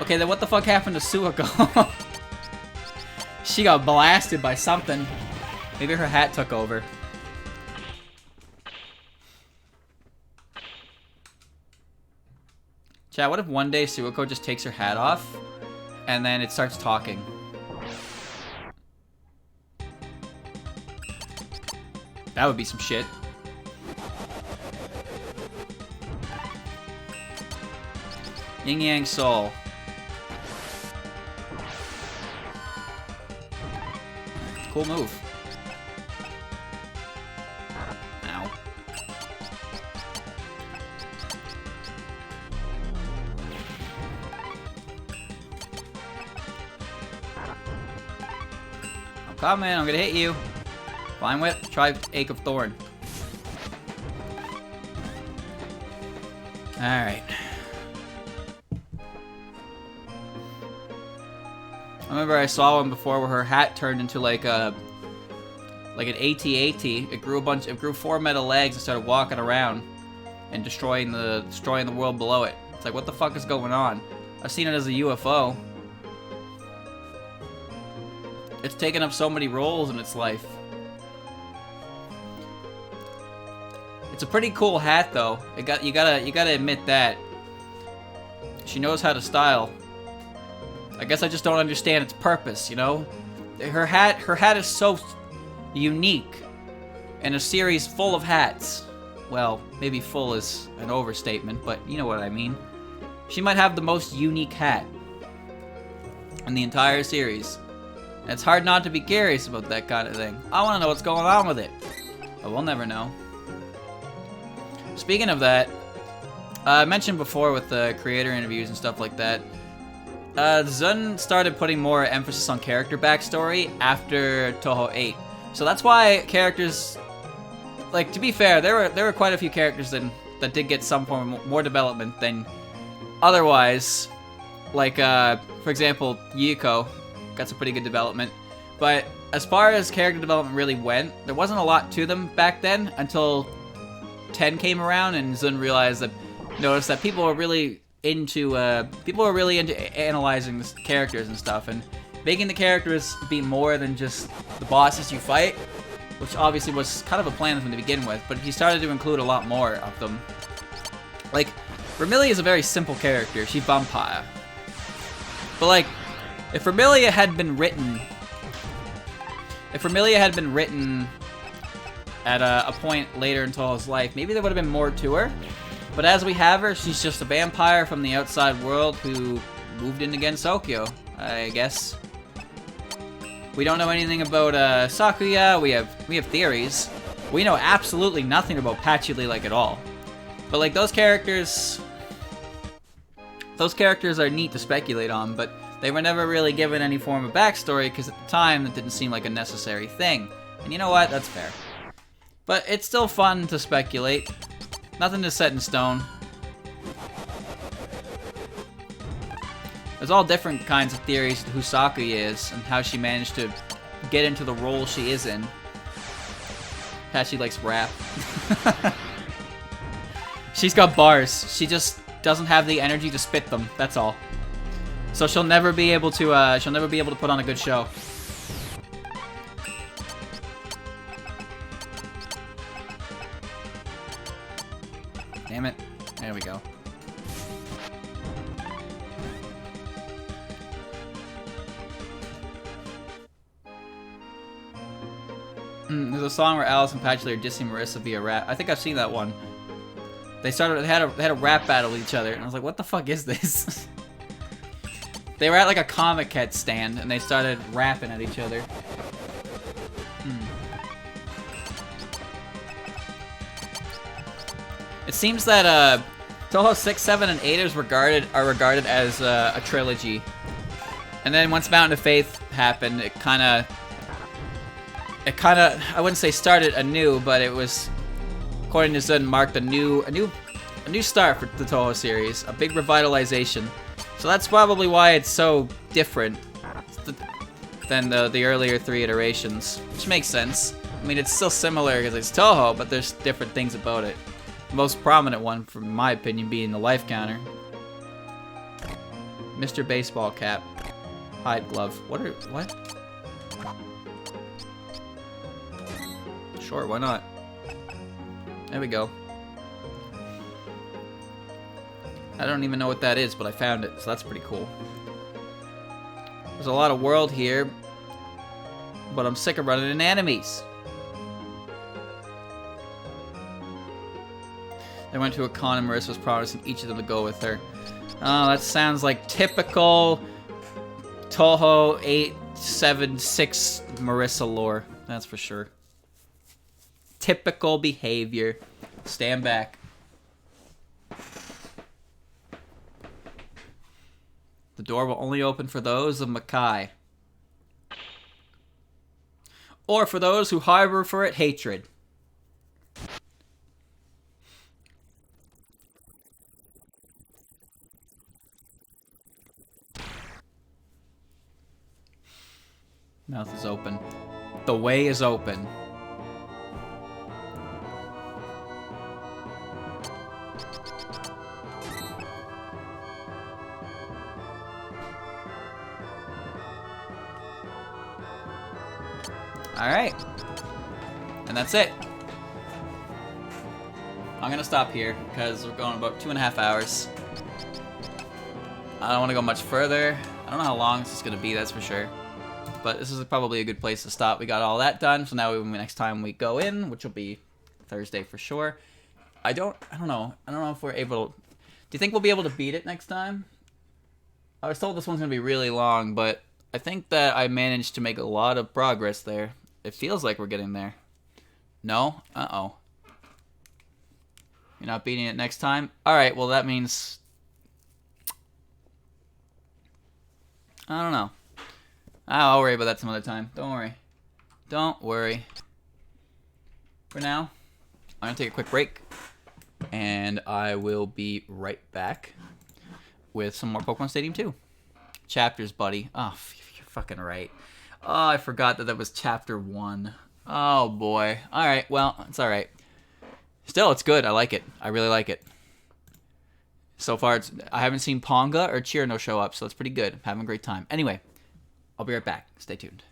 Okay, then what the fuck happened to Suiko? She got blasted by something. Maybe her hat took over. Chat, what if one day Suiko just takes her hat off and then it starts talking? That would be some shit. Yin Yang Soul. Cool move. Ow. I'm coming, I'm gonna hit you. Flying Whip, try Ache of Thorn. Alright. I remember I saw one before where her hat turned into like an AT-AT. It grew 4 metal legs and started walking around and destroying the world below it. It's like, what the fuck is going on? I've seen it as a UFO. It's taken up so many roles in its life. It's a pretty cool hat, though. You gotta admit that. She knows how to style. I guess I just don't understand its purpose, you know? Her hat is so unique in a series full of hats. Well, maybe full is an overstatement, but you know what I mean. She might have the most unique hat in the entire series. And it's hard not to be curious about that kind of thing. I want to know what's going on with it. But we'll never know. Speaking of that, I mentioned before with the creator interviews and stuff like that, Zun started putting more emphasis on character backstory after Touhou 8. So that's why characters, like, to be fair, there were quite a few characters that did get some form of more development than otherwise. Like, for example, Yuka got some pretty good development. But as far as character development really went, there wasn't a lot to them back then until 10 came around and Zun noticed that people were really into analyzing the characters and stuff and making the characters be more than just the bosses you fight, which obviously was kind of a plan from the begin with, but he started to include a lot more of them. Like, Vermilia is a very simple character. She's vampire. But like, if Vermilia had been written at a point later in Touhou's life, maybe there would have been more to her. But as we have her, she's just a vampire from the outside world who moved into Gensokyo, I guess. We don't know anything about Sakuya. We have theories. We know absolutely nothing about Patchouli, like, at all. But like, those characters are neat to speculate on, but they were never really given any form of backstory because at the time that didn't seem like a necessary thing. And you know what? That's fair. But it's still fun to speculate. Nothing is set in stone. There's all different kinds of theories to who Sakuya is and how she managed to get into the role she is in. Patchy likes rap. She's got bars. She just doesn't have the energy to spit them. That's all. So she'll never be able to put on a good show. Damn it. There we go. There's a song where Alice and Patchouli are dissing Marissa via rap. I think I've seen that one. They had a rap battle with each other, and I was like, what the fuck is this? They were at like a Comic Cat stand, and they started rapping at each other. It seems that Touhou 6, 7, and 8 are regarded as a trilogy. And then once Mountain of Faith happened, it kind of, I wouldn't say started anew, but it was, according to Zun, marked a new start for the Touhou series, a big revitalization. So that's probably why it's so different than the earlier 3 iterations, which makes sense. I mean, it's still similar because it's Touhou, but there's different things about it. The most prominent one, from my opinion, being the life counter. Mr. Baseball Cap. Hide glove. What? Sure, why not? There we go. I don't even know what that is, but I found it, so that's pretty cool. There's a lot of world here, but I'm sick of running into enemies. They went to a con and Marissa was promising each of them to go with her. Oh, that sounds like typical Touhou 8, 7, 6 Marissa lore. That's for sure. Typical behavior. Stand back. The door will only open for those of Makai. Or for those who harbor for it hatred. Mouth is open. The way is open. Alright. And that's it. I'm gonna stop here because we're going about 2.5 hours. I don't want to go much further. I don't know how long this is gonna be, that's for sure. But this is probably a good place to stop. We got all that done, so now next time we go in, which will be Thursday for sure. I don't know. I don't know if we're able. Do you think we'll be able to beat it next time? I was told this one's gonna be really long, but I think that I managed to make a lot of progress there. It feels like we're getting there. No? Uh-oh. You're not beating it next time? Alright, well that means... I don't know. I'll worry about that some other time. Don't worry. Don't worry. For now, I'm going to take a quick break. And I will be right back with some more Pokemon Stadium 2. Chapters, buddy. Oh, you're fucking right. Oh, I forgot that was Chapter 1. Oh, boy. Alright, well, it's alright. Still, it's good. I like it. I really like it. So far, I haven't seen Ponga or Chirno show up, so it's pretty good. I'm having a great time. Anyway. I'll be right back. Stay tuned.